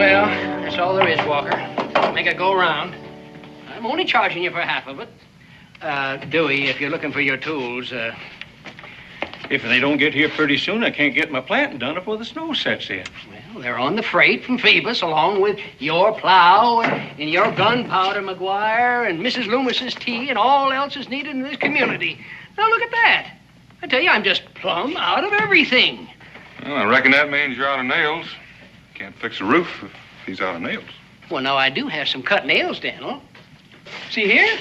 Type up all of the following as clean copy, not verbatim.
Well, that's all there is, Walker. Make it go round. I'm only charging you for half of it. Dewey, if you're looking for your tools, If they don't get here pretty soon, I can't get my planting done before the snow sets in. Well, they're on the freight from Phoebus, along with your plow and your gunpowder, McGuire, and Mrs. Loomis's tea, and all else is needed in this community. Now, look at that. I tell you, I'm just plumb out of everything. Well, I reckon that means you're out of nails. Can't fix a roof if he's out of nails. Well, now, I do have some cut nails, Daniel. See here?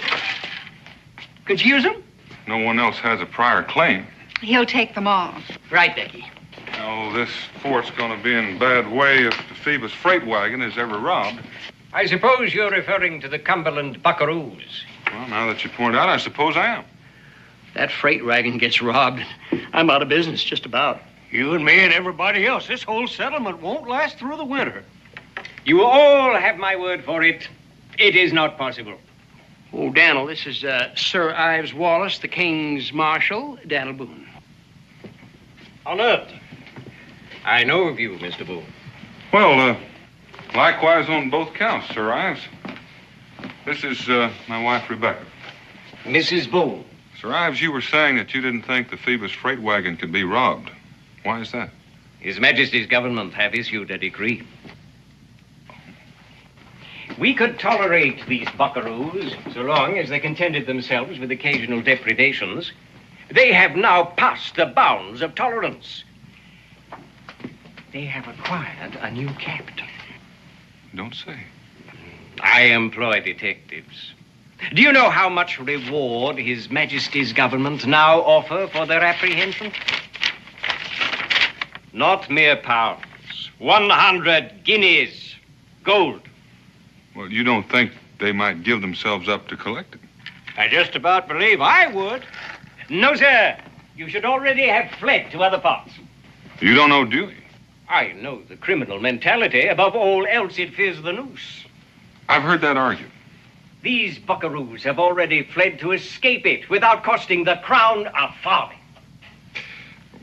Could you use them? No one else has a prior claim. He'll take them off. Right, Becky. Oh, this fort's going to be in bad way if the Phoebus freight wagon is ever robbed. I suppose you're referring to the Cumberland buckaroos. Well, now that you point out, I suppose I am. That freight wagon gets robbed, I'm out of business, just about. You and me and everybody else. This whole settlement won't last through the winter. You all have my word for it. It is not possible. Oh, Daniel, this is Sir Ives Wallace, the King's Marshal, Daniel Boone. Honored. I know of you, Mr. Boone. Well, likewise on both counts, Sir Ives. This is my wife, Rebecca. Mrs. Boone. Sir Ives, you were saying that you didn't think the Phoebus freight wagon could be robbed. Why is that? His Majesty's government have issued a decree. We could tolerate these buckaroos so long as they contented themselves with occasional depredations. They have now passed the bounds of tolerance. They have acquired a new captain. Don't say. I employ detectives. Do you know how much reward His Majesty's government now offer for their apprehension? Not mere pounds. 100 guineas. Gold. Well, you don't think they might give themselves up to collect it? I just about believe I would. No, sir. You should already have fled to other parts. You don't know Dewey? I know the criminal mentality. Above all else, it fears the noose. I've heard that argued. These buckaroos have already fled to escape it without costing the crown a farthing.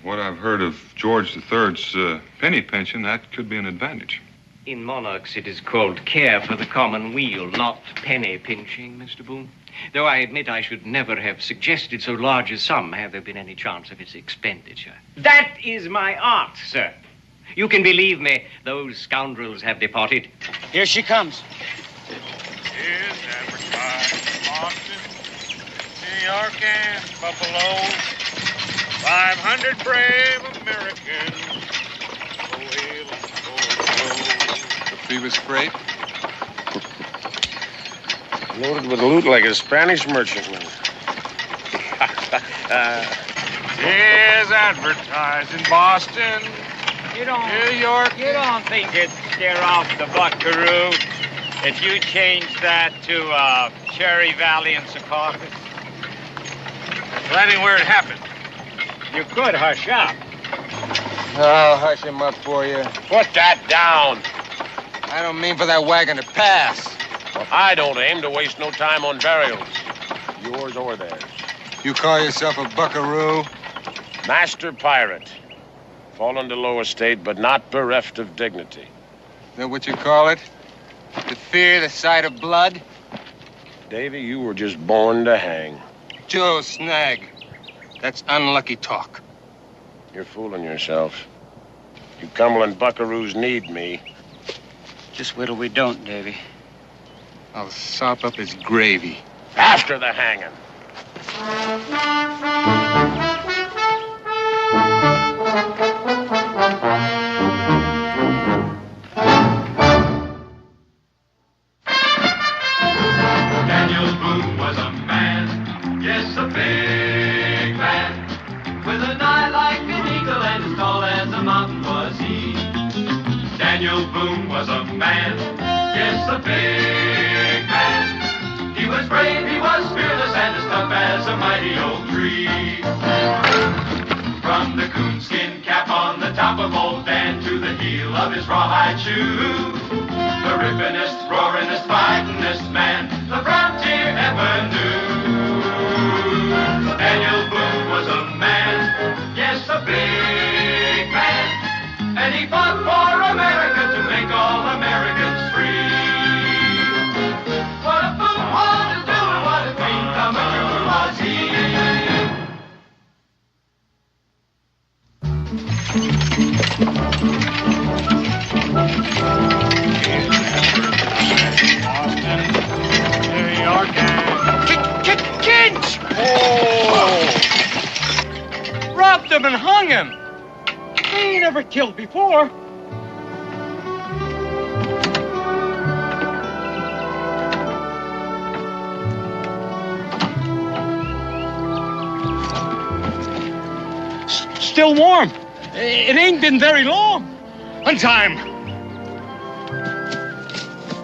What I've heard of George III's penny pension, that could be an advantage. In monarchs, it is called care for the common weal, not penny pinching, Mr. Boone. Though I admit I should never have suggested so large a sum had there been any chance of its expenditure. That is my art, sir. You can believe me, those scoundrels have departed. Here she comes. Is advertised in Boston, New York, and Buffalo. 500 brave Americans. Go hail and go. The Phoebus freight? Loaded with loot like a Spanish merchantman. Is advertised in Boston, New York. You don't think it'd scare off the buckaroo if you changed that to Cherry Valley and Secaucus? That ain't where it happened. You could hush up. I'll hush him up for you. Put that down. I don't mean for that wagon to pass. Well, I don't aim to waste no time on burials. Yours or theirs. You call yourself a buckaroo? Master pirate. Fallen to low estate, but not bereft of dignity. Is that what you call it? To fear the sight of blood? Davy, you were just born to hang. Joe Snag. That's unlucky talk. You're fooling yourself. You Cumberland buckaroos need me. Just wait till we don't, Davy. I'll sop up his gravy. After the hanging. Daniel Boone was a man, yes, a big man, with an eye like an eagle and as tall as a mountain was he. Daniel Boone was a man, yes, a big man. He was brave, he was fearless, and as tough as a mighty oak tree. From the coonskin cap on the top of old Dan to the heel of his rawhide shoe, the rippinest, roaringest, fightingest man the frontier ever knew. Daniel Boone was a man, yes, a big man, and he fought for America to make all America them and hung him. They ain't ever killed before. Still warm. It ain't been very long. On time.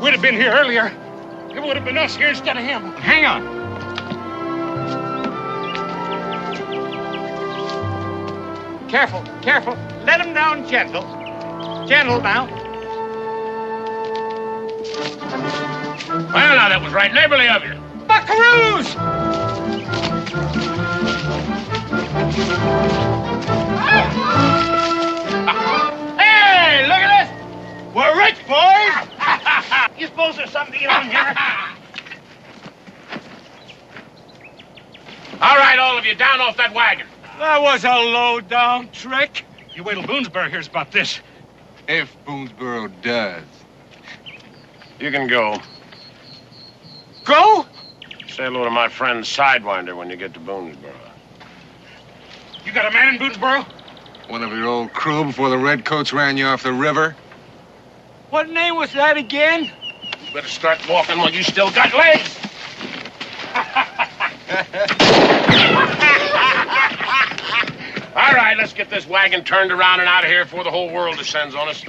We'd have been here earlier. It would have been us here instead of him. Hang on. Careful, careful. Let him down gentle. Gentle now. Well, now, that was right neighborly of you. Buckaroos! Hey, look at this! We're rich, boys! You suppose there's something to eat on here? All right, all of you, down off that wagon. That was a low-down trick. You wait till Boonesboro hears about this. If Boonesboro does. You can go. Go? Say hello to my friend Sidewinder when you get to Boonesboro. You got a man in Boonesboro? One of your old crew before the redcoats ran you off the river? What name was that again? You better start walking while you still got legs. All right, let's get this wagon turned around and out of here before the whole world descends on us.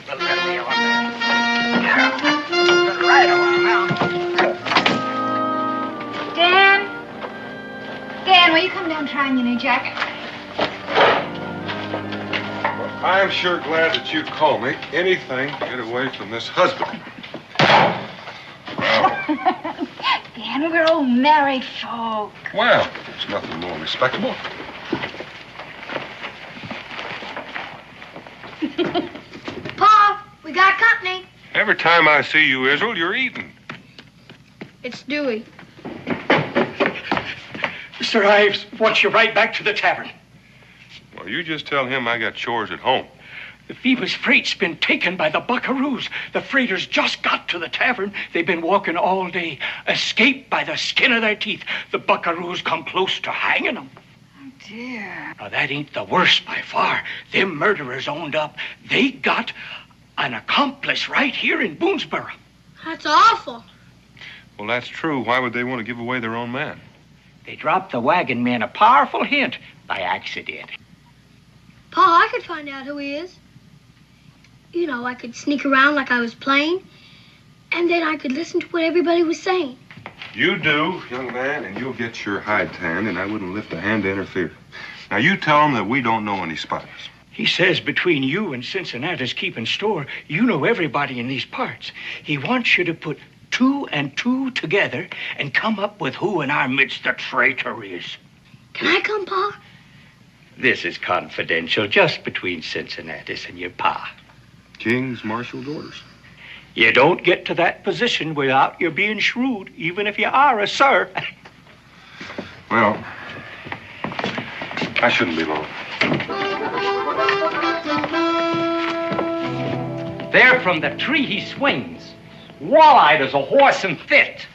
Dan, will you come down and try on your new jacket? I'm sure glad that you called me. Anything to get away from this husband. Dan, we're all married folk. Well, there's nothing more respectable. Pa, we got company. Every time I see you, Israel, you're eating. It's Dewey. Mr. Ives wants you right back to the tavern. Well, you just tell him I got chores at home. The Phoebus freight's been taken by the buckaroos. The freighters just got to the tavern. They've been walking all day. Escaped by the skin of their teeth. The buckaroos come close to hanging them. Oh, dear. Now, that ain't the worst by far. Them murderers owned up. They got an accomplice right here in Boonesboro. That's awful. Well, that's true. Why would they want to give away their own man? They dropped the wagon man a powerful hint by accident. Pa, I could find out who he is. You know, I could sneak around like I was playing, and then I could listen to what everybody was saying. You do, young man, and you'll get your hide tanned, and I wouldn't lift a hand to interfere. Now, you tell them that we don't know any spies. He says between you and Cincinnati's keeping store, you know everybody in these parts. He wants you to put 2 and 2 together and come up with who in our midst the traitor is. Can I come, Pa? This is confidential, just between Cincinnati's and your pa. King's marshaled orders. You don't get to that position without your being shrewd, even if you are a sir. Well, I shouldn't be long. There from the tree he swings, wall-eyed as a horse in fit,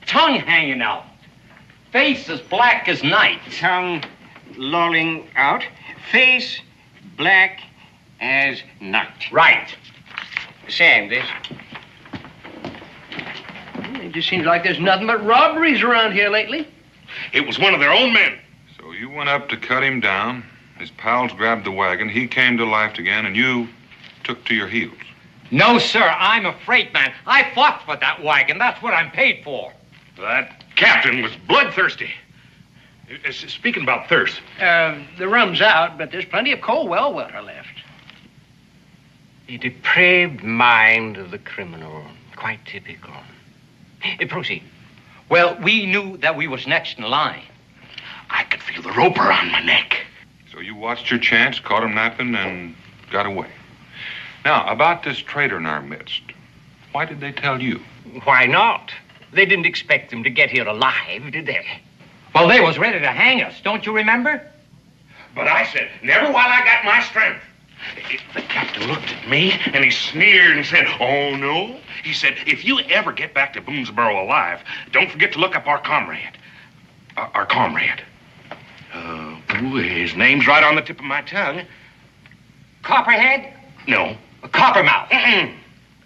tongue hanging out, face as black as night. Tongue lolling out, face black as night. Right. Sam, this. It just seems like there's nothing but robberies around here lately. It was one of their own men. So you went up to cut him down. His pals grabbed the wagon. He came to life again, and you took to your heels. No, sir, I'm a freight man. I fought for that wagon. That's what I'm paid for. That captain was bloodthirsty. Speaking about thirst. The rum's out, but there's plenty of cold well water left. The depraved mind of the criminal. Quite typical. Proceed. Well, we knew that we was next in line. I could feel the rope around my neck. So you watched your chance, caught him napping, and got away. Now, about this traitor in our midst, why did they tell you? Why not? They didn't expect him to get here alive, did they? Well, they was ready to hang us, don't you remember? But I said, never while I got my strength. The captain looked at me, and he sneered and said, oh, no. He said, if you ever get back to Boonesboro alive, don't forget to look up our comrade. Our comrade. his name's right on the tip of my tongue. Copperhead? No. Coppermouth.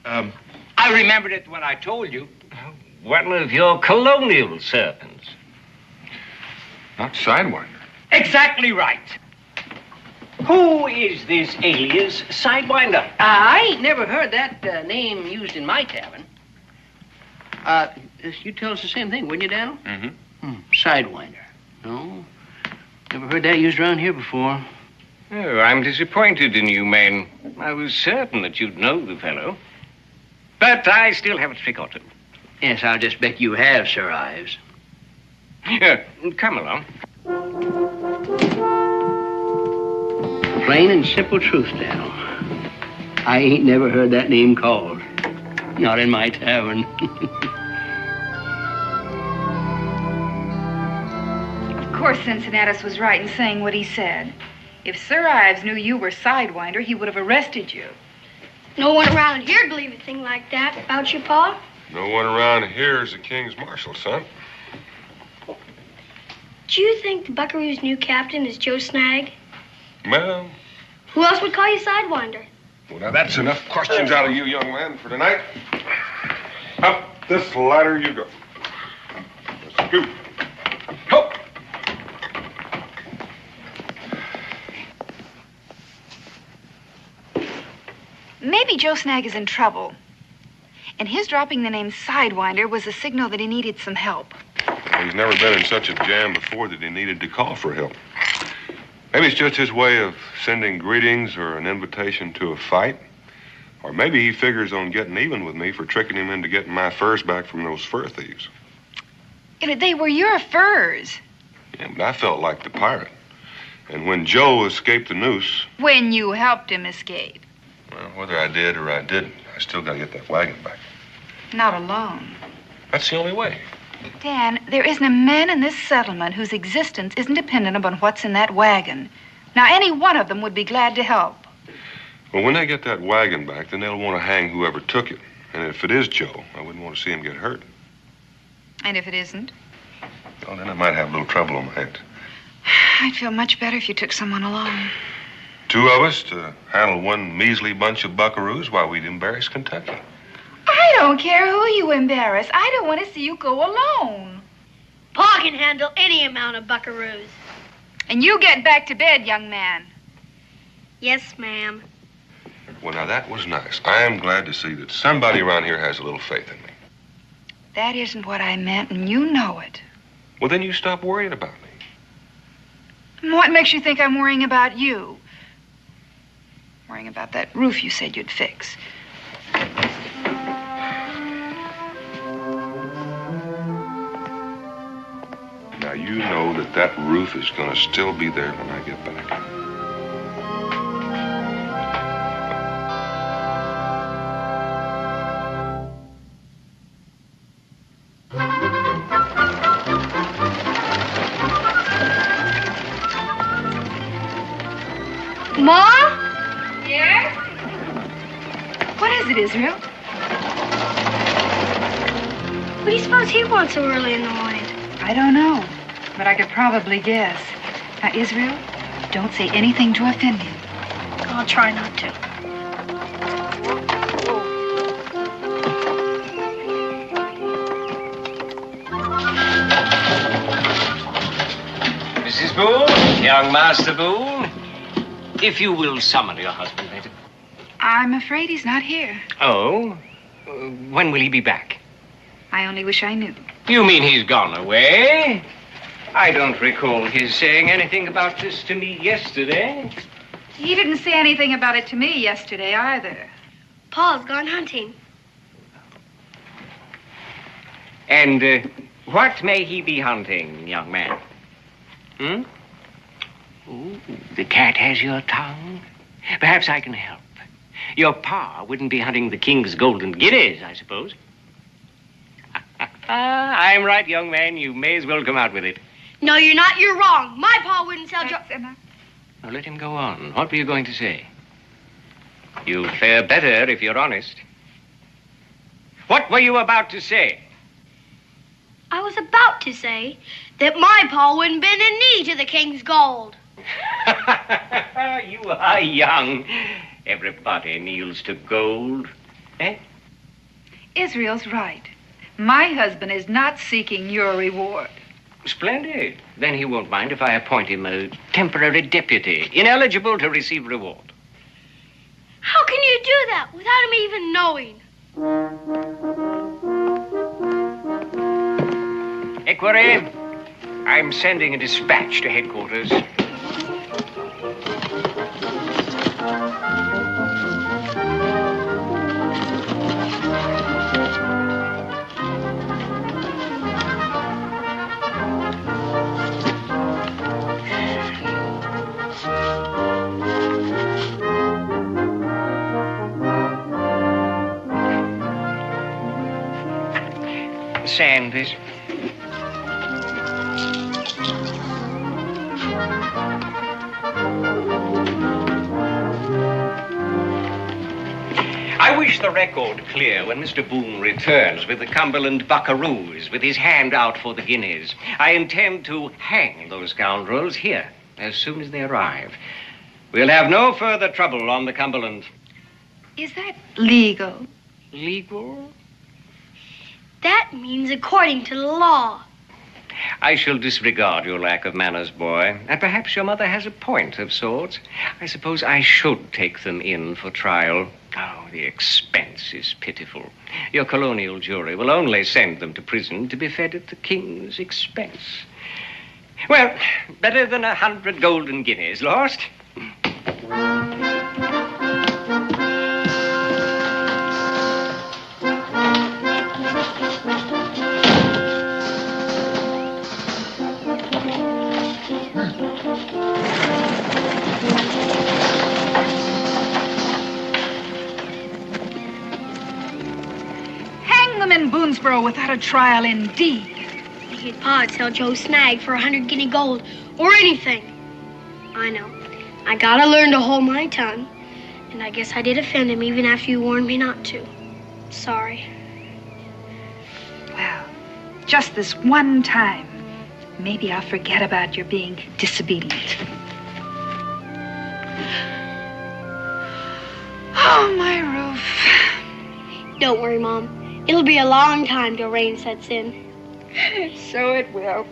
I remembered it when I told you. One of your colonial serpents. Not Sidewinder. Exactly right. Who is this alias Sidewinder? I ain't never heard that name used in my tavern. You'd tell us the same thing, wouldn't you, Daniel? Mm-hmm. Sidewinder. No, never heard that used around here before. Oh, I'm disappointed in you, man. I was certain that you'd know the fellow. But I still haven't forgotten. Yes, I'll just bet you have, Sir Ives. Come along. Plain and simple truth, Daniel. I ain't never heard that name called. Not in my tavern. Of course, Cincinnatus was right in saying what he said. If Sir Ives knew you were Sidewinder, he would have arrested you. No one around here'd believe a thing like that about you, Pa. No one around here is the king's marshal, son. Do you think the Buckaroo's new captain is Joe Snag? Well, Who else would call you Sidewinder? well, now that's enough questions out of you, young man, for tonight. Up this ladder you go. Scoot. Ho! Maybe Joe Snag is in trouble. And his dropping the name Sidewinder was a signal that he needed some help. Well, he's never been in such a jam before that he needed to call for help. Maybe it's just his way of sending greetings or an invitation to a fight. Or maybe he figures on getting even with me for tricking him into getting my furs back from those fur thieves. And they were your furs. Yeah, but I felt like the pirate. And when Joe escaped the noose, When you helped him escape. well, whether I did or I didn't, I still gotta get that wagon back. Not alone. That's the only way. Dan, there isn't a man in this settlement whose existence isn't dependent upon what's in that wagon. Now, any one of them would be glad to help. Well, when they get that wagon back, then they'll want to hang whoever took it. And if it is Joe, I wouldn't want to see him get hurt. And if it isn't? Well, then I might have a little trouble on my hands. I'd feel much better if you took someone along. Two of us to handle one measly bunch of buckaroos while we'd embarrass Kentucky. I don't care who you embarrass. I don't want to see you go alone. Pa can handle any amount of buckaroos. And you get back to bed, young man. Yes, ma'am. Well, now, that was nice. I am glad to see that somebody around here has a little faith in me. That isn't what I meant, and you know it. Well, then you stop worrying about me. What makes you think I'm worrying about you? Worrying about that roof you said you'd fix. Now, you know that that roof is going to still be there when I get back. Ma? Yes? What is it, Israel? What do you suppose he wants so early in the morning? I don't know, but I could probably guess. Now, Israel, don't say anything to offend him. I'll try not to. Mrs. Boone, young Master Boone, if you will summon your husband, later. I'm afraid he's not here. Oh? When will he be back? I only wish I knew. You mean he's gone away? I don't recall his saying anything about this to me yesterday. He didn't say anything about it to me yesterday either. Paul's gone hunting. And what may he be hunting, young man? Hmm? Ooh, the cat has your tongue. Perhaps I can help. Your pa wouldn't be hunting the king's golden guineas, I suppose. I'm right, young man. You may as well come out with it. No, you're not. You're wrong. My pa wouldn't sell Joe. Now, let him go on. What were you going to say? You'll fare better if you're honest. What were you about to say? I was about to say that my pa wouldn't bend a knee to the king's gold. You are young. Everybody kneels to gold. Eh? Israel's right. My husband is not seeking your reward. Splendid. Then he won't mind if I appoint him a temporary deputy, ineligible to receive reward. How can you do that without him even knowing? Equerry, I'm sending a dispatch to headquarters. Sand this. I wish the record clear when Mr. Boone returns with the Cumberland buckaroos with his hand out for the guineas. I intend to hang those scoundrels here as soon as they arrive. We'll have no further trouble on the Cumberland. Is that legal? Legal? That means according to the law. I shall disregard your lack of manners, boy. And perhaps your mother has a point of sorts. I suppose I should take them in for trial. Oh, the expense is pitiful. Your colonial jury will only send them to prison to be fed at the king's expense. Well, better than 100 golden guineas lost. In Boonesboro without a trial, indeed. I think Pa'd sell Joe Snag for 100 guinea gold or anything. I know. I gotta learn to hold my tongue. And I guess I did offend him even after you warned me not to. Sorry. Well, just this one time, maybe I'll forget about your being disobedient. Oh, my roof. Don't worry, Mom. It'll be a long time till rain sets in. So it will.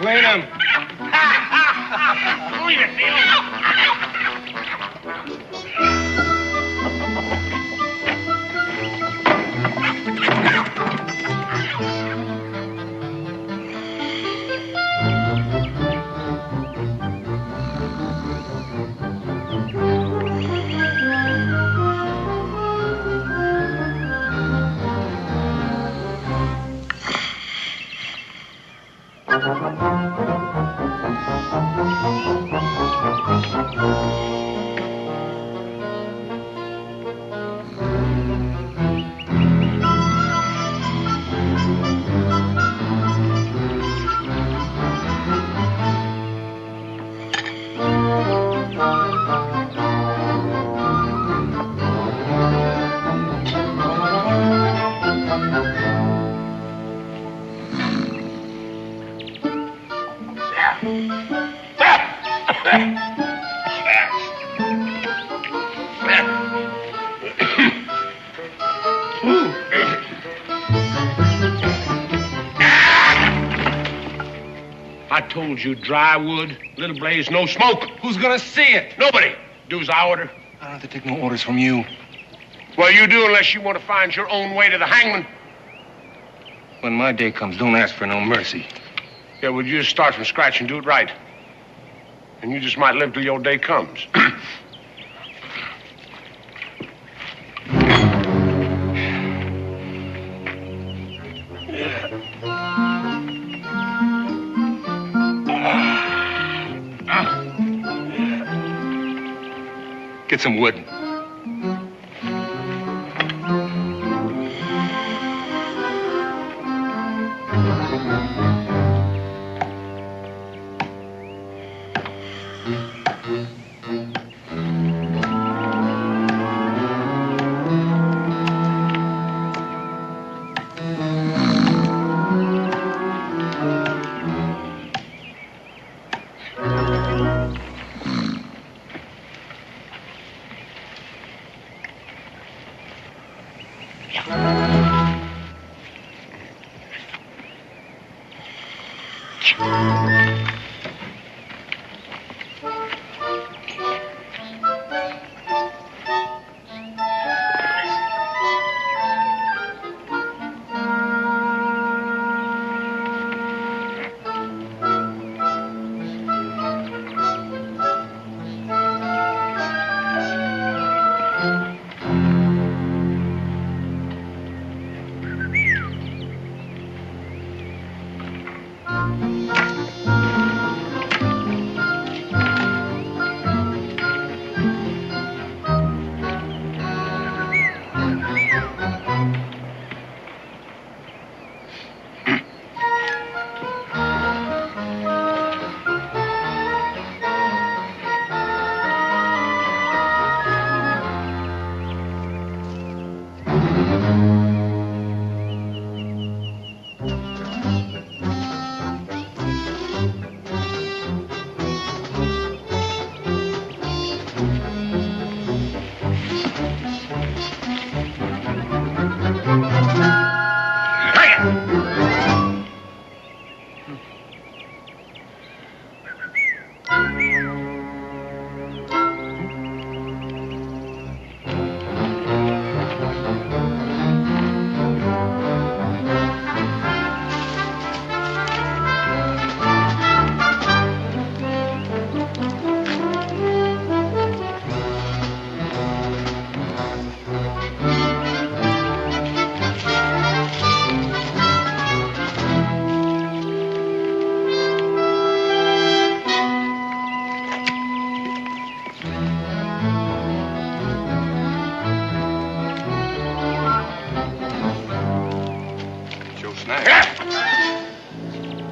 Clean him. Clean it, Neil. I told you, dry wood, little blaze, no smoke. Who's gonna see it? Nobody. Do as I order. I don't have to take no orders from you. Well, you do unless you want to find your own way to the hangman. When my day comes, don't ask for no mercy. Yeah, well, you just start from scratch and do it right. And you just might live till your day comes. Get some wood.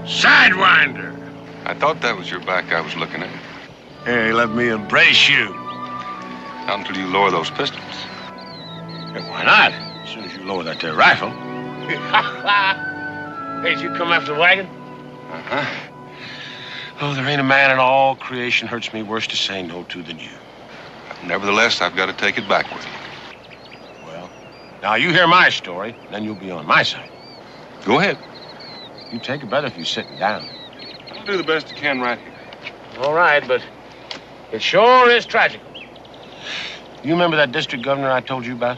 Sidewinder! I thought that was your back I was looking at. Hey, let me embrace you. Not until you lower those pistols. Hey, why not? As soon as you lower that there rifle. Hey, did you come after the wagon? Uh-huh. Oh, there ain't a man in all creation hurts me worse to say no to than you. Nevertheless, I've got to take it back with you. Well, now you hear my story, then you'll be on my side. Go ahead. You take it better if you're sitting down. I'll do the best I can right here. All right, but it sure is tragical. You remember that district governor I told you about?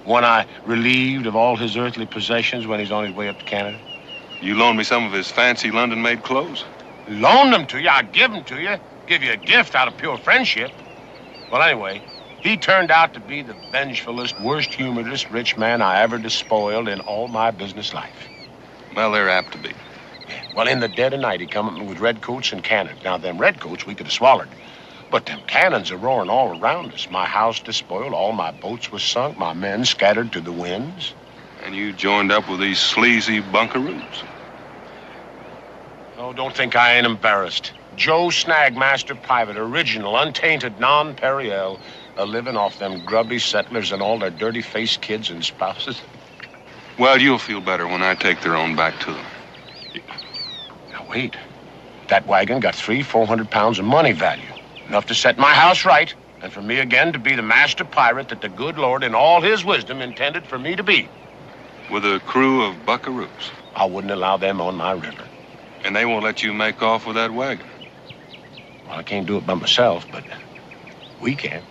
One I relieved of all his earthly possessions when he's on his way up to Canada? You loaned me some of his fancy London-made clothes? Loaned them to you? I give them to you. Give you a gift out of pure friendship. Well, anyway, he turned out to be the vengefulest, worst-humoredest rich man I ever despoiled in all my business life. Well, they're apt to be. Well, in the dead of night, he come up with redcoats and cannons. Now, them redcoats we could have swallowed. But them cannons are roaring all around us. My house despoiled, all my boats was sunk, my men scattered to the winds. And you joined up with these sleazy bunkaroos. Oh, don't think I ain't embarrassed. Joe Snag, master private, original, untainted, non-Periel, living off them grubby settlers and all their dirty-faced kids and spouses. Well, you'll feel better when I take their own back to them. Now, wait. That wagon got 300-400 pounds of money value. Enough to set my house right, and for me again to be the master pirate that the good Lord in all his wisdom intended for me to be. With a crew of buckaroos. I wouldn't allow them on my river. And they won't let you make off with that wagon. Well, I can't do it by myself, but we can.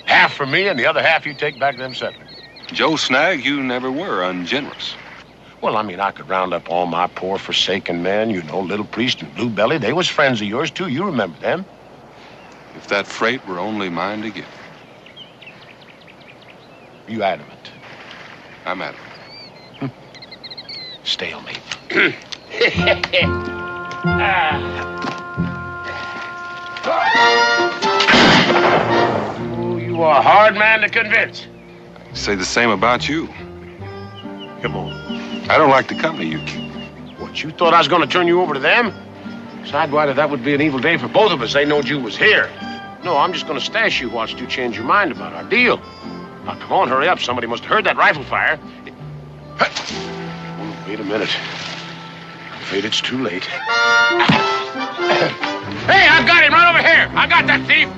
Half for me and the other half you take back to them settlers. Joe Snag, you never were ungenerous. Well, I mean, I could round up all my poor forsaken men, you know, Little Priest and Blue Belly. They was friends of yours, too. You remember them. If that freight were only mine to get. You adamant? I'm adamant. Stalemate. Oh, you are a hard man to convince. Say the same about you. Come on. I don't like the company you keep. What, you thought I was going to turn you over to them? Sidewinder, that would be an evil day for both of us. They knowed you was here. No, I'm just going to stash you whilst you change your mind about our deal. Now, come on, hurry up. Somebody must have heard that rifle fire. Oh, wait a minute. I'm afraid it's too late. Hey, I've got him right over here. I got that thief.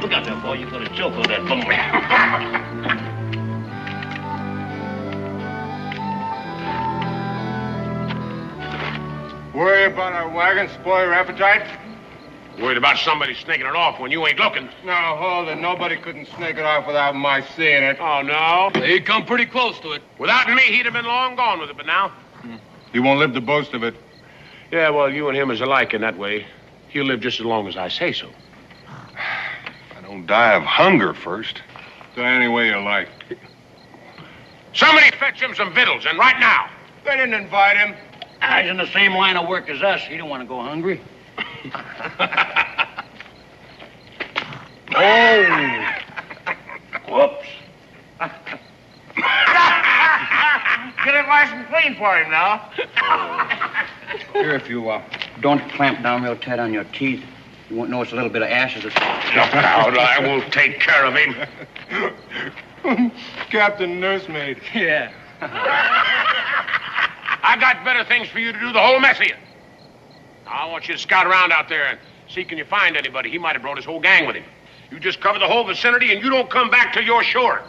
Look out there, boy. You're going to choke on that bummer. Worry about our wagon, spoil your appetite? Worried about somebody snaking it off when you ain't looking. No, hold it. Nobody couldn't snake it off without my seeing it. Oh, no? He come pretty close to it. Without me, he'd have been long gone with it, but now? He won't live to boast of it. Yeah, well, you and him is alike in that way. He'll live just as long as I say so. I don't die of hunger first. Die any way you like. Somebody fetch him some victuals, and right now. They didn't invite him. He's in the same line of work as us. He don't want to go hungry. Oh. Whoops. Get it nice and clean for him now. Here, if you don't clamp down real tight on your teeth, you won't notice a little bit of ashes. Look out, I will take care of him. Captain Nursemaid. Yeah. I got better things for you to do, the whole mess of you. I want you to scout around out there and see can you find anybody. He might have brought his whole gang with him. You just cover the whole vicinity and you don't come back till you're sure.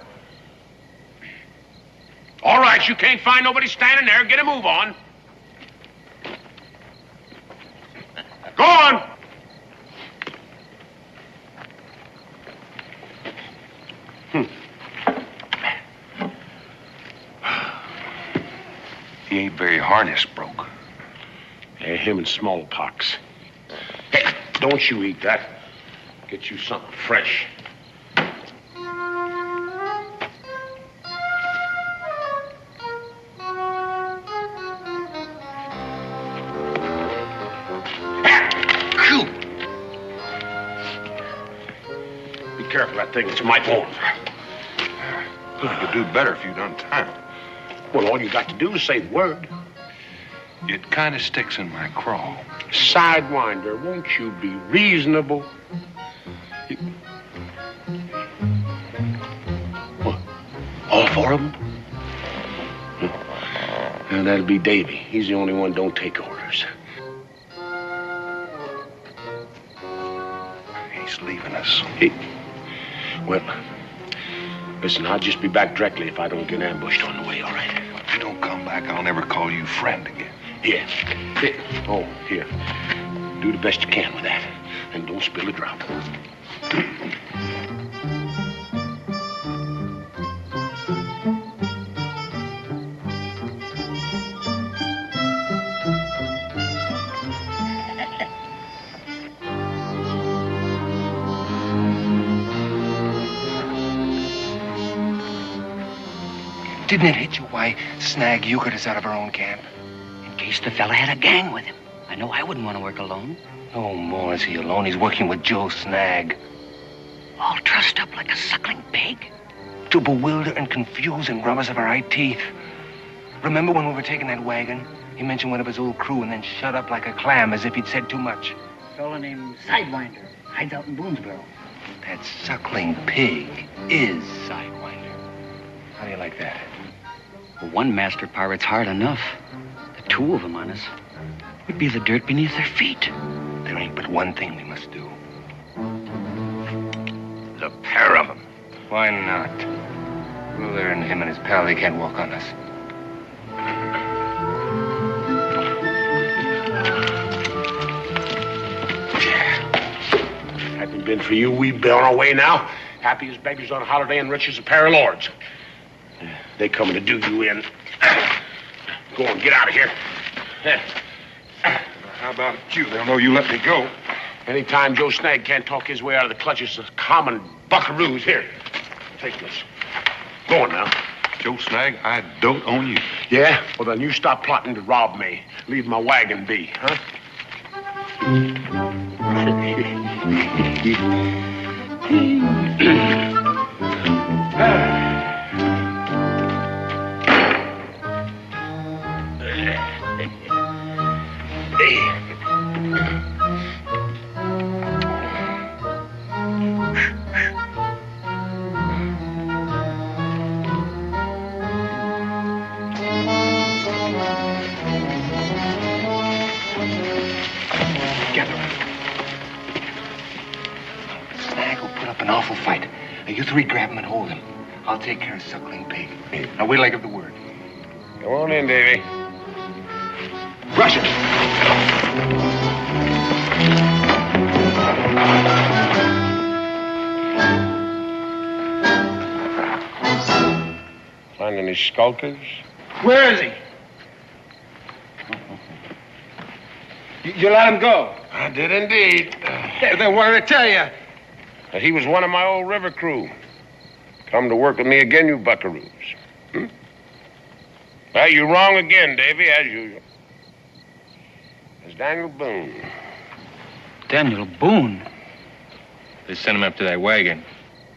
All right, you can't find nobody standing there. Get a move on. Go on. He ain't very harness broke. Yeah, him and smallpox. Hey, don't you eat that. Get you something fresh. Be careful, that thing. It's my bone. You could do better if you'd untie him. Well, all you got to do is say the word. It kind of sticks in my craw. Sidewinder, won't you be reasonable? What? All four of them? And that'll be Davy. He's the only one don't take orders. He's leaving us. Well, listen, I'll just be back directly if I don't get ambushed on the way, all right? If you don't come back, I'll never call you friend again. Yeah. Oh, here. Do the best you can with that. And don't spill a drop. Didn't it hit you why Snag euchred us out of our own camp? In case the fella had a gang with him. I know I wouldn't want to work alone. No more is he alone. He's working with Joe Snag. All trussed up like a suckling pig. To bewilder and confuse and rob us of our eye teeth. Remember when we were taking that wagon? He mentioned one of his old crew and then shut up like a clam as if he'd said too much. A fella named Sidewinder. Hides out in Boonesboro. That suckling pig is Sidewinder. How do you like that? Well, one master pirate's hard enough. The two of them on us. We'd be the dirt beneath their feet. There ain't but one thing we must do. The pair of them. Why not? Ruler and him and his pal, they can't walk on us. been for you, we'd be on our way now. Happy as babies on a holiday and rich as a pair of lords. They coming to do you in. Go on, get out of here. How about you? They'll know you let me go. Anytime Joe Snag can't talk his way out of the clutches of common buckaroos, here, take this. Go on now. Joe Snag, I don't own you. Yeah? Well, then you stop plotting to rob me. Leave my wagon be, huh? You three grab him and hold him. I'll take care of Suckling Pig. Now wait till I give the word. Go on in, Davy. Rush it! Find any skulkers? Where is he? You let him go? I did indeed. Then what did I tell you? That he was one of my old river crew. Come to work with me again, you buckaroos. Well, you're wrong again, Davy, as usual. It's Daniel Boone. Daniel Boone? They sent him up to that wagon.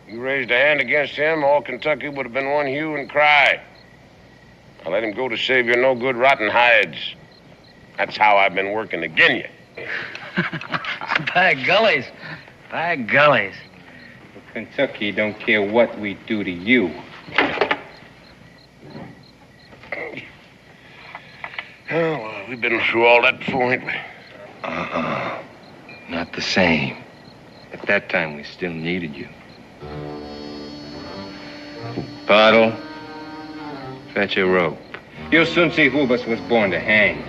You raised a hand against him, all Kentucky would have been one hue and cry. I let him go to save your no-good rotten hides. That's how I've been working agin you. By gullies. By gullies. Well, Kentucky don't care what we do to you. Oh, well, we've been through all that before, ain't we? Not the same. At that time, we still needed you. Bottle, fetch a rope. You'll soon see who of us was born to hang.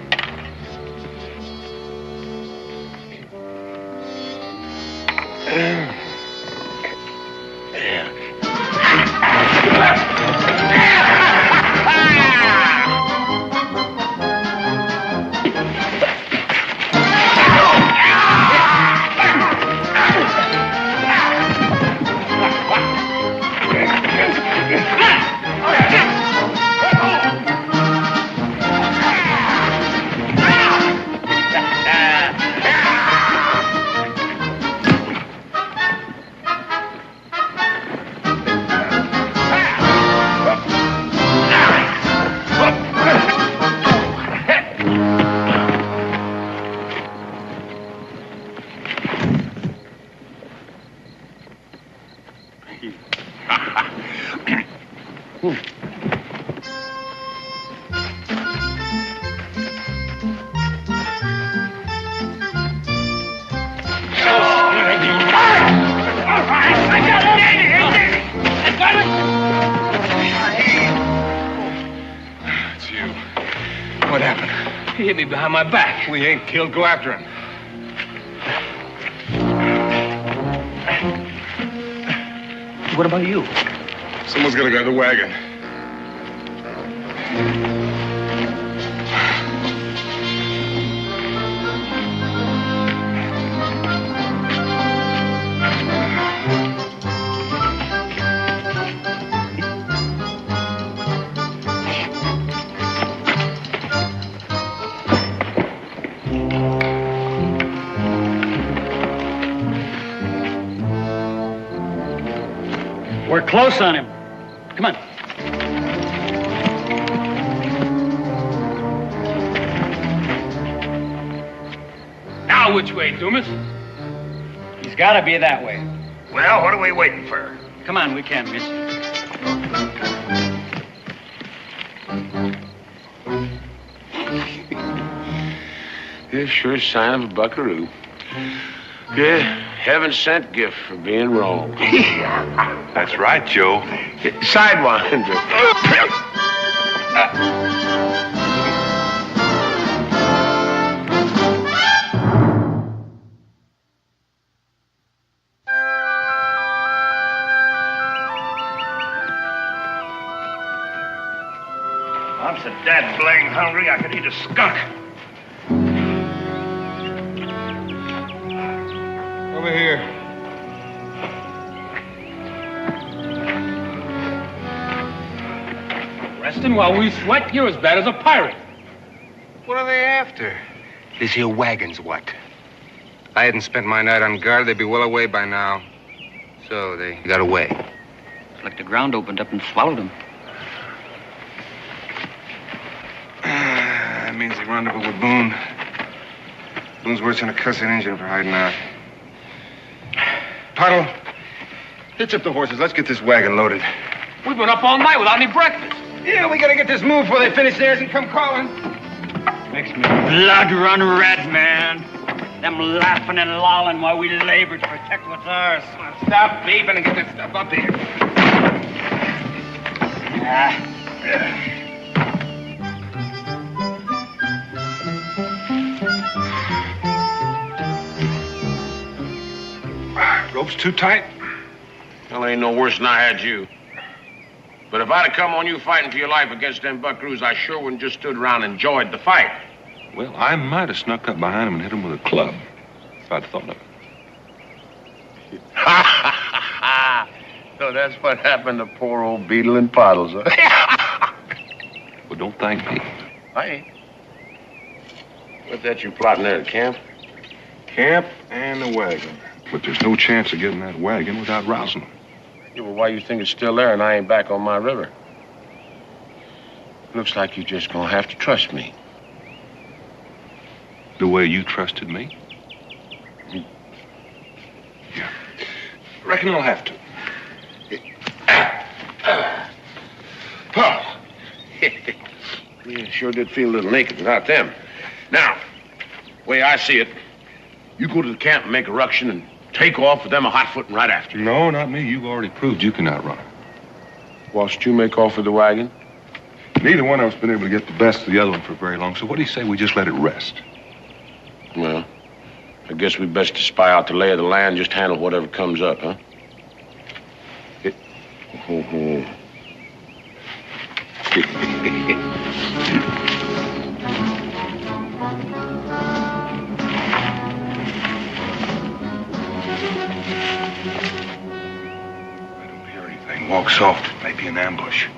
Behind my back. We ain't killed. Go after him. What about you? Someone's gonna grab the wagon. We're close on him. Come on. Now which way, Dumas? He's got to be that way. Well, what are we waiting for? Come on, we can't miss him. This sure a sign of a buckaroo. Yeah, heaven-sent gift for being wrong. That's right, Joe. Sidewinder. I'm so dad blang hungry I could eat a skunk. Over here. Resting while we sweat, you're as bad as a pirate. What are they after? This here wagon's what? If I hadn't spent my night on guard, they'd be well away by now. So they got away. It's like the ground opened up and swallowed them. That means they rendezvous with Boone. Boone's worse than a cussing engine for hiding out. Puddle, hitch up the horses. Let's get this wagon loaded. We've been up all night without any breakfast. Yeah, we gotta get this moved before they finish theirs and come calling. Makes me blood run red, man. Them laughing and lolling while we labor to protect what's ours. Stop beeping and get this stuff up here. Rope's too tight? Well, ain't no worse than I had you. But if I'd have come on you fighting for your life against them buckaroos, I sure wouldn't just stood around and enjoyed the fight. Well, I might have snuck up behind him and hit him with a club, if I'd thought of it. So that's what happened to poor old Beetle and Pottles, huh? Well, don't thank me. I ain't. What's that you plotting there, camp? Camp and the wagon. But there's no chance of getting that wagon without rousing them. Yeah, well, why you think it's still there and I ain't back on my river? Looks like you're just gonna have to trust me. The way you trusted me? Yeah. Reckon I'll have to. Paul. Yeah, sure did feel a little naked without them. Now, way I see it, you go to the camp and make a ruction and take off with them a hot-footing right after. No, not me. You've already proved you can outrun. Whilst you make off with the wagon? Neither one of us been able to get the best of the other one for very long, so what do you say we just let it rest? Well, I guess we best to spy out the lay of the land, just handle whatever comes up, huh? Walk soft. It may be an ambush.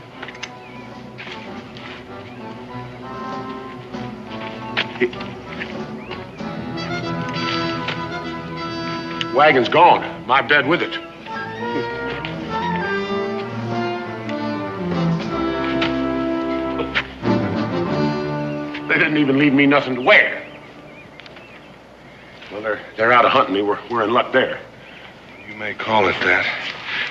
Wagon's gone. My bed with it. They didn't even leave me nothing to wear. Well, they're out of hunting me. We're in luck there. You may call it that.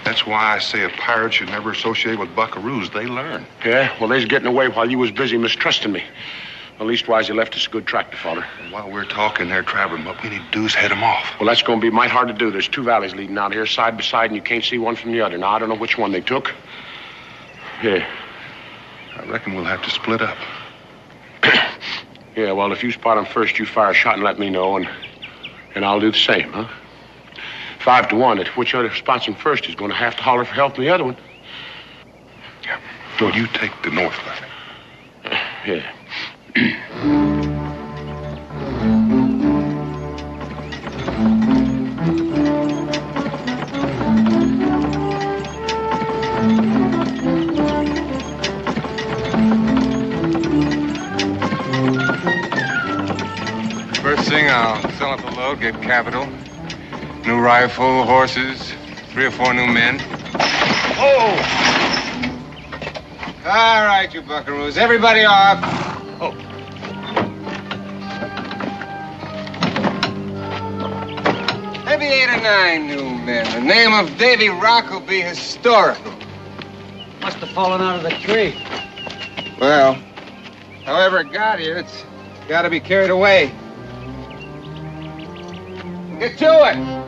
That's why I say a pirate should never associate with buckaroos. They learn. Yeah? Well, they's getting away while you was busy mistrusting me. Well, leastwise, you left us a good track to follow. And while we're talking, they're traveling. What we need to do is head them off. Well, that's going to be mighty hard to do. There's two valleys leading out here, side by side, and you can't see one from the other. Now, I don't know which one they took. Yeah. I reckon we'll have to split up. Yeah, well, if you spot them first, you fire a shot and let me know, and I'll do the same, huh? 5 to 1, that whichever spots him first is going to have to holler for help from the other one. Yeah. Well, you take the north valley. Yeah. First thing, I'll sell up the load, get capital. New rifle, horses, 3 or 4 new men. Oh! All right, you buckaroos. Everybody off. Oh. Maybe 8 or 9 new men. The name of Davy Rock will be historical. Must have fallen out of the tree. Well, however it got here, it's got to be carried away. Get to it!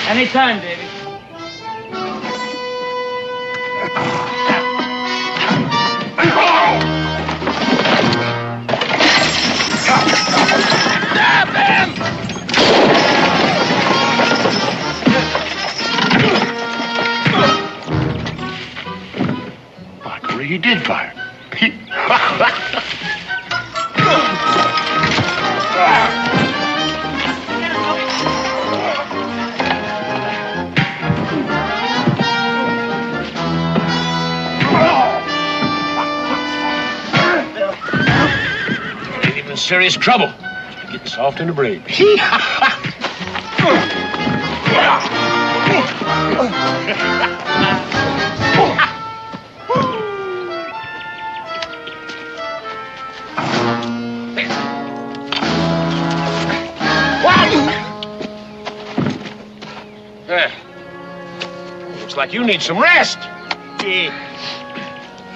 Anytime, Davy. he did fire. Ain't even in serious trouble. Just getting soft in the brain. Looks like you need some rest.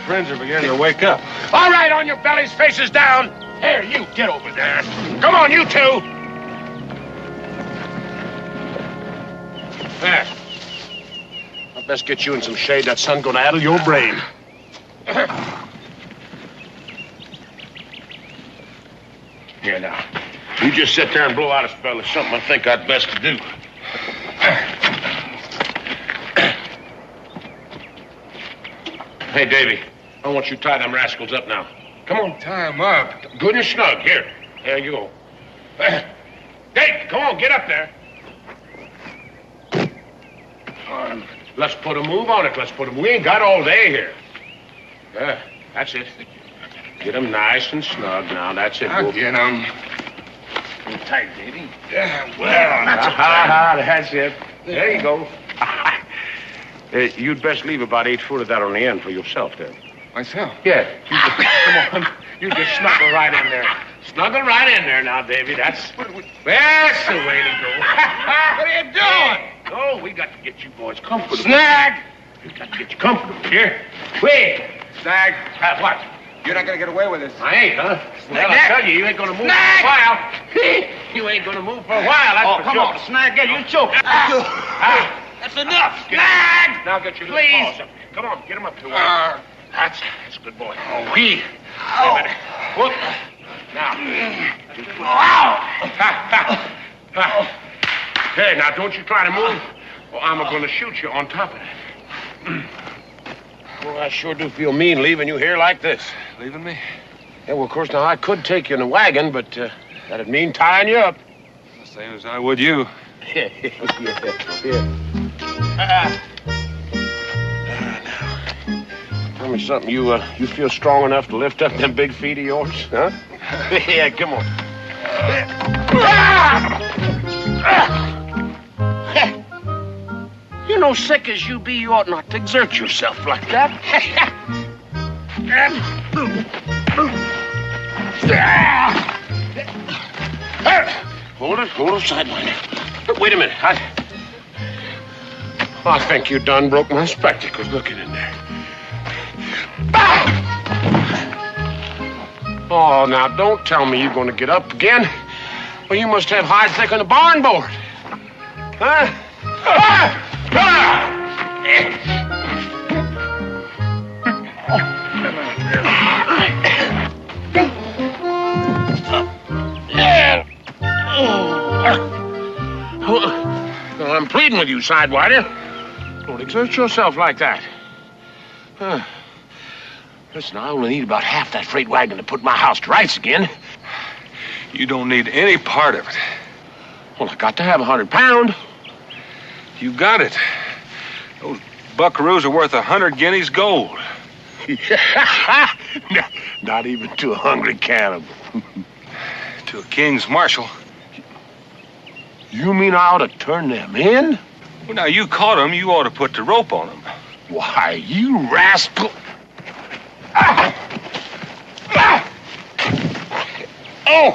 Friends are beginning to wake up. All right, on your bellies, faces down. Here, you, get over there. Come on, you two. There. I best get you in some shade. That sun's gonna addle your brain. Here now. You just sit there and blow out a spell. It's something I think I'd best to do. Hey, Davy, I want you to tie them rascals up now. Come on. Tie them up. Good and snug. Here. There you go. Dave, come on, get up there. Let's put a move on it. Let's put a move. We ain't got all day here. Yeah, that's it. Get them nice and snug now. That's it. I'll get them. Tight, Davy. Yeah, well, that's it. There you go. You'd best leave about 8 foot of that on the end for yourself there. Myself? Yeah. Come on. You just snuggle right in there. Snuggle right in there now, Davy. That's the way to go. What are you doing? Oh, we got to get you boys comfortable. Snag! We got to get you comfortable. Here. Wait. Snag. What? You're not going to get away with this. I ain't, huh? Well, I tell you ain't going to move for a while. You ain't going to move for a while, that's for sure. On, Snag, get you choke. That's enough. Snag! Now get your little paws up. Come on, get him up to one. That's a good boy. Oh, he. Whoop. Now. Okay, now don't you try to move, or I'm going to shoot you on top of it. Well, I sure do feel mean leaving you here like this. Leaving me? Yeah, well, of course, now I could take you in a wagon, but that'd mean tying you up. The same as I would you. Yeah. Tell me something. You feel strong enough to lift up them big feet of yours, huh? Yeah, come on. You know, sick as you be, you ought not to exert yourself like that. Hold it, Sidewinder. Wait a minute. I think you done broke my spectacles looking in there. Oh, now, don't tell me you're going to get up again. Well, you must have hide thick on the barn board. Huh? Well, I'm pleading with you, Sidewinder. Don't exert yourself like that. Listen, I only need about half that freight wagon to put my house to rights again. You don't need any part of it. Well, I got to have 100 pounds. You got it. Those buckaroos are worth 100 guineas gold. Not even to a hungry cannibal. To a king's marshal. You mean I ought to turn them in? Well, now, you caught them. You ought to put the rope on them. Why, you rascal. Oh!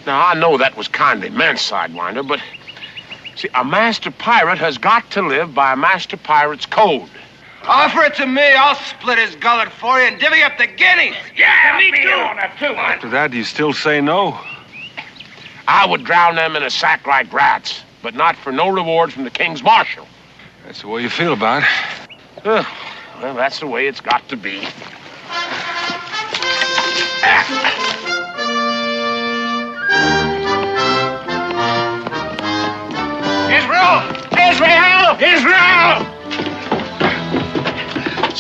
Now, I know that was kindly meant, Sidewinder, but... See, a master pirate has got to live by a master pirate's code. Offer it to me. I'll split his gullet for you and divvy up the guineas. Yeah, me too. On that too. After that, do you still say no? I would drown them in a sack like rats, but not for no reward from the king's marshal. That's the way you feel about it. Well, that's the way it's got to be. Israel!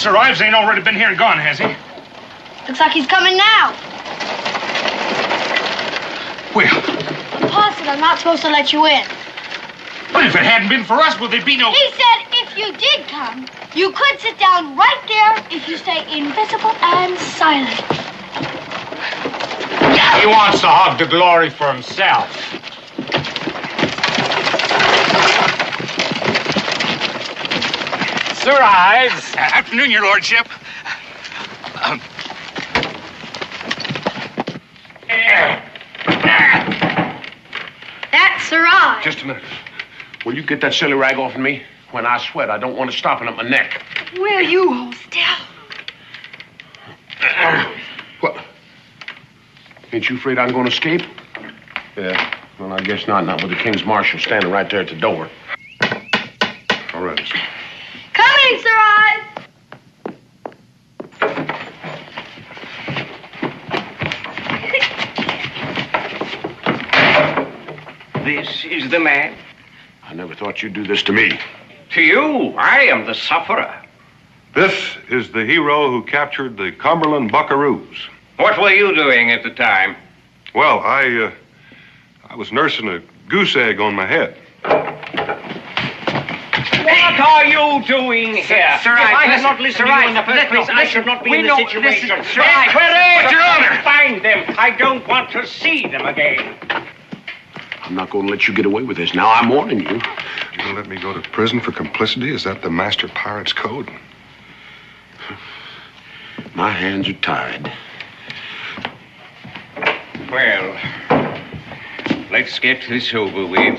Sir Ives ain't already been here and gone, has he? Looks like he's coming now. Well, Pa said I'm not supposed to let you in. but if it hadn't been for us, would there be no... He said if you did come, you could sit down right there if you stay invisible and silent. He wants to hog the glory for himself. Sir Ives. Afternoon, your lordship. That's Sir Ives. Just a minute. Will you get that silly rag off of me? When I sweat, I don't want it stopping up my neck. Will you hold still? What? Ain't you afraid I'm going to escape? Yeah. Well, I guess not. Not with the King's Marshal standing right there at the door. All right. Coming, Sir Ives. This is the man. I never thought you'd do this to me. To you, I am the sufferer. This is the hero who captured the Cumberland Buckaroos. What were you doing at the time? Well, I was nursing a goose egg on my head. What are you doing here? Sir, if I had listen, not listened Sir, to you in the first place, I should not be in this situation. Sir, But Your Honor, find them. I don't want to see them again. I'm not going to let you get away with this. Now, I'm warning you. You're going to let me go to prison for complicity? Is that the master pirate's code? My hands are tied. Well, let's get this over with.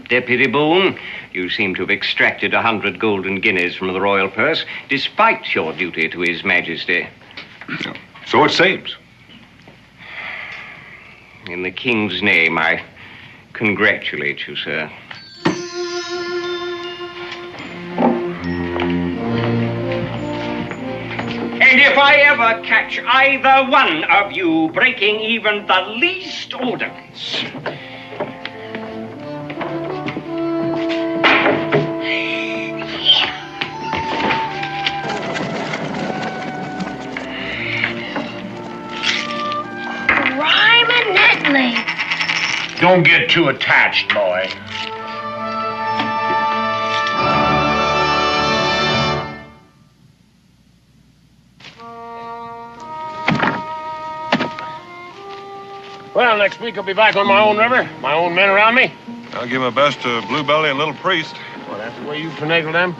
Deputy Boone, you seem to have extracted 100 golden guineas from the royal purse, despite your duty to His Majesty. So it seems. In the King's name, I congratulate you, sir. And if I ever catch either one of you breaking even the least ordinance, Rhyme-a-nettly. Don't get too attached, boy. Well, next week I'll be back on my own river, my own men around me. I'll give my best to Blue Belly and Little Priest. Well, that's the way you finagle them.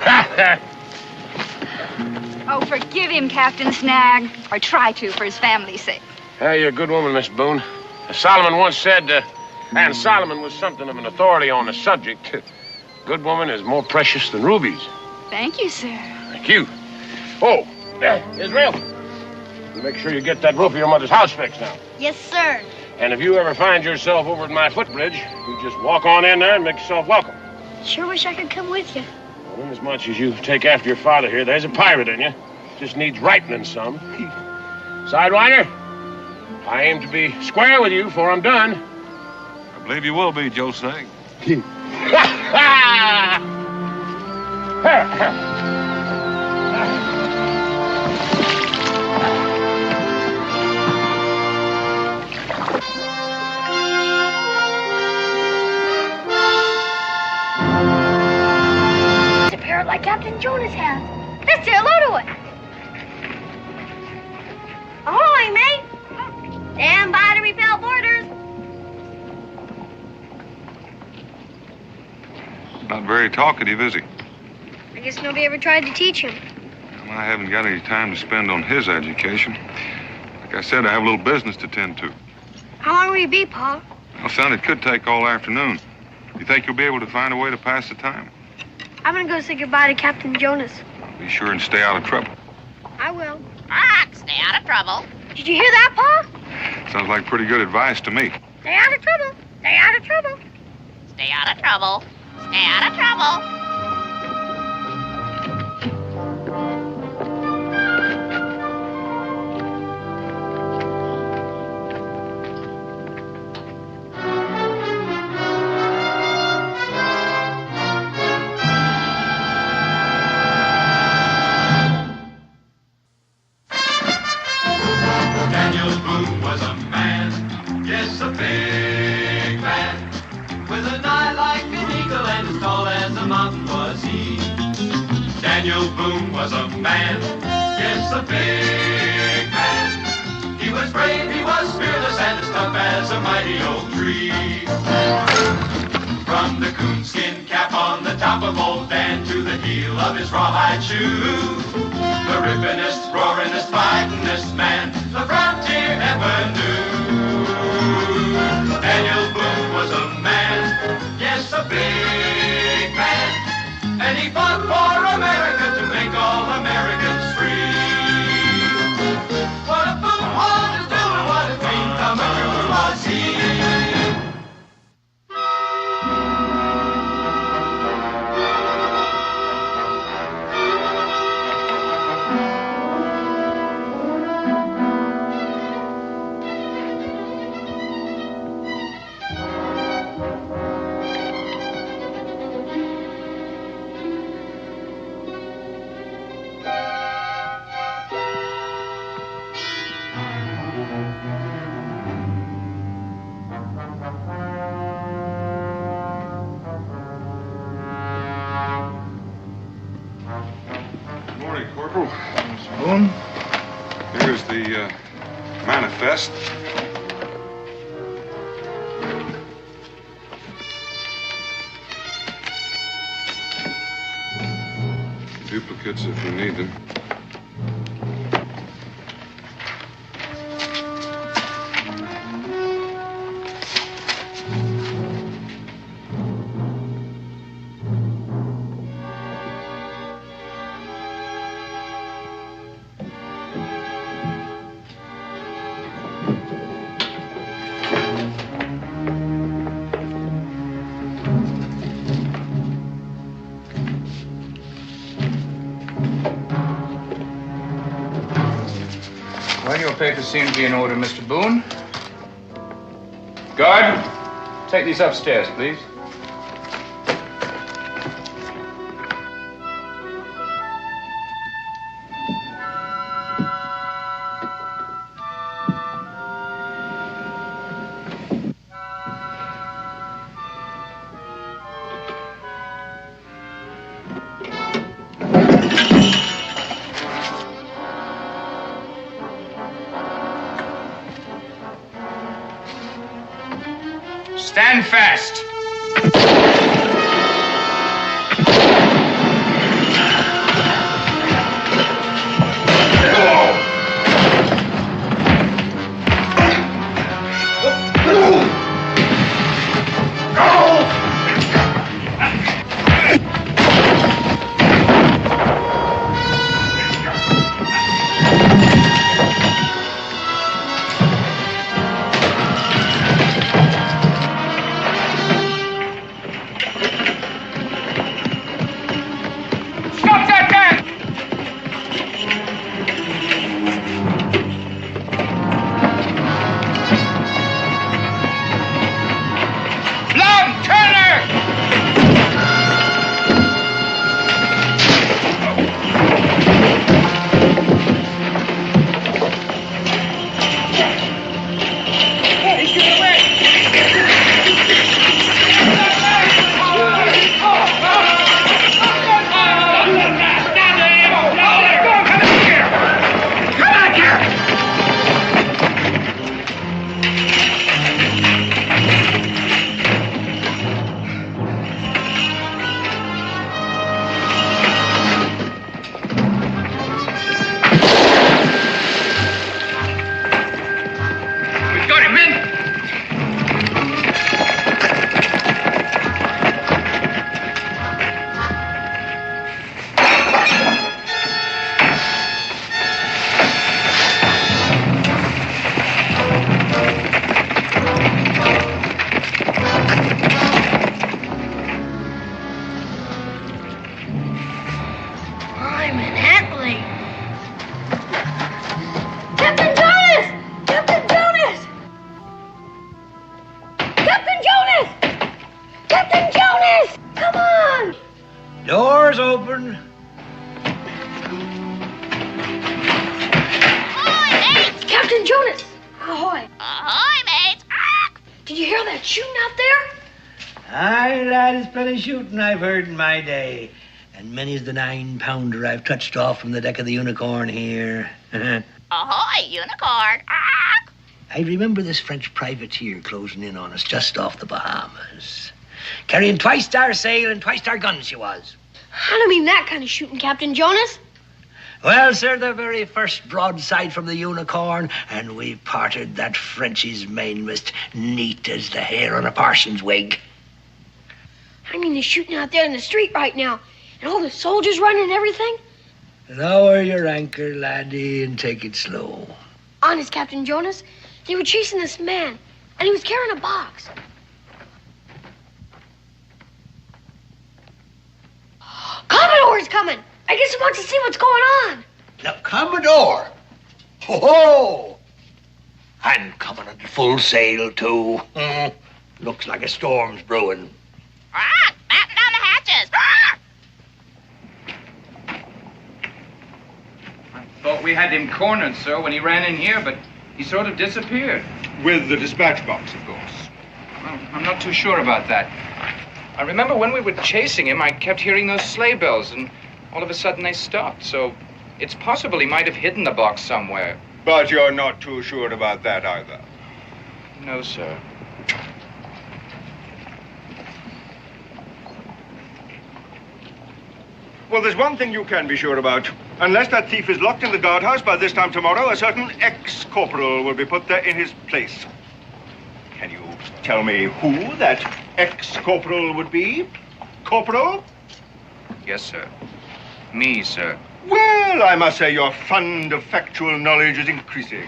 Oh, forgive him, Captain Snag. Or try to, for his family's sake. Hey, you're a good woman, Miss Boone. As Solomon once said, and Solomon was something of an authority on the subject, good woman is more precious than rubies. Thank you, sir. Thank you. Oh, Israel, make sure you get that roof of your mother's house fixed now. Yes, sir. And if you ever find yourself over at my footbridge, you just walk on in there and make yourself welcome. Sure wish I could come with you. Well, as much as you take after your father here, there's a pirate in you. Just needs ripening some. Sidewinder, I aim to be square with you before I'm done. I believe you will be, Joe Snag. It's a parrot like Captain Jonas has. Let's say hello to it. Ahoy, mate. Stand by to repel boarders. Not very talkative, is he? I guess nobody ever tried to teach him. Well, I haven't got any time to spend on his education. Like I said, I have a little business to tend to. How long will you be, Pa? Well, son, it could take all afternoon. You think you'll be able to find a way to pass the time? I'm gonna go say goodbye to Captain Jonas. Be sure and stay out of trouble. I will. Stay out of trouble. Did you hear that, Pa? Sounds like pretty good advice to me. Stay out of trouble. Stay out of trouble. Stay out of trouble. Stay out of trouble. Daniel Boone was a man, yes, a big man. He was brave, he was fearless, and as tough as a mighty oak tree. From the coonskin cap on the top of old Dan to the heel of his rawhide shoe, the rippinest, roaringest, fightingest man the frontier ever knew. Daniel Boone was a man, yes, a big man, and he fought for America to make all Americans free. What a Boone wanted to do and what a dream come true was he. Boone? Here's the manifest. Duplicates if we need them. Papers seem to be in order, Mr. Boone. Guard, take these upstairs, please. Stand fast. Doors open. Ahoy, mates! Captain Jonas! Ahoy! Ahoy, mates! Did you hear that shooting out there? Aye, lad, it's plenty shooting I've heard in my day. And many's the 9-pounder I've touched off from the deck of the Unicorn here. Ahoy, Unicorn. I remember this French privateer closing in on us just off the Bahamas. Carrying twice-star sail and twice-star guns she was. I don't mean that kind of shooting, Captain Jonas. Well, sir, the very first broadside from the Unicorn, and we parted that Frenchie's mainmast neat as the hair on a parson's wig. I mean the shooting out there in the street right now, and all the soldiers running and everything. Lower your anchor, laddie, and take it slow. Honest, Captain Jonas, they were chasing this man, and he was carrying a box. Commodore's coming. I guess he wants to see what's going on. Now, Commodore. Ho-ho! I'm coming under full sail, too. Looks like a storm's brewing. Batten down the hatches. I thought we had him cornered, sir, when he ran in here, but he sort of disappeared. With the dispatch box, of course. Well, I'm not too sure about that. I remember when we were chasing him, I kept hearing those sleigh bells, and all of a sudden they stopped, so it's possible he might have hidden the box somewhere. But you're not too sure about that either. No, sir. Well, there's one thing you can be sure about. Unless that thief is locked in the guardhouse by this time tomorrow, a certain ex-corporal will be put there in his place. Can you tell me who that ex-corporal would be? Corporal? Yes, sir. Me, sir. Well, I must say your fund of factual knowledge is increasing.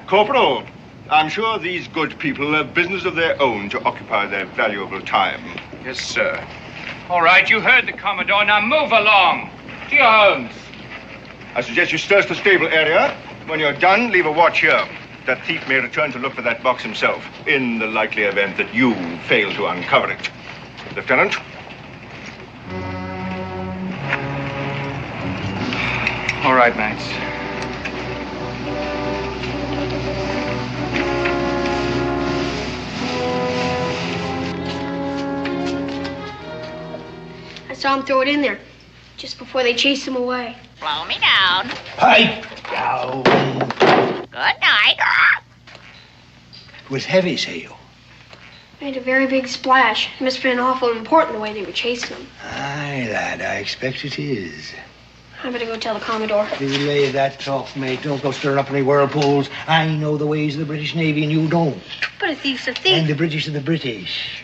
Corporal, I'm sure these good people have business of their own to occupy their valuable time. Yes, sir. All right, you heard the Commodore. Now move along. To your homes. I suggest you search the stable area. When you're done, leave a watch here. That thief may return to look for that box himself, in the likely event that you fail to uncover it. Lieutenant? All right, Max. I saw him throw it in there just before they chased him away. Blow me down. Pipe down. Good night. It was heavy sail. Made a very big splash. It must have been awful important the way they were chasing him. Aye, lad, I expect it is. I better go tell the Commodore. Delay that talk, mate. Don't go stirring up any whirlpools. I know the ways of the British Navy and you don't. But a thief's a thief. And the British are the British.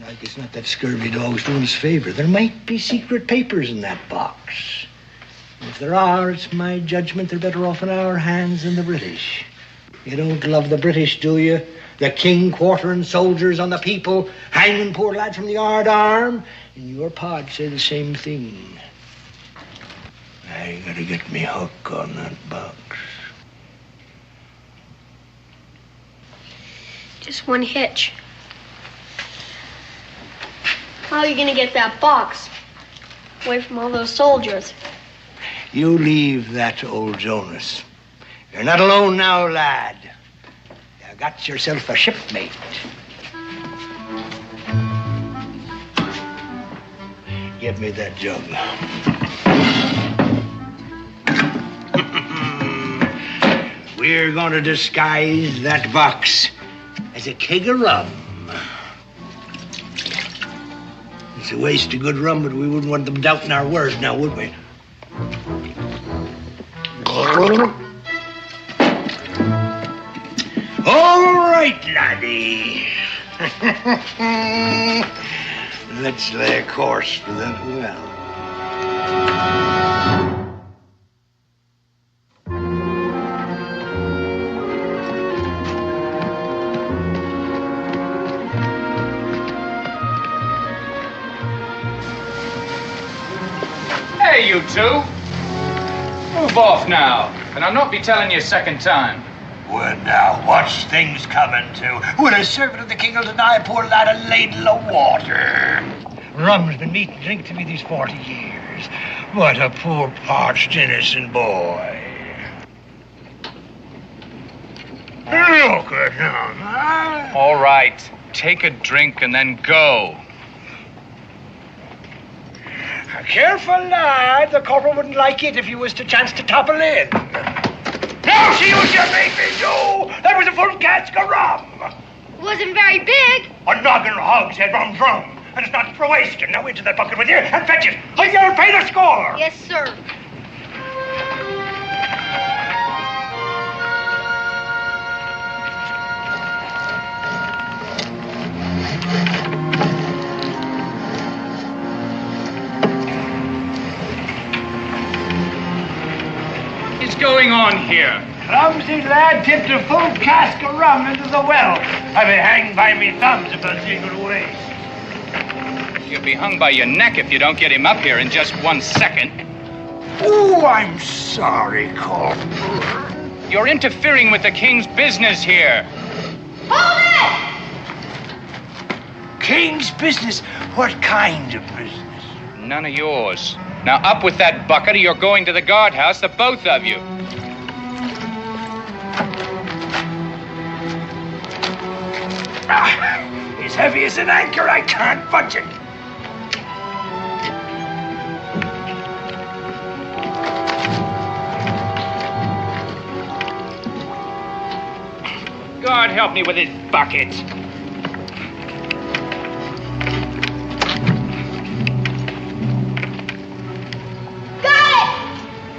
Like it's not that scurvy dog's doing us favor. There might be secret papers in that box. If there are, it's my judgment they're better off in our hands than the British. You don't love the British, do you? The king quartering soldiers on the people, hanging poor lads from the yard arm. And your pod say the same thing. I gotta get me hook on that box. Just one hitch. How are you gonna get that box away from all those soldiers? You leave that to old Jonas. You're not alone now, lad. You got yourself a shipmate. Give me that jug. We're going to disguise that box as a keg of rum. It's a waste of good rum, but we wouldn't want them doubting our words now, would we? All right, laddie. Let's lay a course for that well. Hey, you two. Move off now, and I'll not be telling you a second time. Well, now, what's things coming to? Would a servant of the king will deny a poor lad a ladle of water? Rum's been meat and drink to me these 40 years. What a poor, parched, innocent boy. Look at him, huh? All right. take a drink and then go. Careful, lad. The corporal wouldn't like it if you was to chance to topple in. Now see what you made me do! That was a full cask of rum. It wasn't very big. A noggin hogshead rum's rum. And it's not for wasting. Now into that bucket with you and fetch it. Or you'll pay the score. Yes, sir. What's going on here? Clumsy lad tipped a full cask of rum into the well. I'll be hanged by me thumbs if I see it away. You'll be hung by your neck if you don't get him up here in just 1 second. Oh, I'm sorry, Corporal. You're interfering with the king's business here. Hold it! King's business? What kind of business? None of yours. Now up with that bucket or you're going to the guardhouse, the both of you. It's heavy as an anchor. I can't budge it. God help me with this bucket.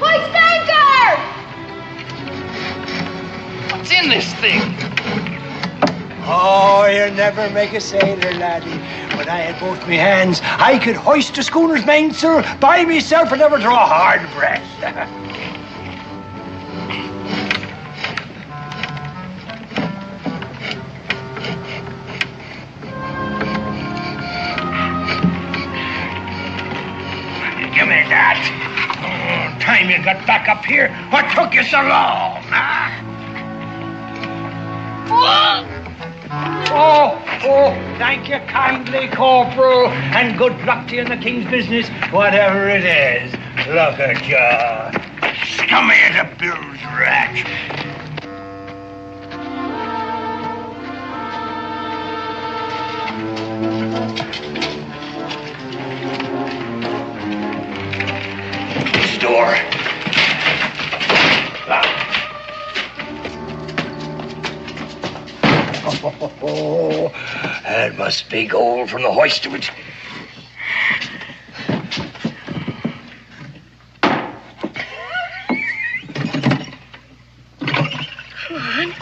Hoist anchor! What's in this thing? Oh, you'll never make a sailor, laddie. When I had both me hands, I could hoist a schooner's mainsail by myself and never draw a hard breath. Give me that. Oh, time you got back up here. What took you so long, huh? Oh, thank you kindly, Corporal, and good luck to you in the king's business, whatever it is. Look at you. Scummy as a bill's rat. Door. Oh, that must be gold from the hoist of it. Come on.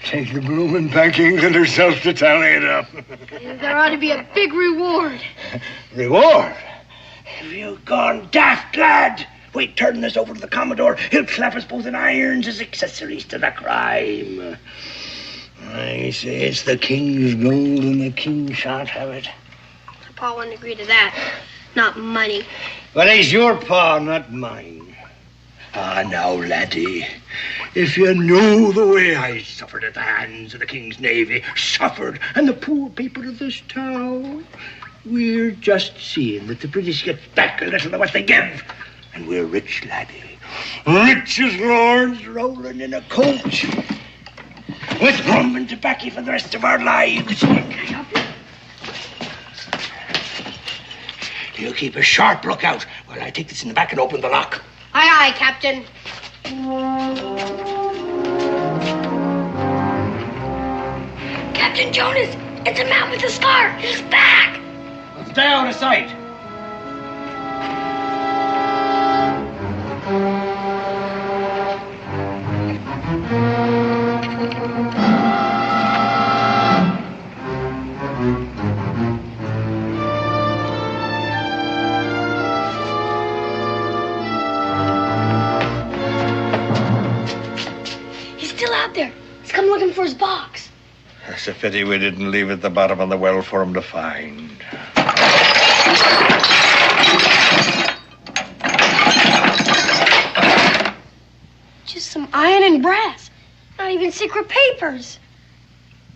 Take the bloomin' packings and herself to tally it up. There ought to be a big reward. Reward? Have you gone daft, lad? Wait, turn this over to the Commodore. He'll clap us both in irons as accessories to the crime. I say it's the king's gold and the king shan't have it. Pa wouldn't agree to that. Not money. But he's your pa, not mine. Ah, now, laddie, if you knew the way I suffered at the hands of the King's Navy, suffered, and the poor people of this town, we're just seeing that the British get back a little of what they give. And we're rich, laddie. Rich as lords rolling in a coach. With rum and tobacco for the rest of our lives. Can I help you? You keep a sharp lookout while I take this in the back and open the lock. Aye, aye, Captain. Captain Jonas, it's a man with a scar. He's back. Well, stay out of sight. There. He's come looking for his box. It's a pity we didn't leave it at the bottom of the well for him to find. Just some iron and brass. Not even secret papers.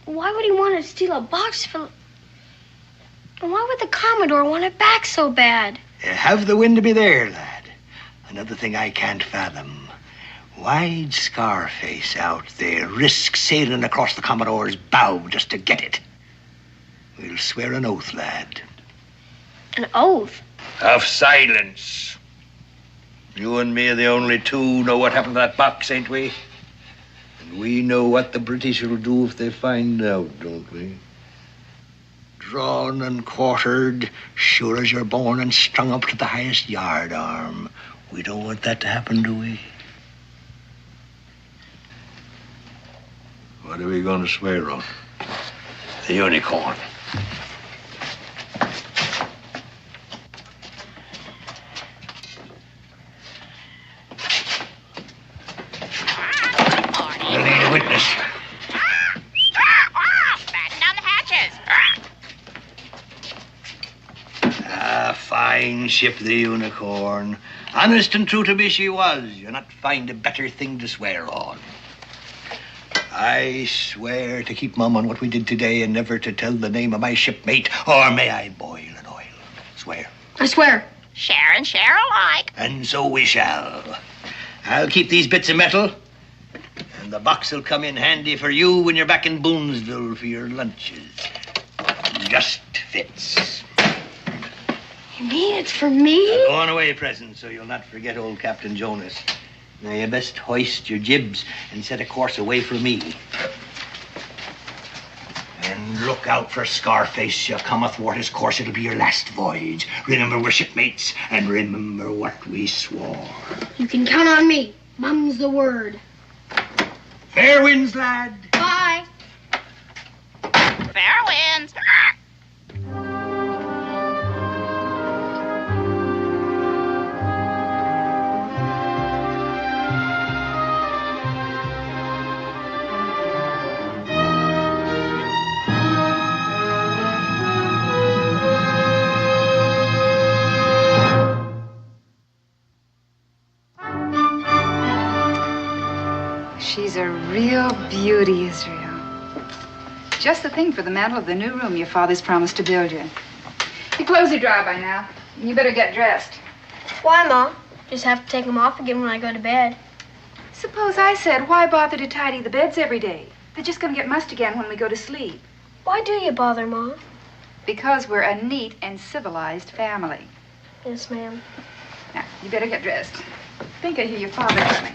Why would he want to steal a box full? And why would the Commodore want it back so bad? Have the wind to be there, lad. Another thing I can't fathom. Why'd Scarface out there risk sailing across the Commodore's bow just to get it? We'll swear an oath, lad. An oath? Of silence. You and me are the only two know what happened to that box, ain't we? And we know what the British will do if they find out, don't we? Drawn and quartered, sure as you're born, and strung up to the highest yard arm. We don't want that to happen, do we? What are we going to swear on? The unicorn. We'll need a witness. Batten down the hatches. Ah, fine ship, the unicorn. Honest and true to me she was. You'll not find a better thing to swear on. I swear to keep mum on what we did today and never to tell the name of my shipmate, or may I boil in oil. Swear. I swear. Share and share alike. And so we shall. I'll keep these bits of metal, and the box will come in handy for you when you're back in Boonesville for your lunches. Just fits. You mean it's for me? Go on away, present, so you'll not forget old Captain Jonas. Now, you best hoist your jibs and set a course away from me. And look out for Scarface. You come athwart his course, it'll be your last voyage. Remember we're shipmates, and remember what we swore. You can count on me. Mum's the word. Fair winds, lad. Bye. Fair winds. She's a real beauty, Israel. Just the thing for the mantel of the new room your father's promised to build you. Your clothes are dry by now. You better get dressed. Why, Ma? Just have to take them off again when I go to bed. Suppose I said, why bother to tidy the beds every day? They're just going to get mussed again when we go to sleep. Why do you bother, Ma? Because we're a neat and civilized family. Yes, ma'am. Now, you better get dressed. I think I hear your father coming.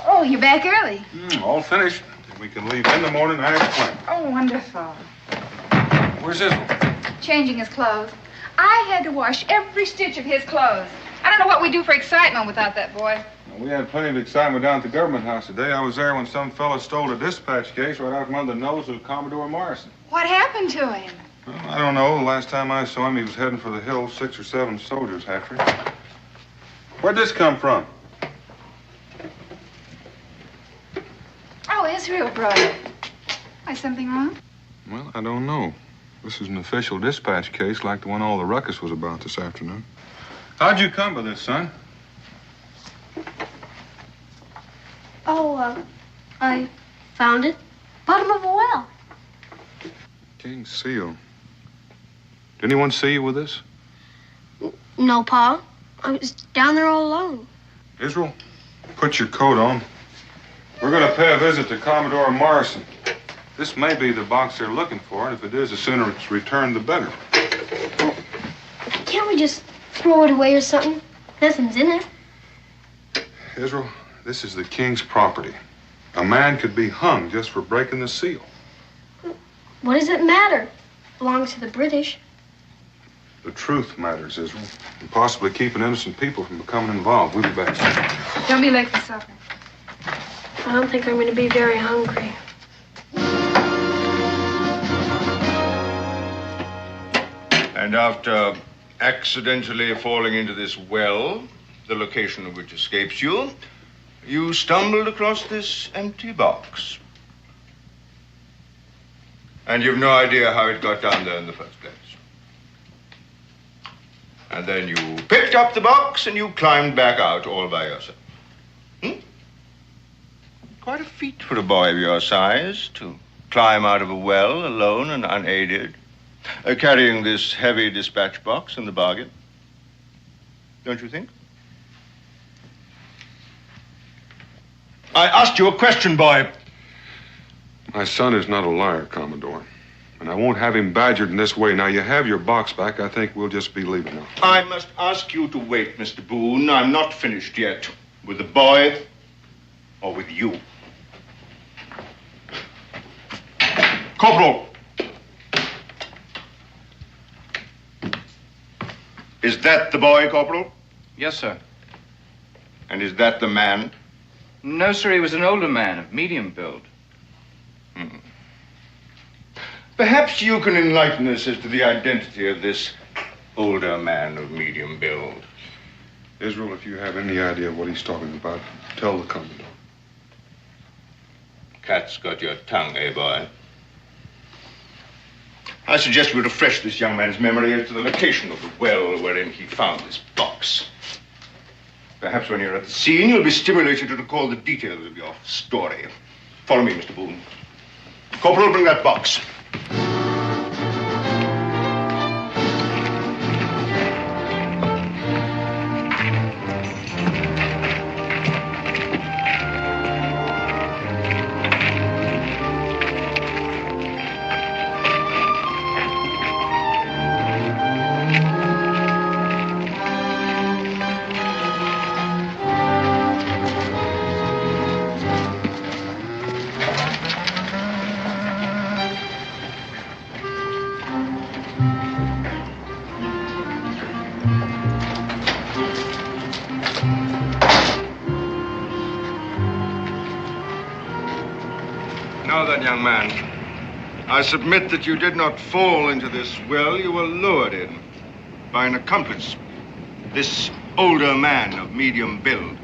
Oh, you're back early. All finished. We can leave in the morning and plan. Oh, wonderful. Where's Israel? Changing his clothes. I had to wash every stitch of his clothes. I don't know what we'd do for excitement without that boy. We had plenty of excitement down at the government house today. I was there when some fella stole a dispatch case right out from under the nose of Commodore Morrison. What happened to him? Well, I don't know. The last time I saw him, he was heading for the hills, 6 or 7 soldiers after him. Where'd this come from? Oh, Israel brought it. Why, something wrong? Well, I don't know. This is an official dispatch case like the one all the ruckus was about this afternoon. How'd you come by this, son? Oh, I found it. Bottom of a well. King's seal. Did anyone see you with this? No, Pa. I was down there all alone. Israel, put your coat on. We're going to pay a visit to Commodore Morrison. This may be the box they're looking for, and if it is, the sooner it's returned, the better. Can't we just throw it away or something? Nothing's in it. Israel, this is the king's property. A man could be hung just for breaking the seal. What does it matter? It belongs to the British. The truth matters, Israel, and possibly keeping innocent people from becoming involved. We'll be back soon. Don't be late for supper. I don't think I'm going to be very hungry. And after accidentally falling into this well, the location of which escapes you, you stumbled across this empty box. And you've no idea how it got down there in the first place. And then you picked up the box and you climbed back out all by yourself. Quite a feat for a boy of your size to climb out of a well alone and unaided. Carrying this heavy dispatch box in the bargain. Don't you think? I asked you a question, boy. My son is not a liar, Commodore. And I won't have him badgered in this way. Now, you have your box back. I think we'll just be leaving now. I must ask you to wait, Mr. Boone. I'm not finished yet. With the boy or with you. Corporal. Is that the boy, Corporal? Yes, sir. And is that the man? No, sir. He was an older man of medium build. Perhaps you can enlighten us as to the identity of this older man of medium build. Israel, if you have any idea what he's talking about, tell the Commodore. Cat's got your tongue, eh, boy? I suggest we refresh this young man's memory as to the location of the well wherein he found this box. Perhaps when you're at the scene, you'll be stimulated to recall the details of your story. Follow me, Mr. Boone. Corporal, bring that box. Young man, I submit that you did not fall into this well. You were lured in by an accomplice, this older man of medium build.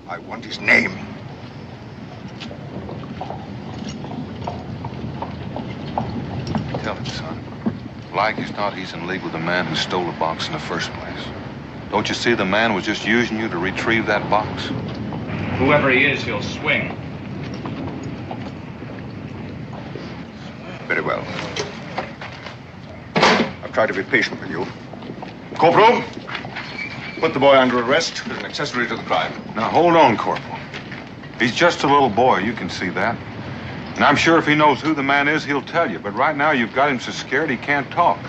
I want his name. Tell him, son. Like as not, he's in league with the man who stole the box in the first place. Don't you see the man was just using you to retrieve that box? Whoever he is, he'll swing. Very well. I've tried to be patient with you. Corporal, put the boy under arrest as an accessory to the crime. Now, hold on, Corporal. He's just a little boy, you can see that. And I'm sure if he knows who the man is, he'll tell you. But right now, you've got him so scared he can't talk.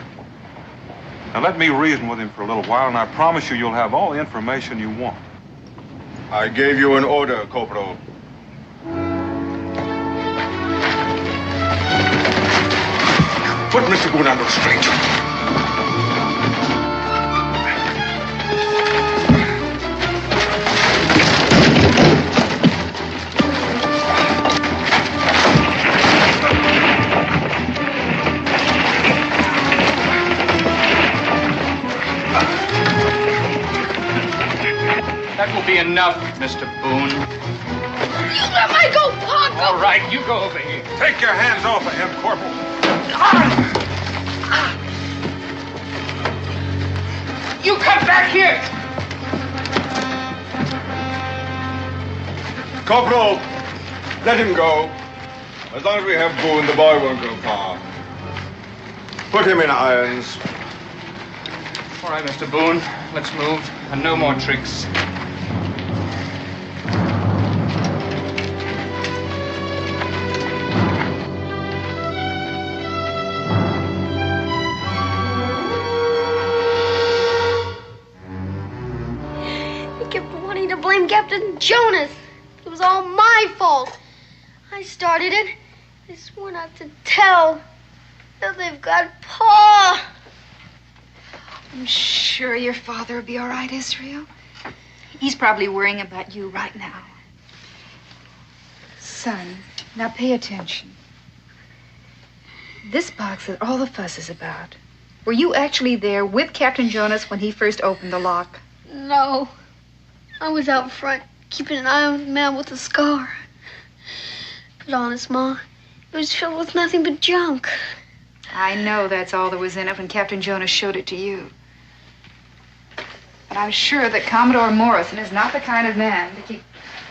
Now, let me reason with him for a little while, and I promise you'll have all the information you want. I gave you an order, Corporal. Put Mr. Boone under restraint. That will be enough, Mr. Boone. Let me go, Pop! All right, you go over here. Take your hands off of him, Corporal. You come back here! Corporal, let him go. As long as we have Boone, the boy won't go far. Put him in irons. All right, Mr. Boone, let's move. And no more tricks. Captain Jonas. It was all my fault. I started it. I swore not to tell. Now they've got Pa. I'm sure your father will be all right, Israel. He's probably worrying about you right now. Son, now pay attention. This box that all the fuss is about. Were you actually there with Captain Jonas when he first opened the lock? No. I was out front, keeping an eye on the man with the scar. But honest, Ma, it was filled with nothing but junk. I know that's all there was in it when Captain Jonas showed it to you. But I'm sure that Commodore Morrison is not the kind of man to keep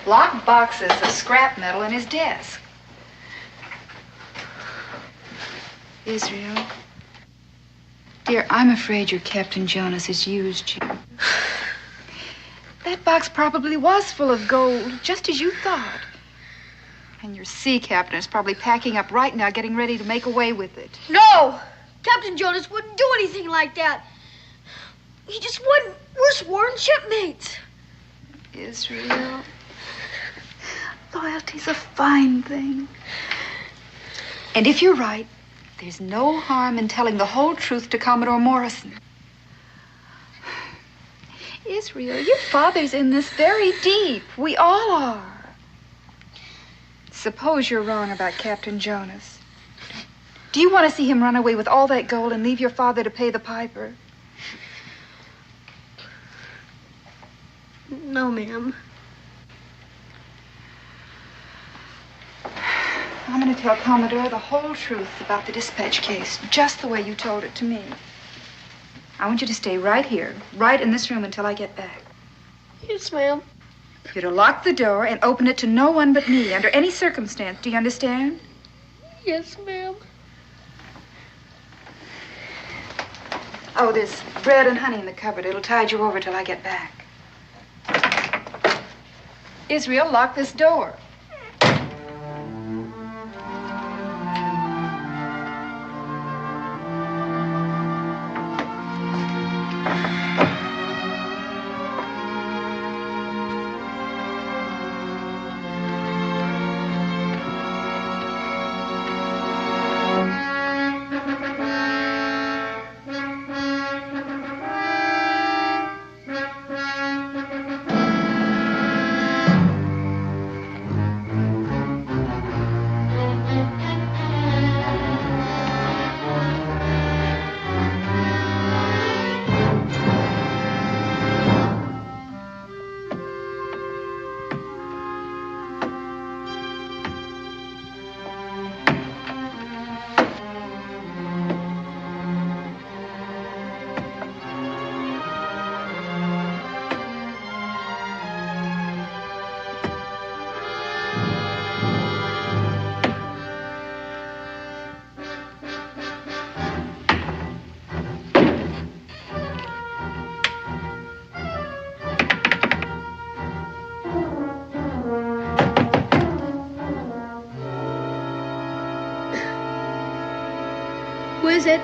locked boxes of scrap metal in his desk. Israel. Dear, I'm afraid your Captain Jonas has used you. That box probably was full of gold, just as you thought. And your sea captain is probably packing up right now, getting ready to make away with it. No! Captain Jonas wouldn't do anything like that. He just wouldn't. We're sworn shipmates. Israel, loyalty's a fine thing. And if you're right, there's no harm in telling the whole truth to Commodore Morrison. Israel, your father's in this very deep. We all are. Suppose you're wrong about Captain Jonas. Do you want to see him run away with all that gold and leave your father to pay the piper? No, ma'am. I'm going to tell Commodore the whole truth about the dispatch case, just the way you told it to me. I want you to stay right here, right in this room until I get back. Yes, ma'am. You're to lock the door and open it to no one but me, under any circumstance. Do you understand? Yes, ma'am. Oh, there's bread and honey in the cupboard. It'll tide you over till I get back. Israel, lock this door. Who is it?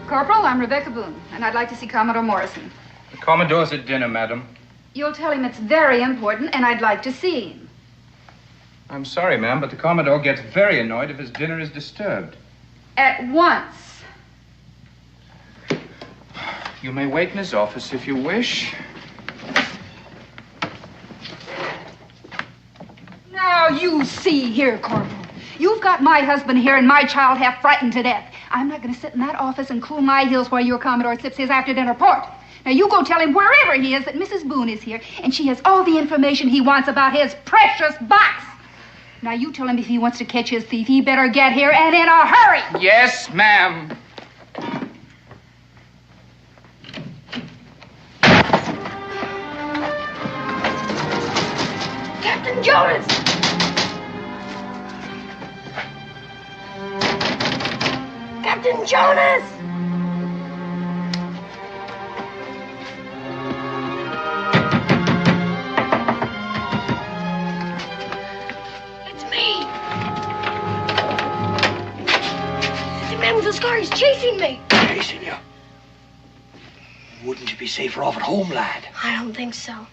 Corporal, I'm Rebecca Boone, and I'd like to see Commodore Morrison. The Commodore's at dinner, madam. You'll tell him it's very important, and I'd like to see him. I'm sorry, ma'am, but the Commodore gets very annoyed if his dinner is disturbed. At once. You may wait in his office if you wish. Now, you see here, Corporal. You've got my husband here and my child half frightened to death. I'm not going to sit in that office and cool my heels while your Commodore sips his after-dinner port. Now, you go tell him wherever he is that Mrs. Boone is here, and she has all the information he wants about his precious box. Now, you tell him if he wants to catch his thief, he better get here and in a hurry. Yes, ma'am. Captain Jonas! Captain Jonas! It's me! The man with the scar is chasing me! Chasing you? Wouldn't you be safer off at home, lad? I don't think so.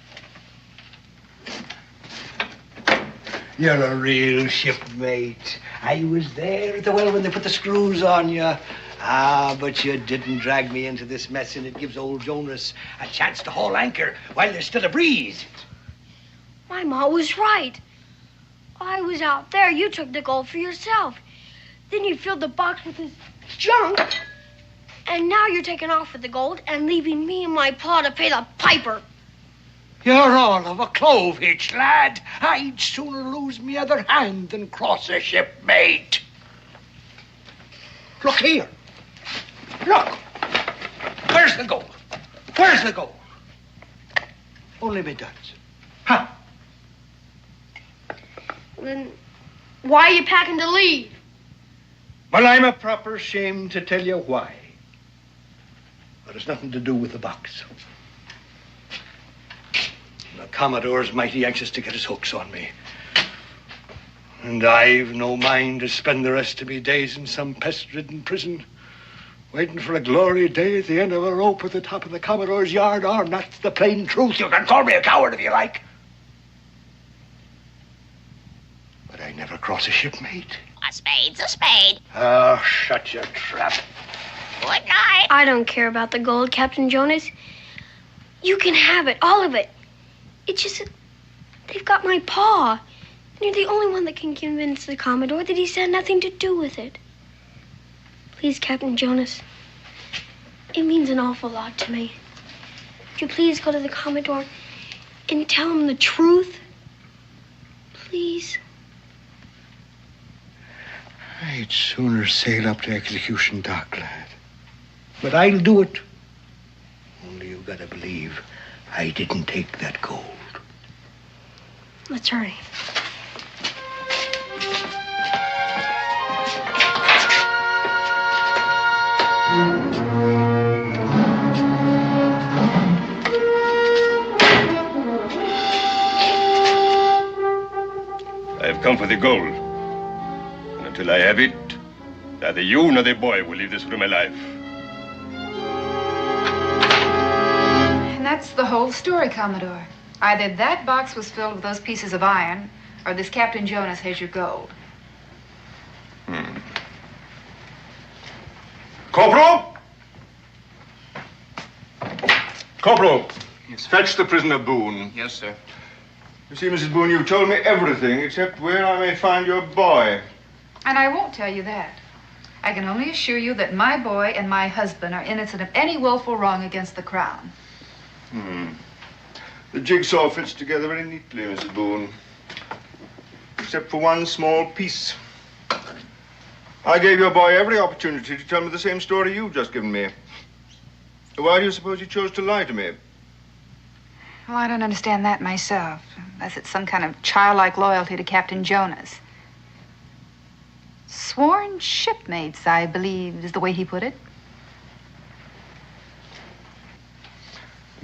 You're a real shipmate. I was there at the well when they put the screws on you. Ah, but you didn't drag me into this mess, and it gives old Jonas a chance to haul anchor while there's still a breeze. My ma was right. I was out there. You took the gold for yourself. Then you filled the box with this junk. And now you're taking off with the gold and leaving me and my pa to pay the piper. You're all of a clove hitch, lad. I'd sooner lose me other hand than cross a shipmate. Look here. Look. Where's the gold? Where's the gold? Only me duds. Huh? Then why are you packing to leave? Well, I'm a proper shame to tell you why. But it's nothing to do with the box. The Commodore's mighty anxious to get his hooks on me. And I've no mind to spend the rest of me days in some pest-ridden prison, waiting for a glory day at the end of a rope at the top of the Commodore's yard arm. That's the plain truth. You can call me a coward if you like. But I never cross a shipmate. A spade's a spade. Oh, shut your trap. Good night. I don't care about the gold, Captain Jonas. You can have it, all of it. It's just that they've got my paw. And you're the only one that can convince the Commodore that he's had nothing to do with it. Please, Captain Jonas. It means an awful lot to me. Would you please go to the Commodore and tell him the truth? Please. I'd sooner sail up to execution dock, lad. But I'll do it. Only you've got to believe I didn't take that gold. Let's hurry. I've come for the gold. And until I have it, neither you nor the boy will leave this room alive. And that's the whole story, Commodore. Either that box was filled with those pieces of iron, or this Captain Jonas has your gold. Corporal! Corporal! Yes. Fetch the prisoner Boone. Yes, sir. You see, Mrs. Boone, you've told me everything except where I may find your boy. And I won't tell you that. I can only assure you that my boy and my husband are innocent of any willful wrong against the Crown. The jigsaw fits together very neatly, Mrs. Boone. Except for one small piece. I gave your boy every opportunity to tell me the same story you've just given me. Why do you suppose he chose to lie to me? Well, I don't understand that myself, unless it's some kind of childlike loyalty to Captain Jonas. Sworn shipmates, I believe, is the way he put it.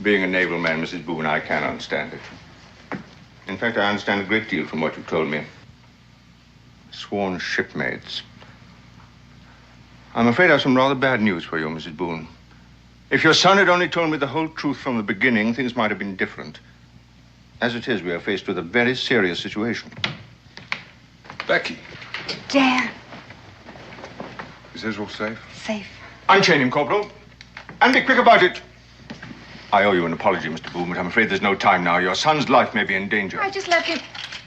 Being a naval man, Mrs. Boone, I can understand it. In fact, I understand a great deal from what you've told me. Sworn shipmates. I'm afraid I have some rather bad news for you, Mrs. Boone. If your son had only told me the whole truth from the beginning, things might have been different. As it is, we are faced with a very serious situation. Becky. Dan. Is Israel safe? Safe. Unchain him, Corporal. And be quick about it. I owe you an apology, Mr. Boone, but I'm afraid there's no time now. Your son's life may be in danger. I just left him.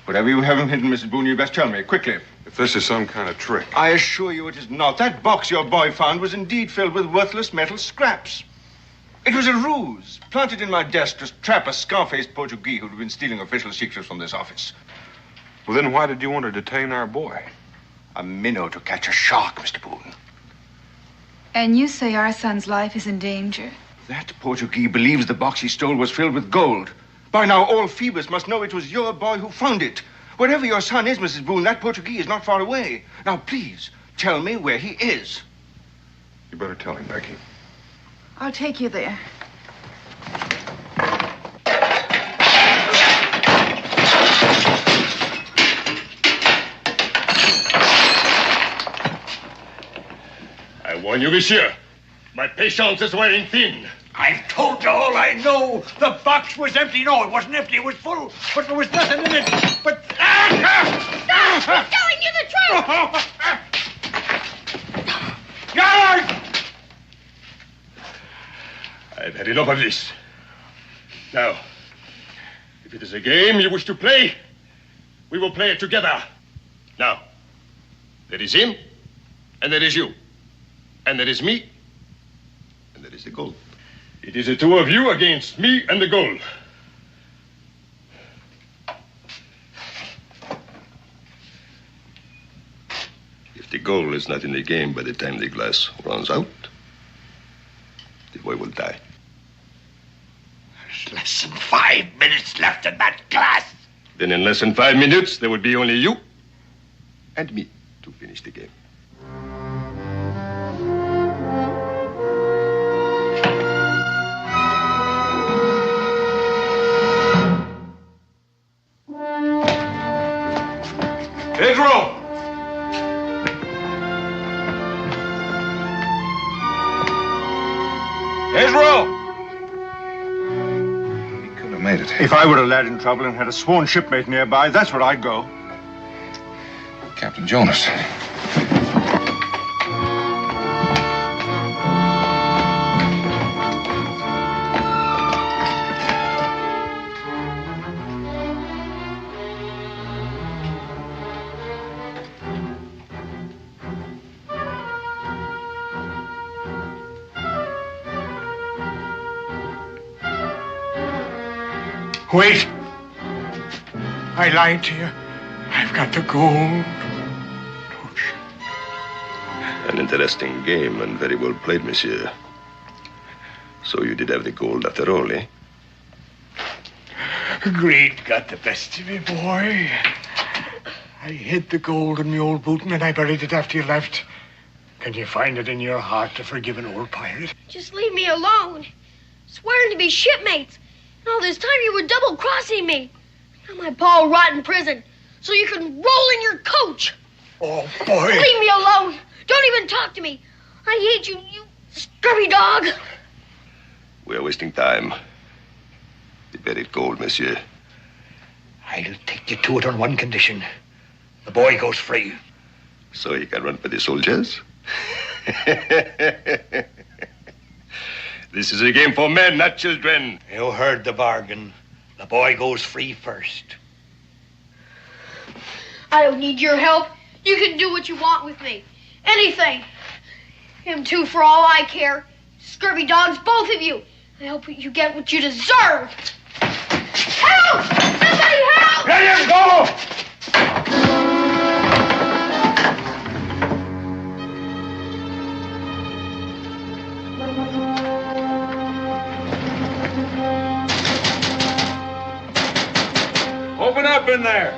Whatever you have him hidden, Mrs. Boone, you best tell me, quickly. If this is some kind of trick. I assure you it is not. That box your boy found was indeed filled with worthless metal scraps. It was a ruse, planted in my desk to trap a scar-faced Portuguese who'd been stealing official secrets from this office. Well, then why did you want to detain our boy? A minnow to catch a shark, Mr. Boone. And you say our son's life is in danger? That Portuguese believes the box he stole was filled with gold. By now, all Phoebus must know it was your boy who found it. Wherever your son is, Mrs. Boone, that Portuguese is not far away. Now, please, tell me where he is. You better tell him, Becky. I'll take you there. I warn you, monsieur. My patience is wearing thin. I've told you all I know. The box was empty. No, it wasn't empty. It was full. But there was nothing in it. But... Stop! He's telling you the truth! Guard! enough of this. Now, if it is a game you wish to play, we will play it together. Now, there is him, and there is you, and there is me, and there is the gold. It is the two of you against me and the gold. If the gold is not in the game by the time the glass runs out, the boy will die. There's less than 5 minutes left in that glass. Then in less than 5 minutes, there will be only you and me to finish the game. Pedro! Pedro! He could have made it. If I were a lad in trouble and had a sworn shipmate nearby, that's where I'd go. Captain Jonas. Wait. I lied to you. I've got the gold. An interesting game and very well played, monsieur. So you did have the gold after all, eh? Greed got the best of me, boy. I hid the gold in my old boot and then I buried it after you left. Can you find it in your heart to forgive an old pirate? Just leave me alone. Swearing to be shipmates. And all this time you were double-crossing me. Now my pa will rot in prison so you can roll in your coach. Oh, boy. Leave me alone. Don't even talk to me. I hate you, you scurvy dog. We are wasting time. The buried gold, monsieur. I'll take you to it on one condition. The boy goes free. So he can run for the soldiers? This is a game for men, not children. You heard the bargain. The boy goes free first. I don't need your help. You can do what you want with me. Anything. Him too, for all I care. Scurvy dogs, both of you. I hope you get what you deserve. Help! Somebody help! Let him go! Open up in there.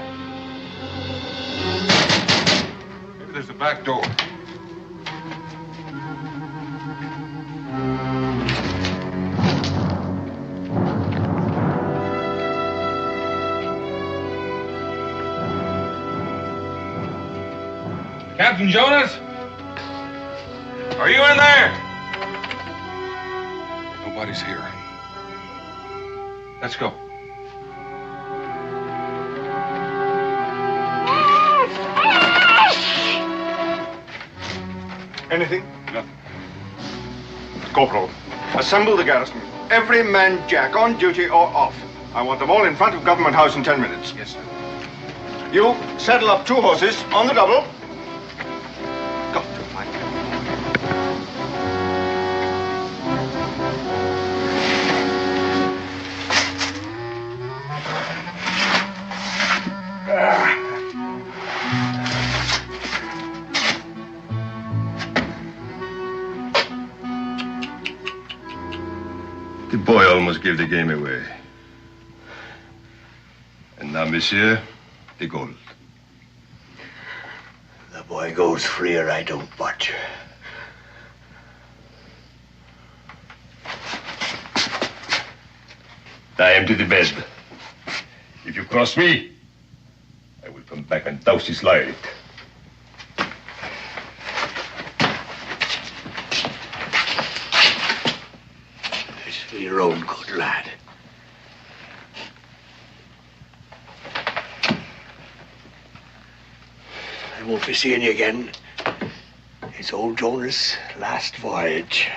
Maybe there's a back door. Captain Jonas? Are you in there? Nobody's here. Let's go. Anything? Nothing. Corporal, assemble the garrison. Every man jack, on duty or off. I want them all in front of Government House in 10 minutes. Yes, sir. You saddle up 2 horses on the double. Go. The boy almost gave the game away. And now, monsieur, the gold. The boy goes free or I don't watch. I am to the bed. If you cross me, I will come back and douse his light. It's for your own good, lad. I won't be seeing you again. It's old Jonas' last voyage.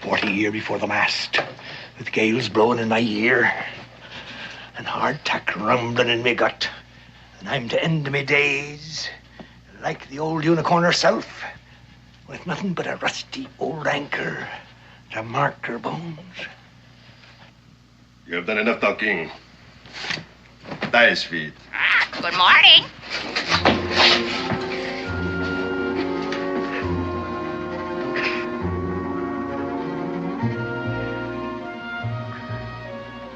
40 year before the mast, with gales blowing in my ear, and hardtack rumbling in me gut, and I'm to end me days like the old unicorn herself, with nothing but a rusty old anchor to mark her bones. You have done enough talking. That is sweet. Good morning.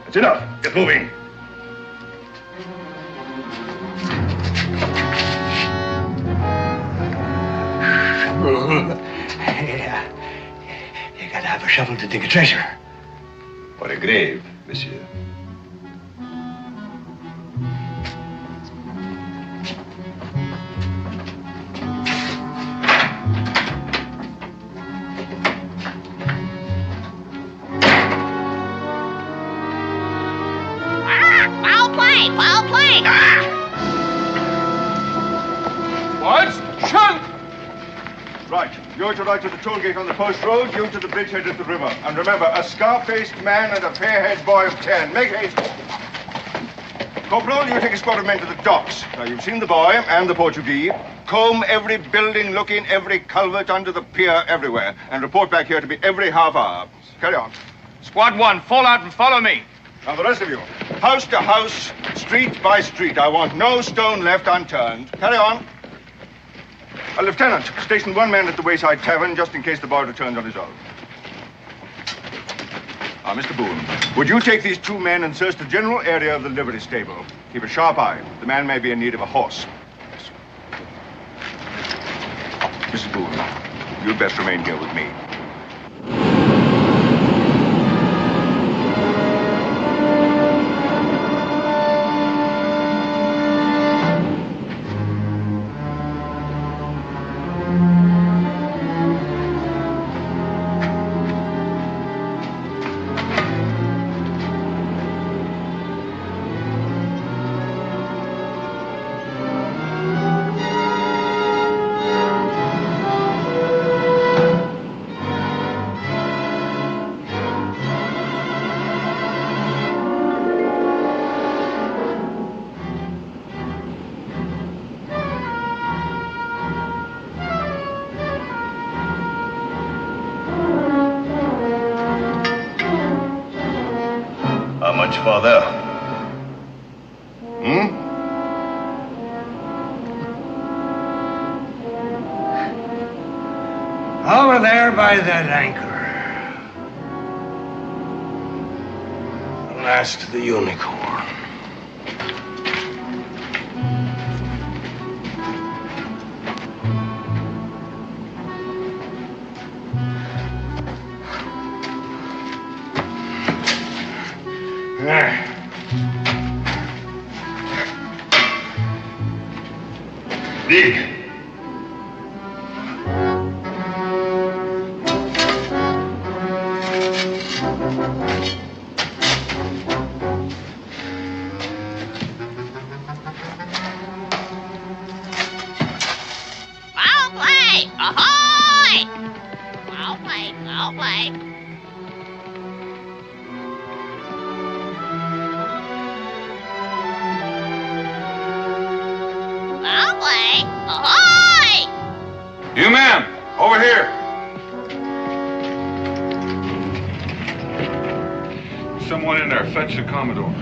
That's enough. Get moving. You gotta have a shovel to dig a treasure. Or a grave, monsieur. Foul play, foul play. What? Shoot! Right. You're to ride to the toll gate on the post road, you to the bridgehead at the river. And remember, a scar-faced man and a fair-haired boy of 10. Make haste. Corporal, you take a squad of men to the docks. Now, you've seen the boy and the Portuguese. Comb every building, look in every culvert under the pier, everywhere. And report back here to me every half hour. Carry on. Squad 1, fall out and follow me. Now, the rest of you, house to house, street by street. I want no stone left unturned. Carry on. Lieutenant, station one man at the Wayside Tavern, just in case the boy returns on his own. Mr. Boone, would you take these two men and search the general area of the livery stable? Keep a sharp eye. The man may be in need of a horse. Mrs. Boone, you'd best remain here with me. Father. Over there by that anchor. The last of the unicorn. Dig. Foul play! Ahoy! Foul play, foul play. Foul play! Ahoy! You men, over here. Someone in there, fetch the Commodore.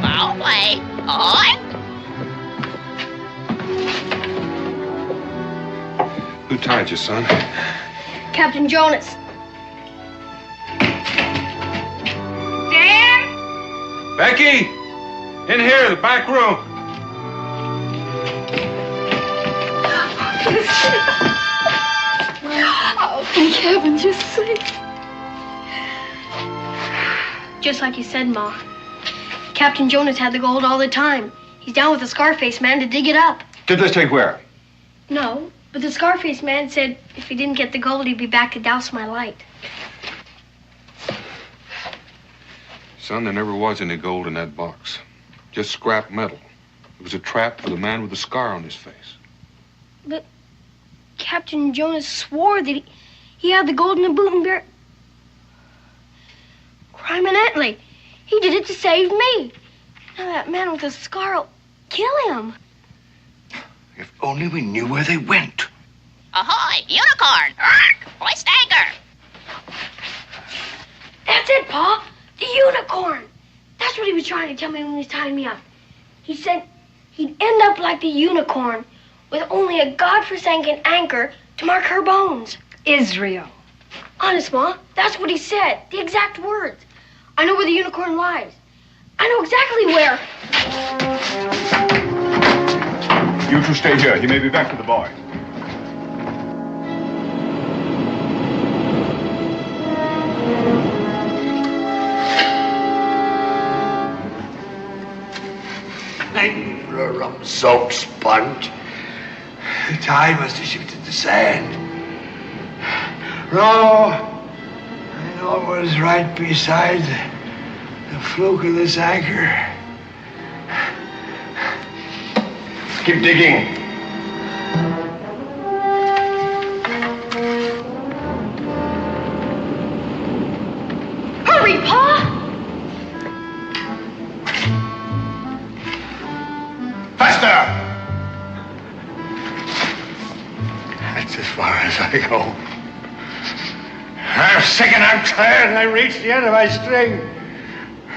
Foul play! Ahoy! Who tied you, son? Captain Jonas. Becky! In here, the back room. Oh, thank heavens, you're safe. Just like you said, Ma. Captain Jonas had the gold all the time. He's down with the Scarface man to dig it up. Did this take where? No, but the Scarface man said if he didn't get the gold, he'd be back to douse my light. Son, there never was any gold in that box. Just scrap metal. It was a trap for the man with the scar on his face. But Captain Jonas swore that he had the gold in the boot and bear. Criminally, he did it to save me. Now that man with the scar will kill him. If only we knew where they went. Ahoy, unicorn! Hoist anchor! That's it, Pa. The unicorn. That's what he was trying to tell me when he was tying me up. He said he'd end up like the unicorn with only a godforsaken anchor to mark her bones. Israel. Honest, Ma, that's what he said. The exact words. I know where the unicorn lies. I know exactly where. You two stay here. He may be back with the boy. For a rum soaked sponge. The tide must have shifted the sand. No, I know it was right beside the fluke of this anchor. Keep digging. Hurry, Pa! Faster! That's as far as I go. I'm sick and I'm tired, and I reached the end of my string.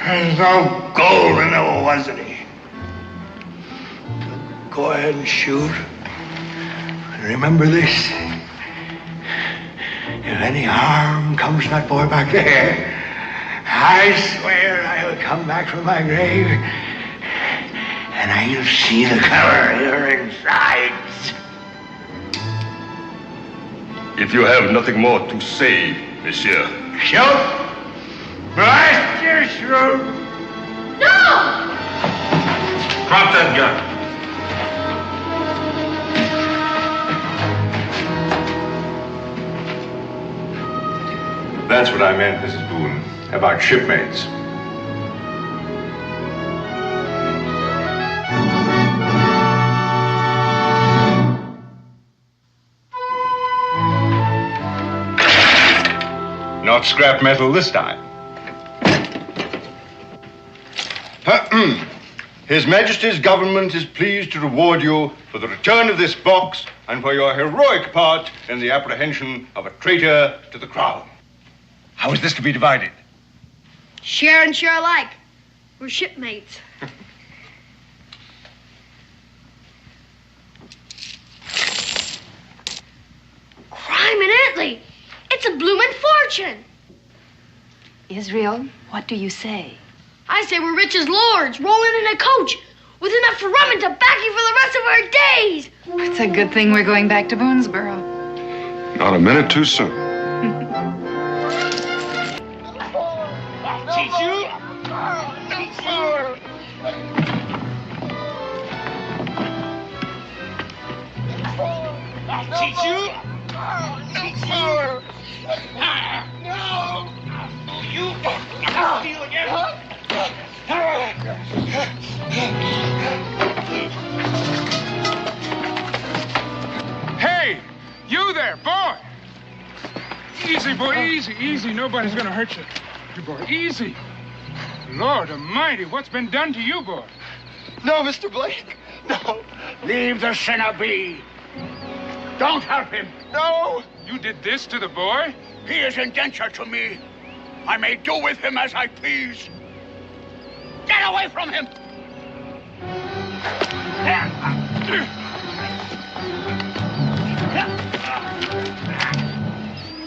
There's no gold in there, wasn't he? Go ahead and shoot. And remember this. If any harm comes to that boy back there, I swear I'll come back from my grave and I'll see the color of your insides. If you have nothing more to say, monsieur. Shoot! Blast your throat! No! Drop that gun. That's what I meant, Mrs. Boone, about shipmates. Not scrap metal this time. His Majesty's government is pleased to reward you for the return of this box and for your heroic part in the apprehension of a traitor to the crown. How is this to be divided? Share and share alike. We're shipmates. Crime in Italy. It's a bloomin' fortune. Israel, what do you say? I say we're rich as lords, rolling in a coach with enough for rum and tobacco for the rest of our days. It's a good thing we're going back to Boonesboro. Not a minute too soon. Teach you? Teach you? No! You steal again? Hey, you there, boy! Easy, boy, easy, easy. Nobody's gonna hurt you. You boy, easy. Lord Almighty, what's been done to you, boy? No, Mr. Blake. No. Leave the sinner be. Don't help him. No. You did this to the boy? He is indentured to me. I may do with him as I please. Get away from him.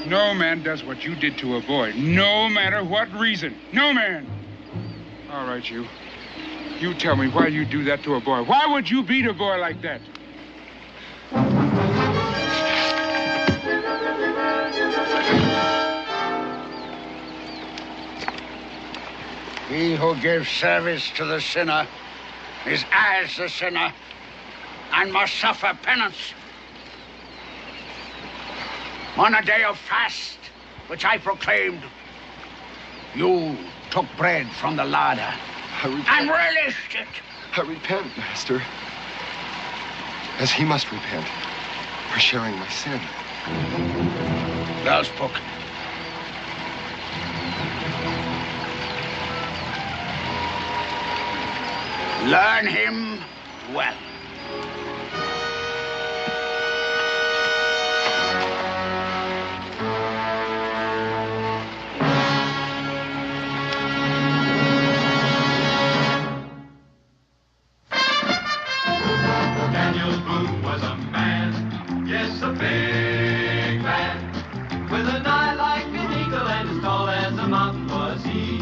No man does what you did to a boy, no matter what reason. No man. All right, you. You tell me why you do that to a boy. Why would you beat a boy like that? He who gives service to the sinner is as the sinner and must suffer penance. On a day of fast, which I proclaimed, you took bread from the larder and relished it. I repent, Master. As he must repent for sharing my sin. Well spoken. Learn him well. Daniel Boone was a man, yes, a big man, with an eye like an eagle and as tall as a mountain was he.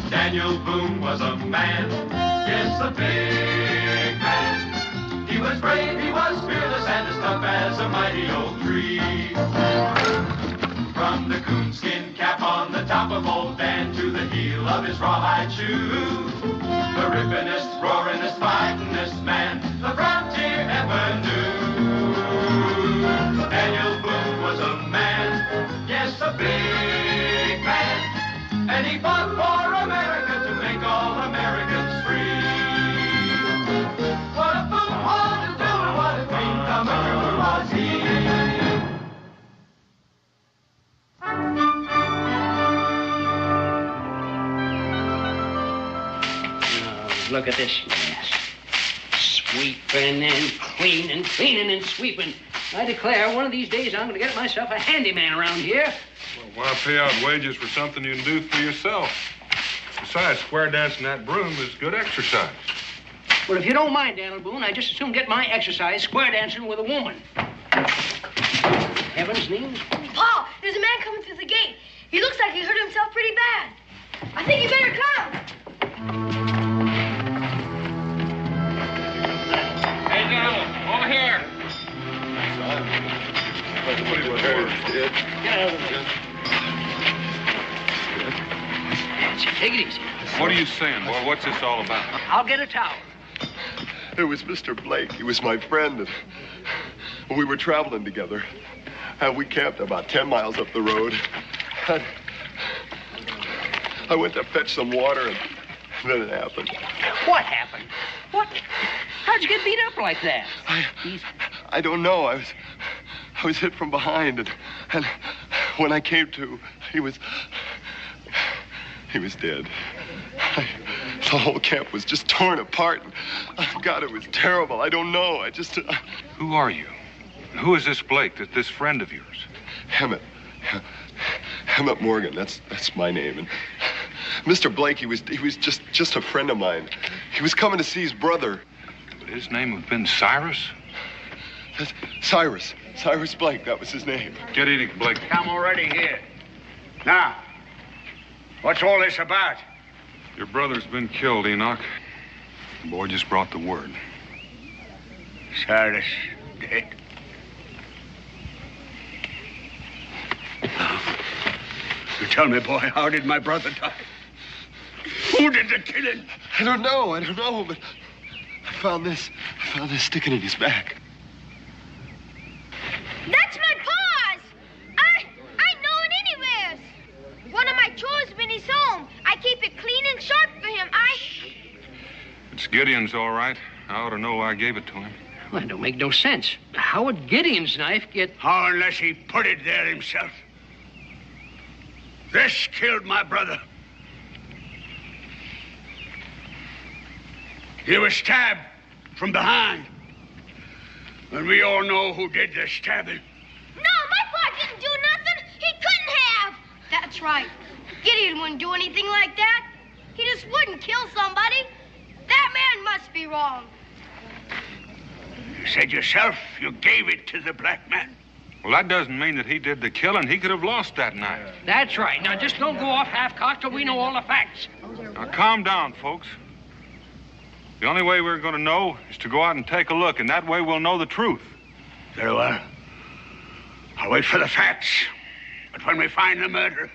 Daniel Boone was a man, yes, a big man. He was brave, he was fearless, and as tough as a mighty oak tree. From the coonskin cap on the top of old Dan to the heel of his rawhide shoe, the rippinest, roaringest, fightingest man the frontier ever knew. Daniel Boone was a man, yes, a big man, and he fought for America to make all Americans free. What a Boone wanted to do and what a dream come true was he. Look at this mess. Sweeping and cleaning, cleaning and sweeping. I declare, one of these days I'm going to get myself a handyman around here. Well, why pay out wages for something you can do for yourself? Besides, square dancing that broom is good exercise. Well, if you don't mind, Daniel Boone, I just as soon get my exercise square dancing with a woman. Heaven's names. Pa, there's a man coming through the gate. He looks like he hurt himself pretty bad. I think you better come. Hey, gentlemen, over here. Take it easy. What are you saying, boy? What's this all about? I'll get a towel. It was Mr. Blake. He was my friend, and we were traveling together. And we camped about 10 miles up the road. And I went to fetch some water, and then it happened. What happened? What? How'd you get beat up like that? I don't know. I was hit from behind, and when I came to, he was dead. The whole camp was just torn apart. And, God, it was terrible. I don't know. I just... Who are you? Who is this Blake, this friend of yours? Emmett. Emmett Morgan. That's my name. And Mr. Blake, he was just a friend of mine. He was coming to see his brother. Would his name have been Cyrus? That's Cyrus. Cyrus Blake. That was his name. Get eating, Blake. I'm already here. Now, what's all this about? Your brother's been killed, Enoch. The boy just brought the word. Cyrus dead. You tell me, boy, how did my brother die? Who did the killing? I don't know, but I found this sticking in his back. That's my paws! I know it anywheres. One of my chores when he's home. I keep it clean and sharp for him. It's Gideon's, all right. I ought to know why I gave it to him. Well, that don't make no sense. How would Gideon's knife get... How unless he put it there himself? This killed my brother. He was stabbed from behind. And we all know who did the stabbing. No, my pa didn't do nothing. He couldn't have. That's right. Gideon wouldn't do anything like that. He just wouldn't kill somebody. That man must be wrong. You said yourself you gave it to the black man. Well, that doesn't mean that he did the killing. He could have lost that knife. That's right. Now, just don't go off half-cocked till we know all the facts. Now, calm down, folks. The only way we're going to know is to go out and take a look, and that way we'll know the truth. Very well. I'll wait for the facts. But when we find the murderer,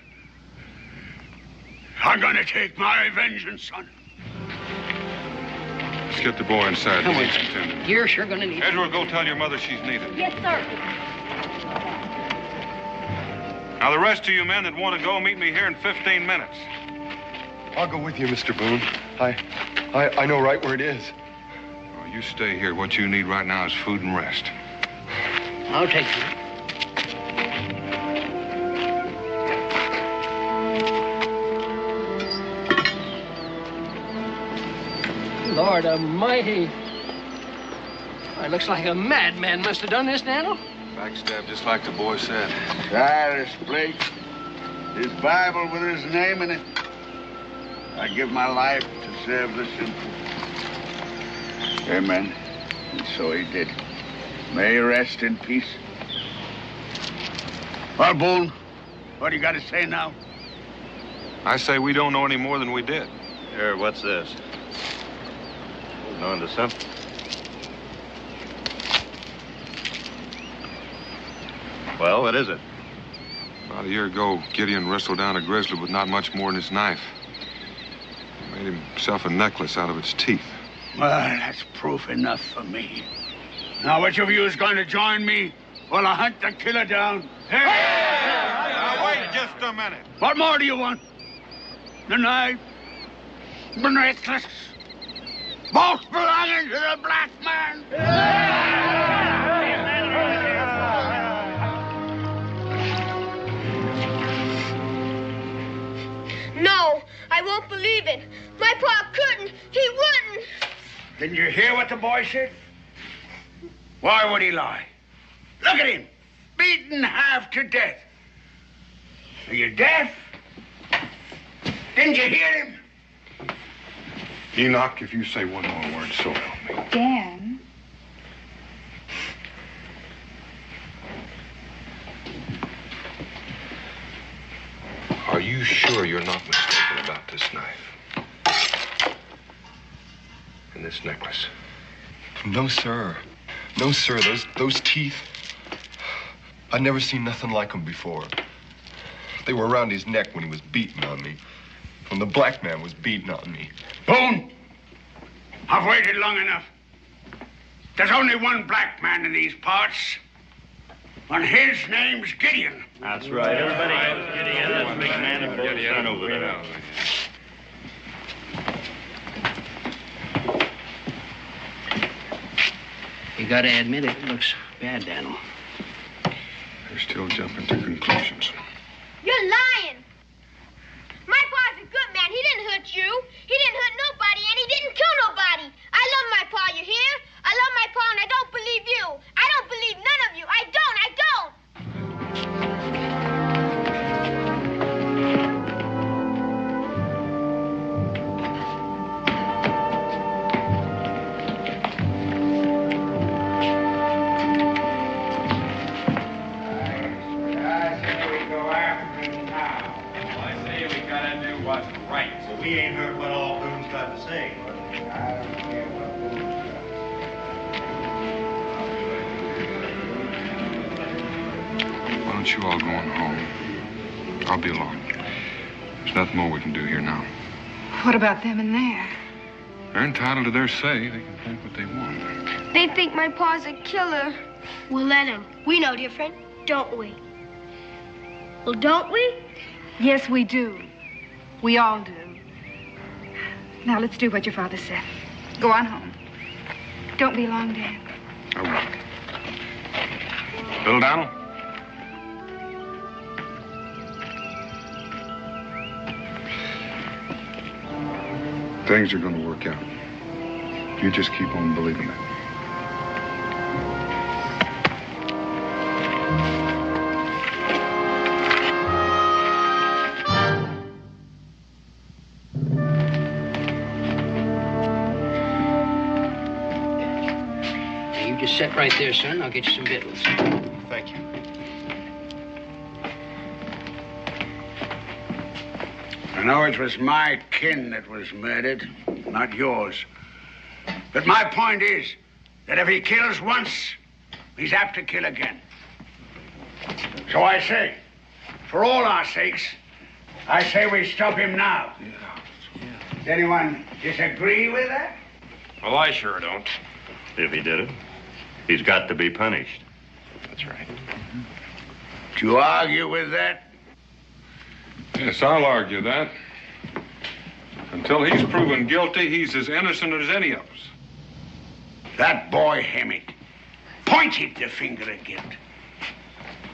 I'm going to take my vengeance on him. Let's get the boy inside. Come on. He's attended. You're sure going to need... Edward, go tell your mother she's needed. Yes, sir. Now, the rest of you men that want to go, meet me here in 15 minutes. I'll go with you, Mr. Boone. I know right where it is. Well, you stay here. What you need right now is food and rest. I'll take you. Lord Almighty. It looks like a madman must have done this, Daniel. Backstab, just like the boy said. Cyrus Blake. His Bible with his name in it. I give my life to serve the simple. Amen. And so he did. May he rest in peace. Well, Boone, what do you got to say now? I say we don't know any more than we did. Here, what's this? Holding on to something. Well, what is it? About a year ago, Gideon wrestled down a grizzly with not much more than his knife. Made himself a necklace out of its teeth. Well, that's proof enough for me. Now, which of you is going to join me while I hunt the killer down? Hey! Now, wait just a minute. What more do you want? The knife? The necklace? Both belonging to the black man? No, I won't believe it. My pa couldn't. He wouldn't. Didn't you hear what the boy said? Why would he lie? Look at him, beaten half to death. Are you deaf? Didn't you hear him? Enoch, if you say one more word, so help me. Dan. Are you sure you're not mistaken about this knife? And this necklace? No, sir. No, sir. Those teeth. I'd never seen nothing like them before. They were around his neck when he was beating on me. When the black man was beating on me. Boone, I've waited long enough. There's only one black man in these parts. And his name's Gideon. That's right. Everybody knows Gideon. That's big man and both son over there. You gotta admit it looks bad, Daniel. You're still jumping to conclusions. You're lying. My pa's a good man. He didn't hurt you. He didn't hurt nobody, and he didn't kill nobody. I love my pa, you hear? I love my pa, and I don't believe you. I don't believe none of you. I don't. What's right. So we ain't heard what all Boone's got to say. I don't care what Boone's got. Why don't you all go on home? I'll be along. There's nothing more we can do here now. What about them in there? They're entitled to their say. They can think what they want. They think my pa's a killer. We'll let them. We know different, don't we? Well, don't we? Yes, we do. We all do. Now, let's do what your father said. Go on home. Don't be long, Dan. I will. Bill Daniel? Things are going to work out. You just keep on believing it. Sit right there, son. I'll get you some victuals. Thank you. I know it was my kin that was murdered, not yours. But my point is that if he kills once, he's apt to kill again. So I say, for all our sakes, I say we stop him now. Does anyone disagree with that? Well, I sure don't. If he did it, he's got to be punished. That's right. Do you argue with that? Yes, I'll argue that. Until he's proven guilty, he's as innocent as any of us. That boy Hammett pointed the finger at guilt.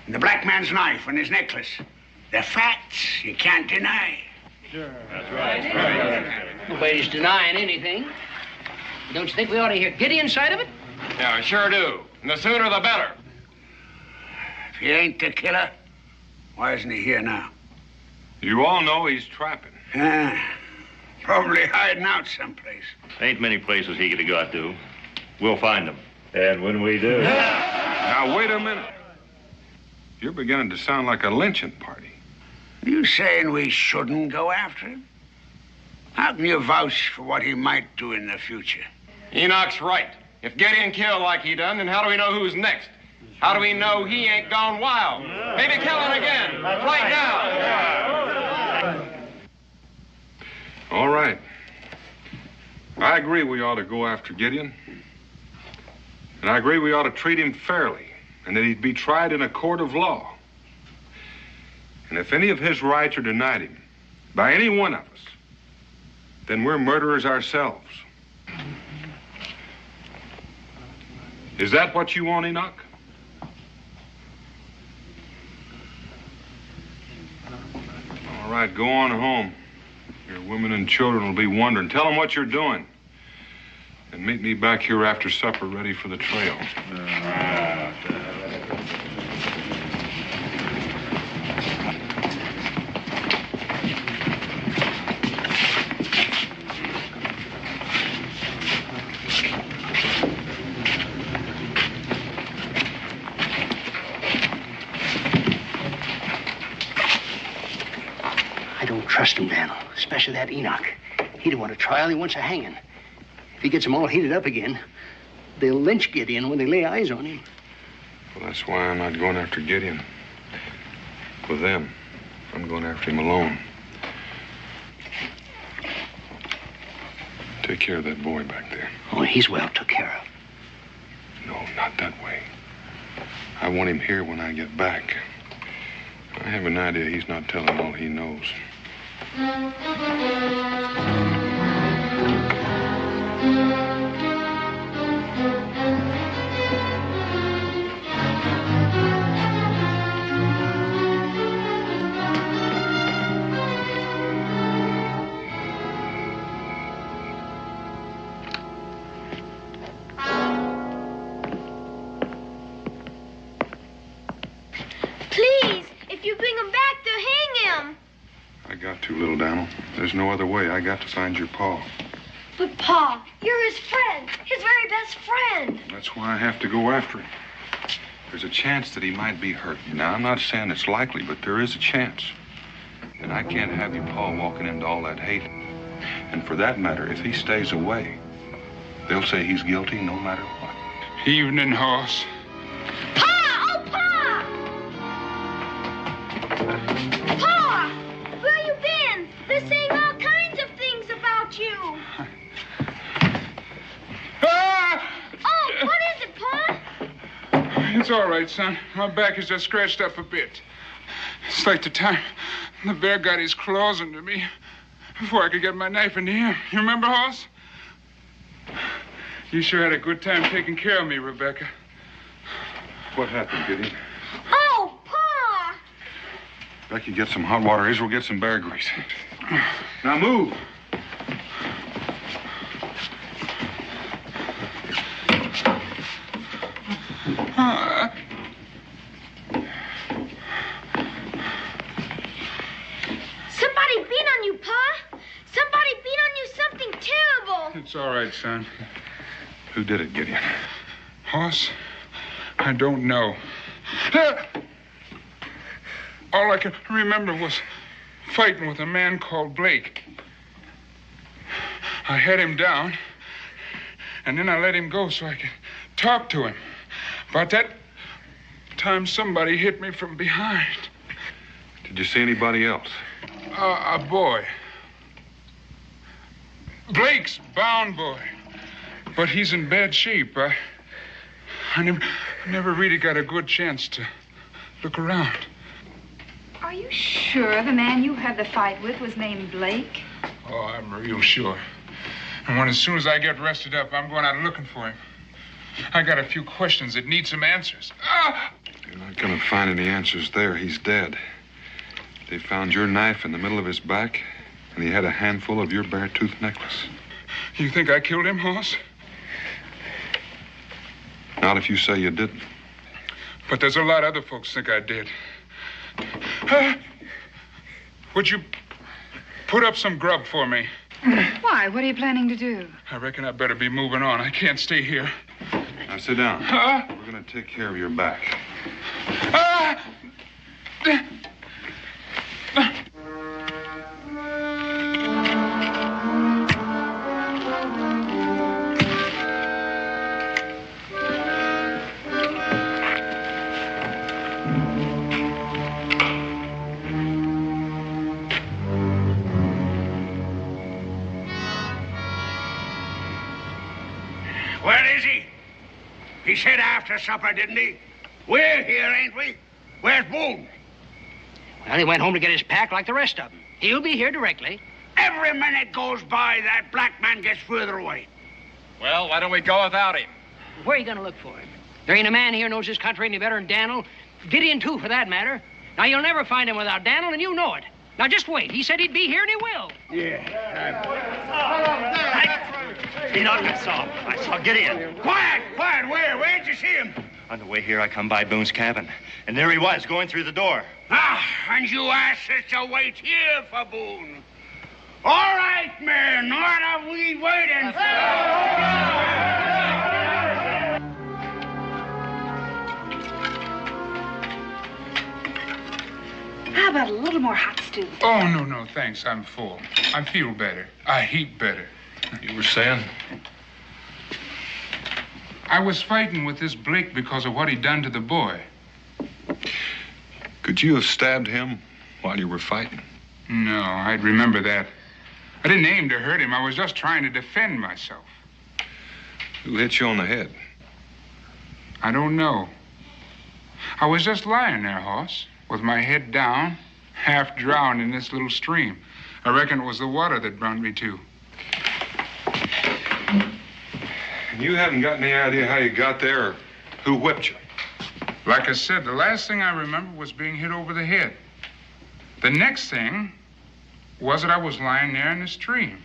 And the black man's knife and his necklace, they're facts you can't deny. That's right. Nobody's denying anything. Don't you think we ought to hear Gideon's side of it? Yeah, I sure do. And the sooner the better. If he ain't the killer, why isn't he here now? You all know he's trapping. Probably hiding out someplace. Ain't many places he could have got to. We'll find him. And when we do... Now, wait a minute. You're beginning to sound like a lynching party. You saying we shouldn't go after him? How can you vouch for what he might do in the future? Enoch's right. If Gideon killed like he done, then how do we know who's next? How do we know he ain't gone wild? Maybe kill him again, right now. All right. I agree we ought to go after Gideon. And I agree we ought to treat him fairly, and that he'd be tried in a court of law. And if any of his rights are denied him by any one of us, then we're murderers ourselves. Is that what you want, Enoch? All right, go on home. Your women and children will be wondering. Tell them what you're doing. And meet me back here after supper, ready for the trail. I don't trust him, Daniel, especially that Enoch. He don't want a trial, he wants a hanging. If he gets them all heated up again, they'll lynch Gideon when they lay eyes on him. Well, that's why I'm not going after Gideon with them. I'm going after him alone. Take care of that boy back there. Oh, he's well took care of. No, not that way. I want him here when I get back. I have an idea he's not telling all he knows. Please, if you bring him back, they'll hang him. I got to, little Daniel. There's no other way. I got to find your pa. But, Pa, you're his friend, his very best friend. That's why I have to go after him. There's a chance that he might be hurt. Now, I'm not saying it's likely, but there is a chance. And I can't have your pa walking into all that hate. And for that matter, if he stays away, they'll say he's guilty no matter what. Evening, horse. Pa! Oh, Pa! Pa! Where you been? They're saying all kinds of things about you. Oh, what is it, Pa? It's all right, son. My back is just scratched up a bit. It's like the time the bear got his claws into me before I could get my knife into him. You remember, Hoss? You sure had a good time taking care of me, Rebecca. What happened, Gideon? Oh, Pa! Becky, get some hot water. Israel, get some bear grease. Now move. Somebody beat on you, Pa! Somebody beat on you something terrible! It's all right, son. Who did it, Gideon? Hoss, I don't know. All I can remember was fighting with a man called Blake. I had him down, and then I let him go so I could talk to him. About that time, somebody hit me from behind. Did you see anybody else? A boy. Blake's bound boy. But he's in bad shape. I never really got a good chance to look around. Are you sure the man you had the fight with was named Blake? Oh, I'm real sure. And as soon as I get rested up, I'm going out looking for him. I got a few questions that need some answers. You're not going to find any answers there. He's dead. They found your knife in the middle of his back, and he had a handful of your bear-tooth necklace. You think I killed him, Hoss? Not if you say you didn't. But there's a lot of other folks think I did. Would you put up some grub for me? Why? What are you planning to do? I reckon I better be moving on. I can't stay here. Now sit down. We're going to take care of your back. Where is he? He said after supper, didn't he? We're here, ain't we? Where's Boone? Well, he went home to get his pack like the rest of them. He'll be here directly. Every minute goes by, that black man gets further away. Well, why don't we go without him? Where are you going to look for him? There ain't a man here knows this country any better than Daniel. Gideon, too, for that matter. Now, you'll never find him without Daniel, and you know it. Now, just wait. He said he'd be here, and he will. Yeah. He knocked us off. I saw Gideon. Quiet! Where'd you see him? On the way here, I come by Boone's cabin. And there he was, going through the door. And you asked us to wait here for Boone. All right, men. What are we waiting for? How about a little more hot stew? Oh, no, thanks. I'm full. I feel better. I heat better. You were saying? I was fighting with this Blake because of what he'd done to the boy. Could you have stabbed him while you were fighting? No, I'd remember that. I didn't aim to hurt him. I was just trying to defend myself. Who hit you on the head? I don't know. I was just lying there, Hoss, with my head down, half drowned in this little stream. I reckon it was the water that brought me to. You haven't got any idea how you got there or who whipped you? Like I said, the last thing I remember was being hit over the head. The next thing was that I was lying there in the stream.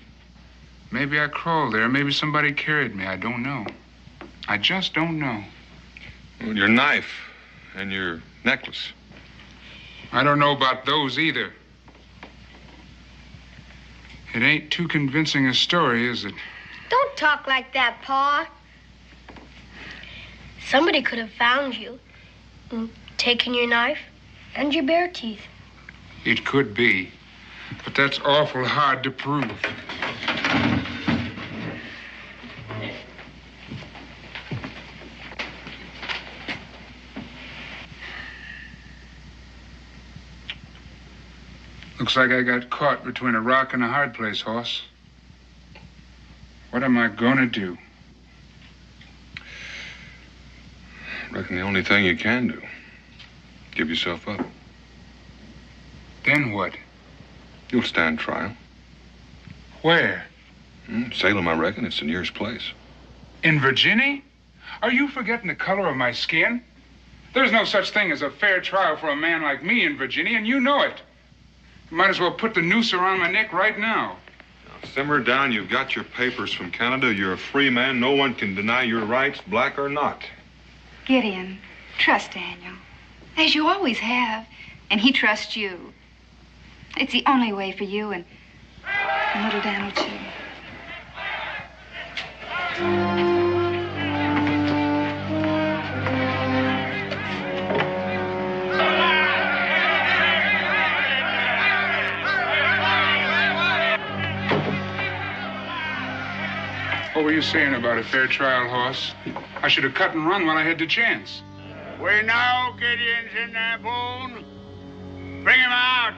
Maybe I crawled there. Maybe somebody carried me. I don't know. I just don't know. Well, your knife and your necklace. I don't know about those either. It ain't too convincing a story, is it? Don't talk like that, Pa. Somebody could have found you and taken your knife and your bare teeth. It could be, but that's awful hard to prove. Looks like I got caught between a rock and a hard place, Hoss. What am I gonna do? Reckon the only thing you can do. Give yourself up. Then what? You'll stand trial. Where? Salem, I reckon. It's the nearest place. In Virginia? Are you forgetting the color of my skin? There's no such thing as a fair trial for a man like me in Virginia, and you know it. You might as well put the noose around my neck right now. Now, simmer down. You've got your papers from Canada. You're a free man. No one can deny your rights, black or not. Gideon, trust Daniel, as you always have, and he trusts you. It's the only way for you and little Daniel, too. What were you saying about a fair trial, Hoss? I should have cut and run while I had the chance. We know Gideon's in there, Boone. Bring him out,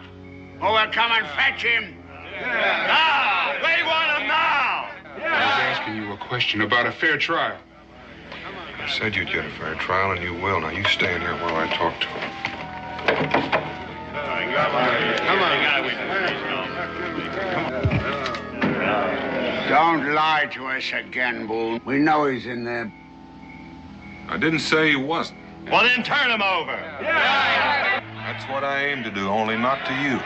or we'll come and fetch him. Now! They want him now! I was asking you a question about a fair trial. I said you'd get a fair trial, and you will. Now, you stay in here while I talk to him. Come on. Don't lie to us again, Boone. We know he's in there. I didn't say he wasn't. Well, then turn him over. That's what I aim to do, only not to you.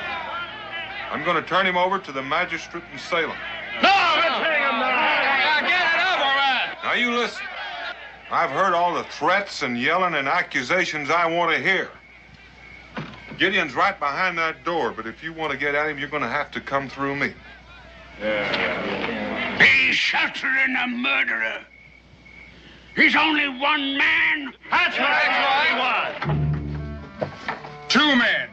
I'm going to turn him over to the magistrate in Salem. No, we're turning him now. Get it over with. Now you listen. I've heard all the threats and yelling and accusations I want to hear. Gideon's right behind that door, but if you want to get at him, you're going to have to come through me. He's sheltering a murderer. He's only one man. That's what he was. 2 men.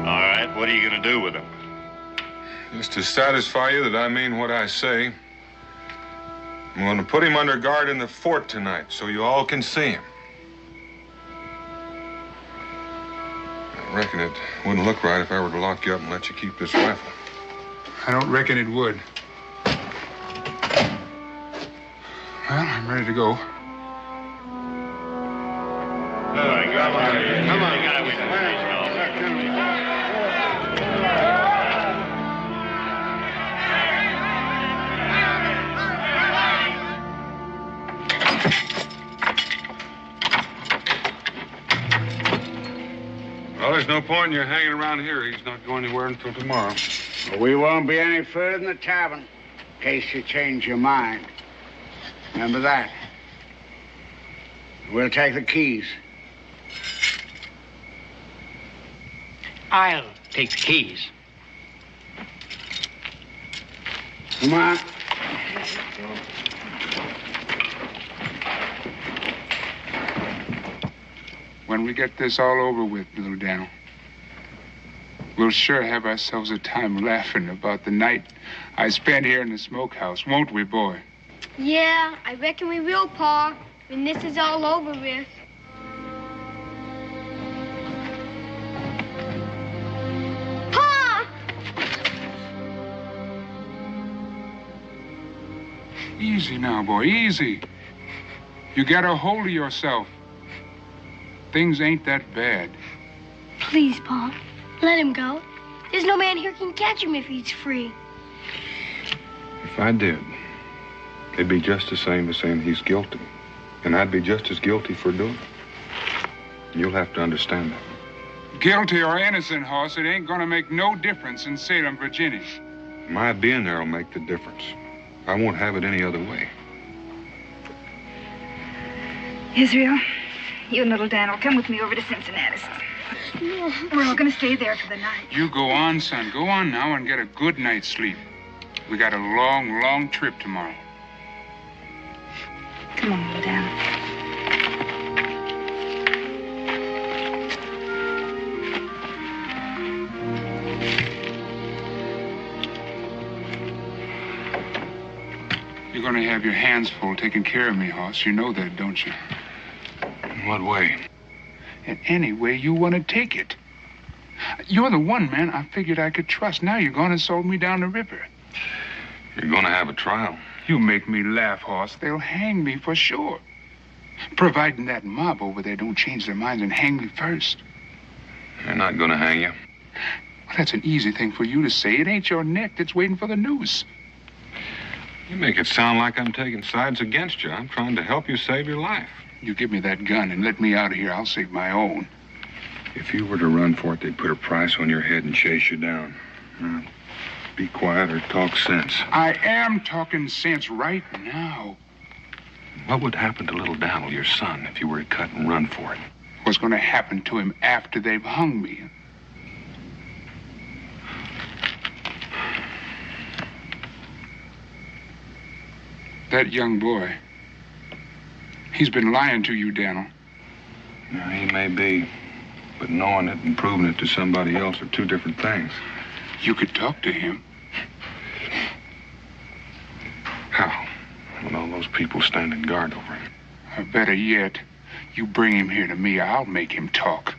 All right, what are you going to do with him? Just to satisfy you that I mean what I say, I'm going to put him under guard in the fort tonight so you all can see him. I reckon it wouldn't look right if I were to lock you up and let you keep this rifle. I don't reckon it would. Well, I'm ready to go. Come on. Well, there's no point in your hanging around here. He's not going anywhere until tomorrow. We won't be any further than the tavern, in case you change your mind. Remember that. We'll take the keys. I'll take the keys. Come on. When we get this all over with, little Daniel, we'll sure have ourselves a time laughing about the night I spent here in the smokehouse, won't we, boy? Yeah, I reckon we will, Pa, when this is all over with. Pa! Easy now, boy, easy. You got a hold of yourself. Things ain't that bad. Please, Pa, let him go. There's no man here can catch him if he's free. If I did, it'd be just the same as saying he's guilty. And I'd be just as guilty for doing it. You'll have to understand that. Guilty or innocent, Hoss, it ain't gonna make no difference in Salem, Virginia. My being there will make the difference. I won't have it any other way. Israel, you and little Dan will come with me over to Cincinnati. We're all going to stay there for the night. You go on, son. Go on now and get a good night's sleep. We got a long, long trip tomorrow. Come on, little Dan. You're going to have your hands full taking care of me, Hoss. You know that, don't you? In what way? In any way you want to take it. You're the one man I figured I could trust. Now you're going to sold me down the river. You're going to have a trial. You make me laugh, Hoss. They'll hang me for sure. Providing that mob over there don't change their minds and hang me first. They're not going to hang you. Well, that's an easy thing for you to say. It ain't your neck that's waiting for the noose. You make it sound like I'm taking sides against you. I'm trying to help you save your life. You give me that gun and let me out of here, I'll save my own. If you were to run for it, they'd put a price on your head and chase you down. Be quiet or talk sense. I am talking sense right now. What would happen to little Daniel, your son, if you were to cut and run for it? What's going to happen to him after they've hung me? That young boy, he's been lying to you, Daniel. Now, he may be, but knowing it and proving it to somebody else are two different things. You could talk to him. How? When all those people standing guard over him. Or better yet, you bring him here to me, I'll make him talk.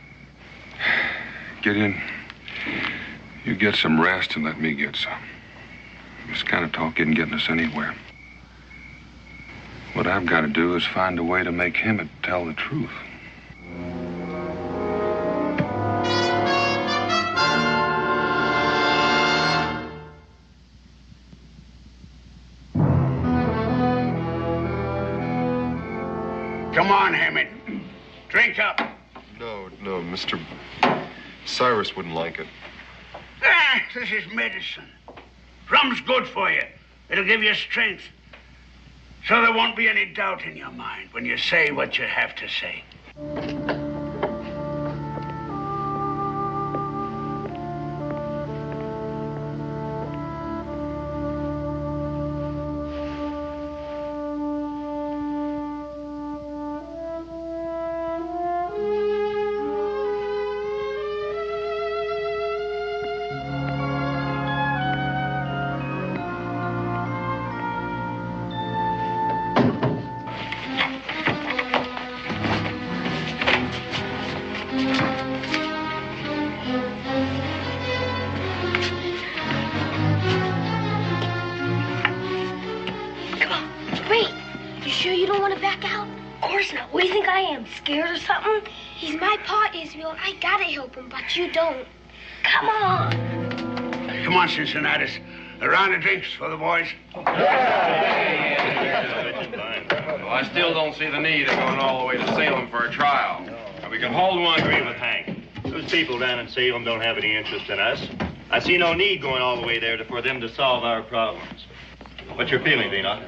Get in. You get some rest and let me get some. This kind of talk isn't getting us anywhere. What I've got to do is find a way to make him tell the truth. Drink up. No, Mr. Cyrus wouldn't like it. Ah, this is medicine. Rum's good for you. It'll give you strength. So there won't be any doubt in your mind when you say what you have to say. Scared or something? He's my pa, Israel. I gotta help him, but you don't. Come on. Come on, Cincinnatus. A round of drinks for the boys. Well, I still don't see the need of going all the way to Salem for a trial. Now, we can hold one. I agree with Hank. Those people down in Salem don't have any interest in us. I see no need going all the way there for them to solve our problems. What's your feeling, Enoch?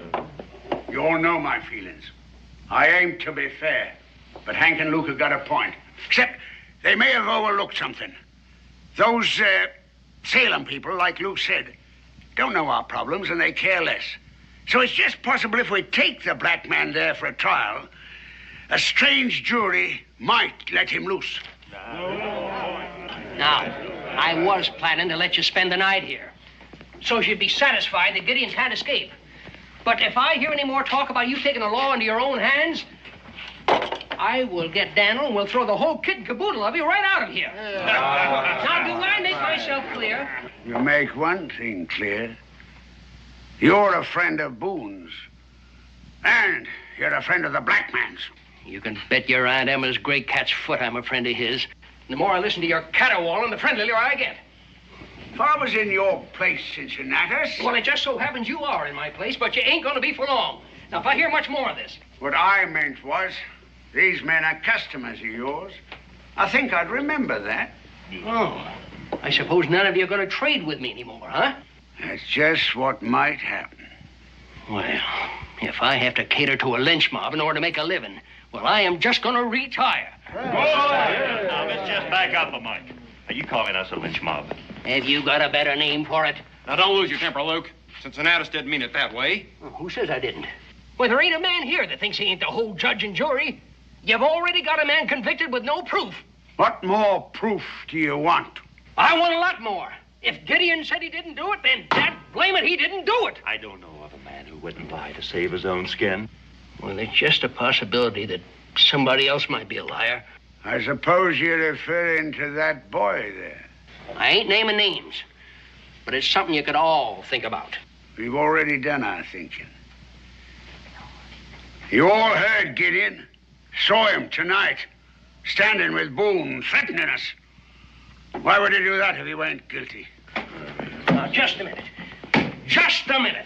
You all know my feelings. I aim to be fair. But Hank and Luke have got a point. Except they may have overlooked something. Those Salem people, like Luke said, don't know our problems and they care less. So it's just possible if we take the black man there for a trial, a strange jury might let him loose. Now, I was planning to let you spend the night here, so you'd be satisfied that Gideon can't escape. But if I hear any more talk about you taking the law into your own hands, I will get Daniel and we'll throw the whole kit and caboodle of you right out of here. Now, do I make myself clear? You make one thing clear. You're a friend of Boone's. And you're a friend of the black man's. You can bet your Aunt Emma's gray cat's foot I'm a friend of his. The more I listen to your caterwauling, the friendlier I get. If I was in your place, Cincinnatus... Well, it just so happens you are in my place, but you ain't going to be for long. Now, if I hear much more of this... What I meant was, these men are customers of yours. I think I'd remember that. Oh, I suppose none of you are going to trade with me anymore, huh? That's just what might happen. Well, if I have to cater to a lynch mob in order to make a living, well, I am just going to retire. Now, let's just back up a mite. Are you calling us a lynch mob? Have you got a better name for it? Now, don't lose your temper, Luke. Cincinnatus didn't mean it that way. Well, who says I didn't? Well, there ain't a man here that thinks he ain't the whole judge and jury. You've already got a man convicted with no proof. What more proof do you want? I want a lot more. If Gideon said he didn't do it, then dad blame it, he didn't do it. I don't know of a man who wouldn't lie to save his own skin. Well, there's just a possibility that somebody else might be a liar. I suppose you're referring to that boy there. I ain't naming names, but it's something you could all think about. We've already done our thinking. You all heard Gideon. Saw him tonight, standing with Boone, threatening us. Why would he do that if he weren't guilty? Now, just a minute. Just a minute.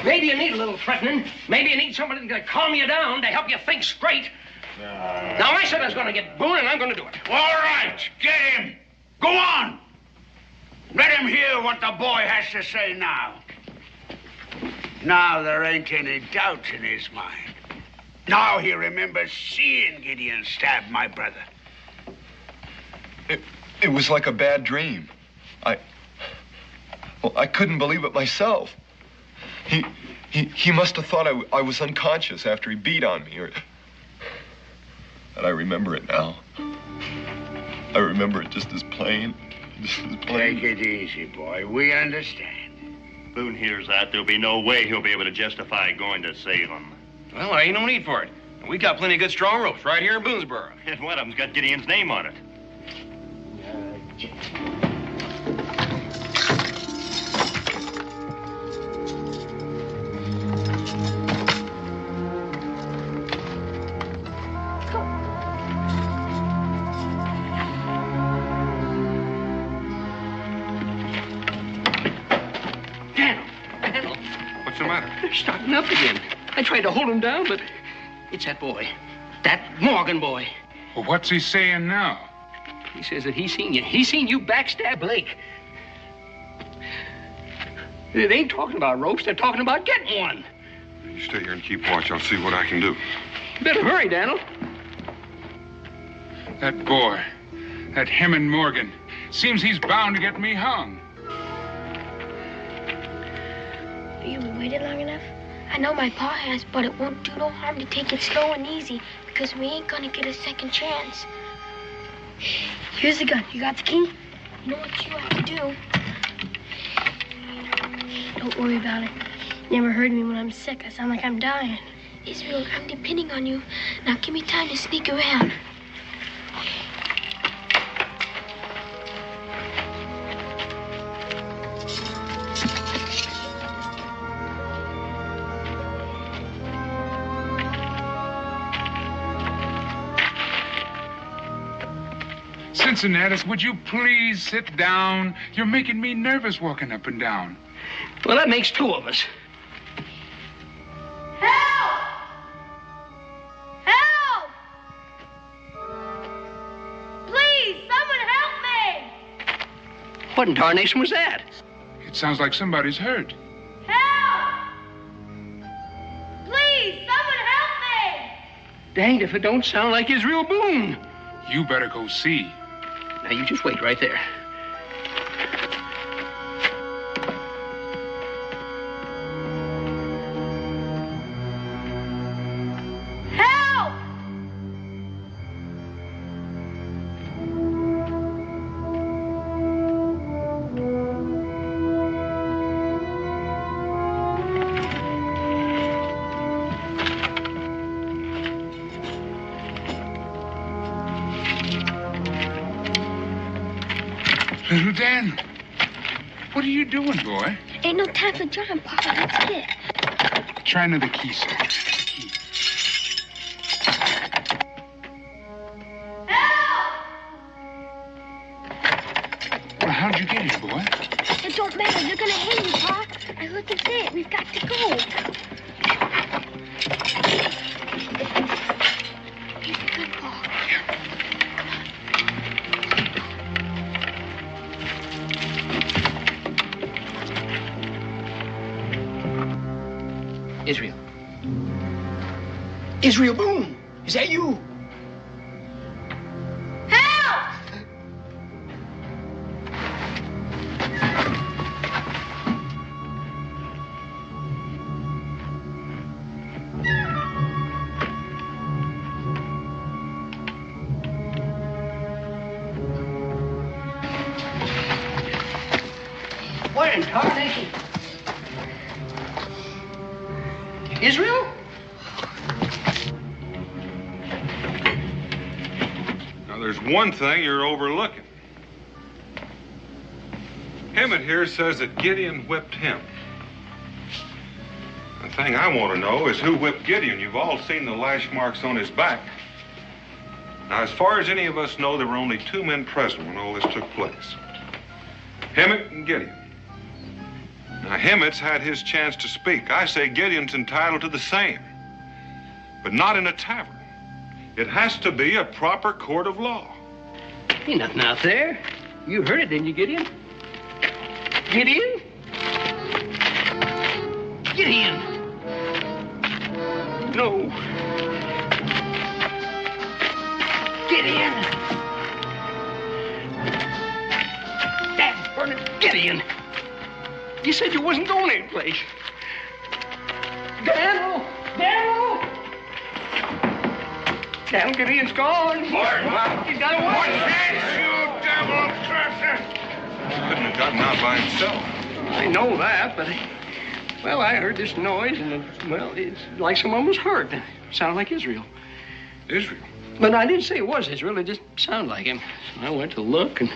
Maybe you need a little threatening. Maybe you need somebody to calm you down, to help you think straight. Now, I said I was going to get Boone, and I'm going to do it. All right, get him. Go on. Let him hear what the boy has to say now. Now there ain't any doubt in his mind. Now he remembers seeing Gideon stab my brother. It was like a bad dream. I couldn't believe it myself. He must have thought I was unconscious after he beat on me, and I remember it now. I remember it just as plain. Take it easy, boy. We understand. Boone hears that. There'll be no way he'll be able to justify going to Salem. Well, there ain't no need for it. We got plenty of good strong ropes right here in Boonesboro. And one of them's got Gideon's name on it. They're starting up again. I tried to hold them down, but it's that boy. That Morgan boy. Well, what's he saying now? He says that he's seen you. He's seen you backstab Blake. They ain't talking about ropes. They're talking about getting one. You stay here and keep watch. I'll see what I can do. You better hurry, Daniel. That boy, that Hammond Morgan, seems he's bound to get me hung. You waited long enough? I know my pa has, but it won't do no harm to take it slow and easy because we ain't gonna get a second chance. Here's the gun. You got the key? You know what you have to do. Don't worry about it. You never heard me when I'm sick. I sound like I'm dying. Israel, I'm depending on you. Now give me time to sneak around. Cincinnatus, would you please sit down? You're making me nervous walking up and down. Well, that makes two of us. Help! Help! Please, someone help me! What in tarnation was that? It sounds like somebody's hurt. Help! Please, someone help me! Danged if it don't sound like Israel Boone. You better go see. Now, you just wait right there. Help! Little Dan, what are you doing, boy? Ain't no time for John, Papa. That's it. Try another key, sir. Key. Well, how'd you get here, boy? It don't matter. They're gonna hang you, Pa. I heard them say it. We've got to go. Here's the gun, Pa. Israel. Israel Boone. Is that you? Help! What in tarnation? Israel? Now, there's one thing you're overlooking. Emmett here says that Gideon whipped him. The thing I want to know is who whipped Gideon. You've all seen the lash marks on his back. Now, as far as any of us know, there were only two men present when all this took place. Emmett and Gideon. Now, Emmett's had his chance to speak. I say Gideon's entitled to the same. But not in a tavern. It has to be a proper court of law. Ain't nothing out there. You heard it, didn't you, Gideon? Gideon? Gideon! No. Gideon! Dad, burn it, Gideon! You said you wasn't going anyplace. Daniel! Daniel! Daniel, Gideon's gone. Martin! He's got away. You devil crusher! He couldn't have gotten out by himself. I know that, but, well, I heard this noise, and, it's like someone was hurt. It sounded like Israel. Israel? But I didn't say it was Israel. It just sounded like him. So I went to look, and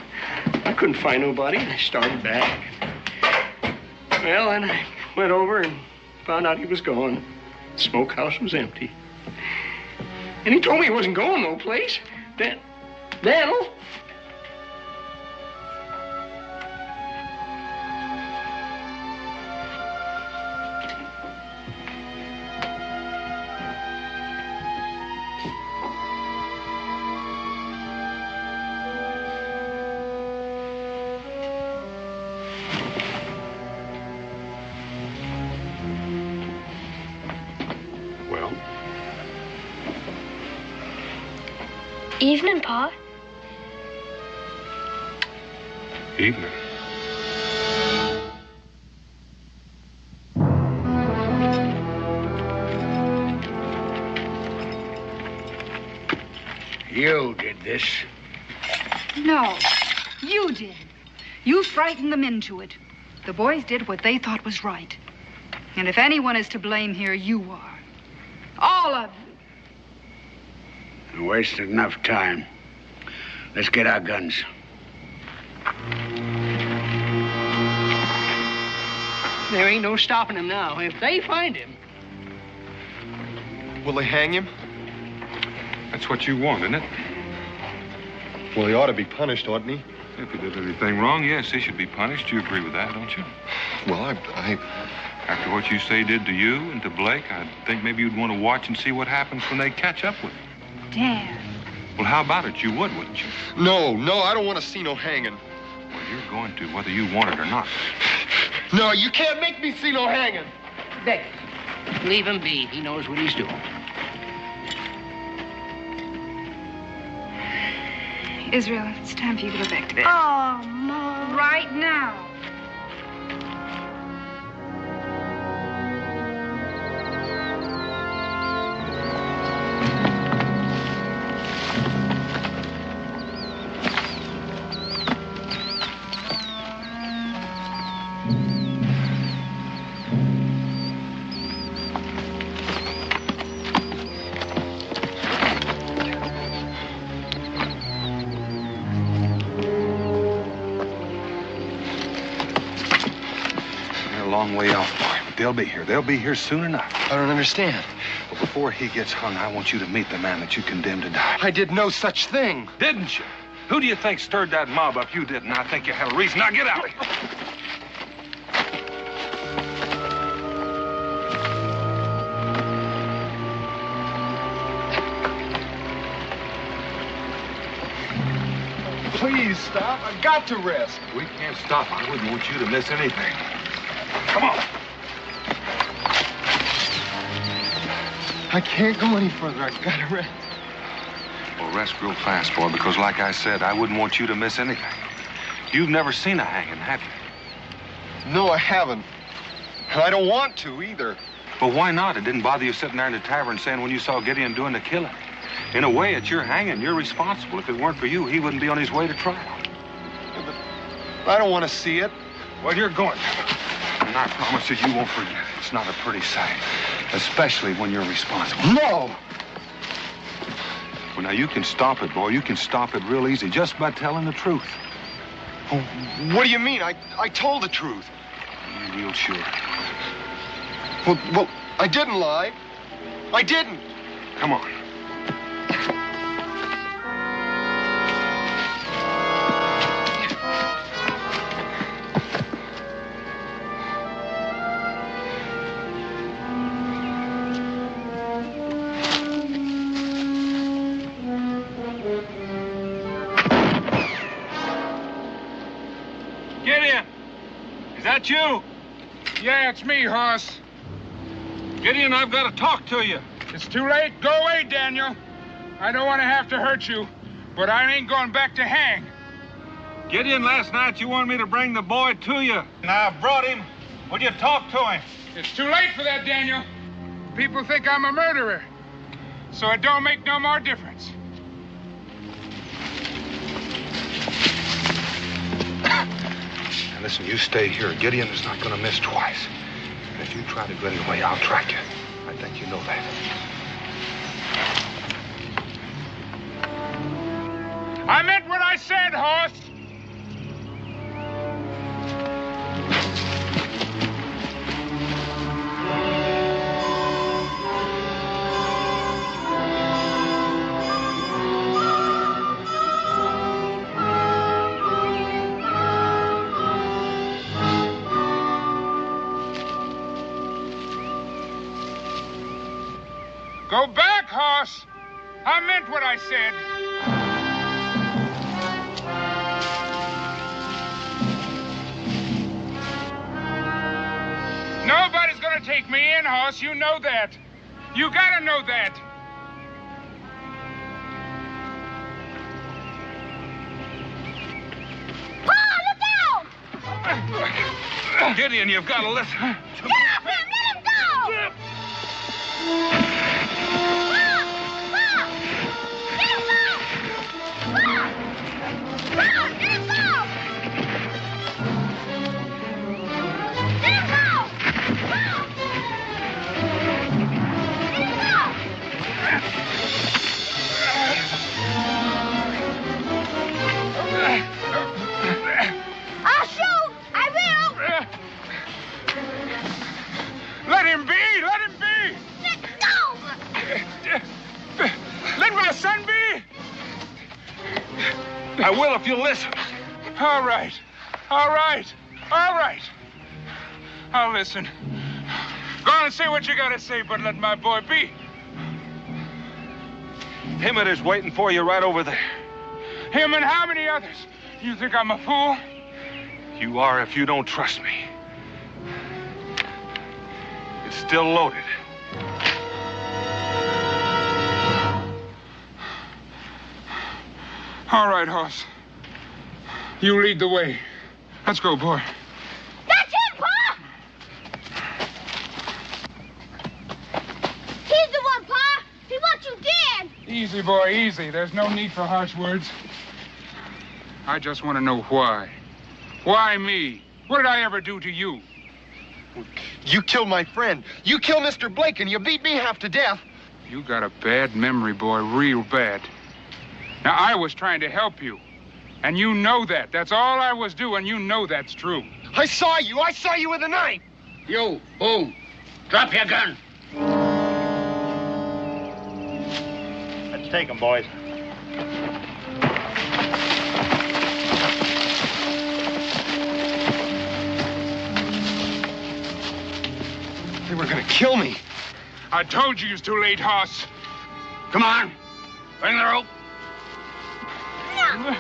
I couldn't find nobody, and I started back. Well, then I went over and found out he was gone. The smokehouse was empty. And he told me he wasn't going no place. Daniel? Evening, Pa. Evening. You did this. No, you did. You frightened them into it. The boys did what they thought was right. And if anyone is to blame here, you are. All of you. You wasted enough time. Let's get our guns. There ain't no stopping him now. If they find him. Will they hang him? That's what you want, isn't it? Well, he ought to be punished, oughtn't he? If he did anything wrong, yes, he should be punished. You agree with that, don't you? Well, After what you say did to you and to Blake, I think maybe you'd want to watch and see what happens when they catch up with him. Dan. Well, how about it? You would, wouldn't you? No, I don't want to see no hanging. Well, you're going to, whether you want it or not. No, you can't make me see no hanging. Beck, leave him be. He knows what he's doing. Israel, it's time for you to go back to bed. Oh, Mom. Right now. Way off, boy, but they'll be here. They'll be here soon enough. I don't understand. Well, before he gets hung, I want you to meet the man that you condemned to die. I did no such thing. Didn't you? Who do you think stirred that mob up? You didn't. I think you had a reason. Now get out of here. Please stop. I've got to rest. We can't stop. I wouldn't want you to miss anything. Come on. I can't go any further. I've got to rest. Well, rest real fast, boy, because like I said, I wouldn't want you to miss anything. You've never seen a hanging, have you? No, I haven't. And I don't want to either. But why not? It didn't bother you sitting there in the tavern saying when you saw Gideon doing the killing. In a way, it's your hanging. You're responsible. If it weren't for you, he wouldn't be on his way to trial. But I don't want to see it. Well, you're going to. And I promise you, you won't forget it. It's not a pretty sight, especially when you're responsible. No! Well, now, you can stop it, boy. You can stop it real easy just by telling the truth. Oh, what do you mean? I told the truth. You're real sure. Well, I didn't lie. I didn't. Come on. You? Yeah, it's me, Hoss. Gideon, I've got to talk to you. It's too late. Go away, Daniel. I don't want to have to hurt you, but I ain't going back to hang. Gideon, last night you wanted me to bring the boy to you. And I brought him. Would you talk to him? It's too late for that, Daniel. People think I'm a murderer, so it don't make no more difference. Listen, you stay here. Gideon is not going to miss twice. And if you try to get away, I'll track you. I think you know that. I meant what I said, Hoss. Go back, Hoss. I meant what I said. Nobody's gonna take me in, Hoss. You know that. You gotta know that. Gideon, you've got to listen. Get off him! Let him go! I'll shoot! I will! Let him be! Let him be! Let go! Let my son be! I will if you listen. All right. All right. All right. I'll listen. Go on and say what you gotta say, but let my boy be. Emmett is waiting for you right over there. Him and how many others? You think I'm a fool? You are if you don't trust me. It's still loaded. All right, Hoss. You lead the way. Let's go, boy. That's him, Pa! He's the one, Pa! He wants you dead! Easy, boy, easy. There's no need for harsh words. I just want to know why. Why me? What did I ever do to you? You killed my friend. You killed Mr. Blake, and you beat me half to death. You got a bad memory, boy, real bad. Now, I was trying to help you, and you know that. That's all I was doing. You know that's true. I saw you. I saw you with a knife. You, Boone, drop your gun. Let's take him, boys. They were gonna kill me. I told you it was too late, Hoss. Come on. Bring the rope. No! No!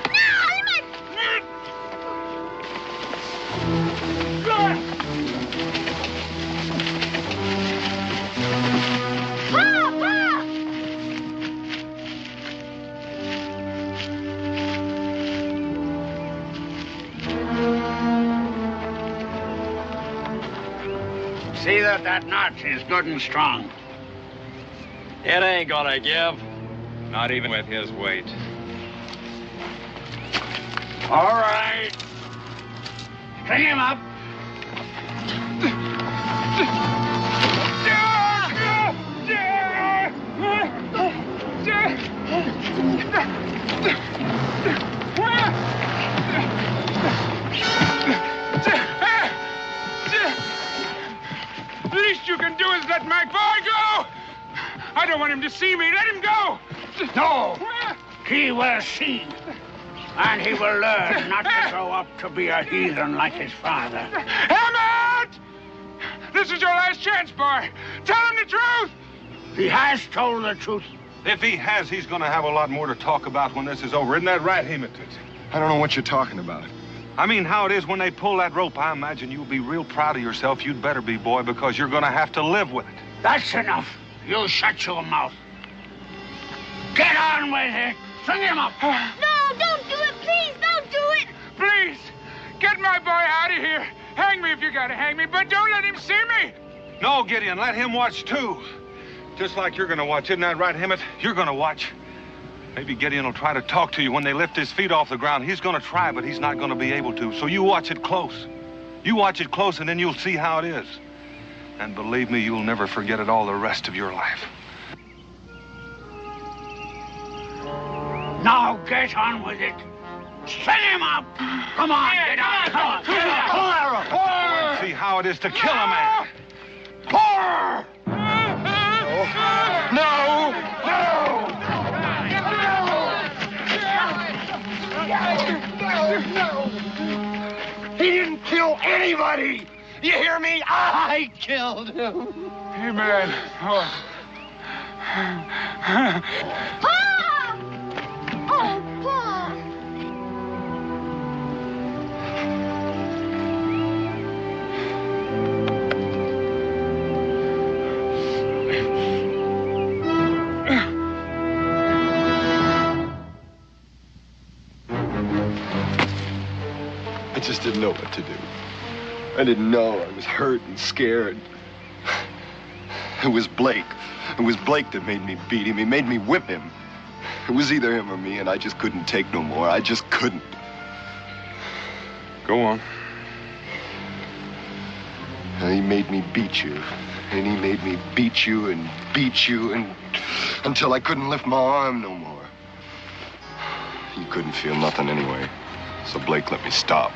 See that knot is good and strong. It ain't gonna give. Not even with his weight. All right. String him up. The least you can do is let my boy go! I don't want him to see me. Let him go! No! He will see. And he will learn not to grow up to be a heathen like his father. Emmett! This is your last chance, boy. Tell him the truth! He has told the truth. If he has, he's going to have a lot more to talk about when this is over. Isn't that right, Emmett? I don't know what you're talking about. I mean, how it is when they pull that rope. I imagine you'll be real proud of yourself. You'd better be, boy, because you're going to have to live with it. That's enough. You shut your mouth. Get on with it. String him up. No, don't do it, please, don't do it! Please, get my boy out of here. Hang me if you gotta hang me, but don't let him see me. No, Gideon, let him watch, too. Just like you're going to watch. Isn't that right, Emmett? You're going to watch. Maybe Gideon will try to talk to you when they lift his feet off the ground. He's going to try, but he's not going to be able to. So you watch it close. You watch it close, and then you'll see how it is. And believe me, you'll never forget it all the rest of your life. Now get on with it. String him up. Come on, get on. Come on. Pull that rope. See how it is to kill a man. Pour! No! He didn't kill anybody! You hear me? I killed him. Hey, man. Oh. Pa! Oh, Pa! I just didn't know what to do. I didn't know. I was hurt and scared. It was Blake. It was Blake that made me beat him. He made me whip him. It was either him or me, and I just couldn't take no more. I just couldn't. Go on. And he made me beat you. And he made me beat you and until I couldn't lift my arm no more. You couldn't feel nothing anyway. So Blake let me stop.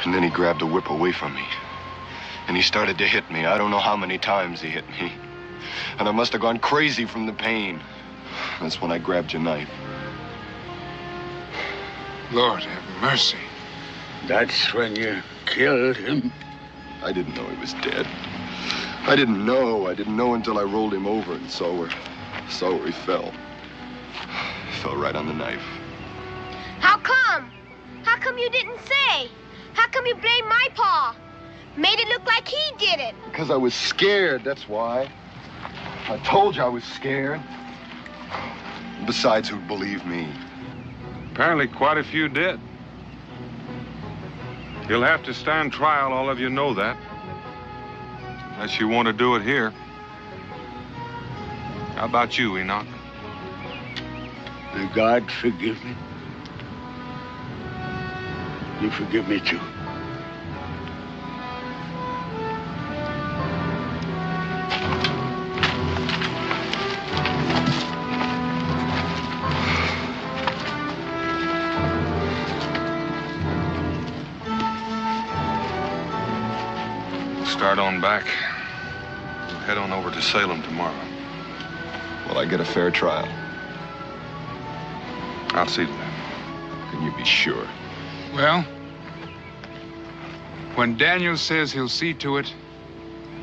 And then he grabbed the whip away from me. And he started to hit me. I don't know how many times he hit me. And I must have gone crazy from the pain. That's when I grabbed your knife. Lord have mercy. That's when you killed him? I didn't know he was dead. I didn't know until I rolled him over and saw where he fell. He fell right on the knife. How come? How come you didn't say? How come you blamed my pa? Made it look like he did it. Because I was scared, that's why. I told you I was scared. Besides, who'd believe me? Apparently quite a few did. You'll have to stand trial, all of you know that. Unless you want to do it here. How about you, Enoch? May God forgive me. You forgive me, too. Start on back. We'll head on over to Salem tomorrow. Will I get a fair trial? I'll see to that. Can you be sure? Well, when Daniel says he'll see to it,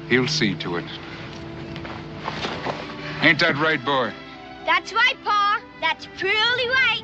he'll see to it. Ain't that right, boy? That's right, Pa. That's purely right.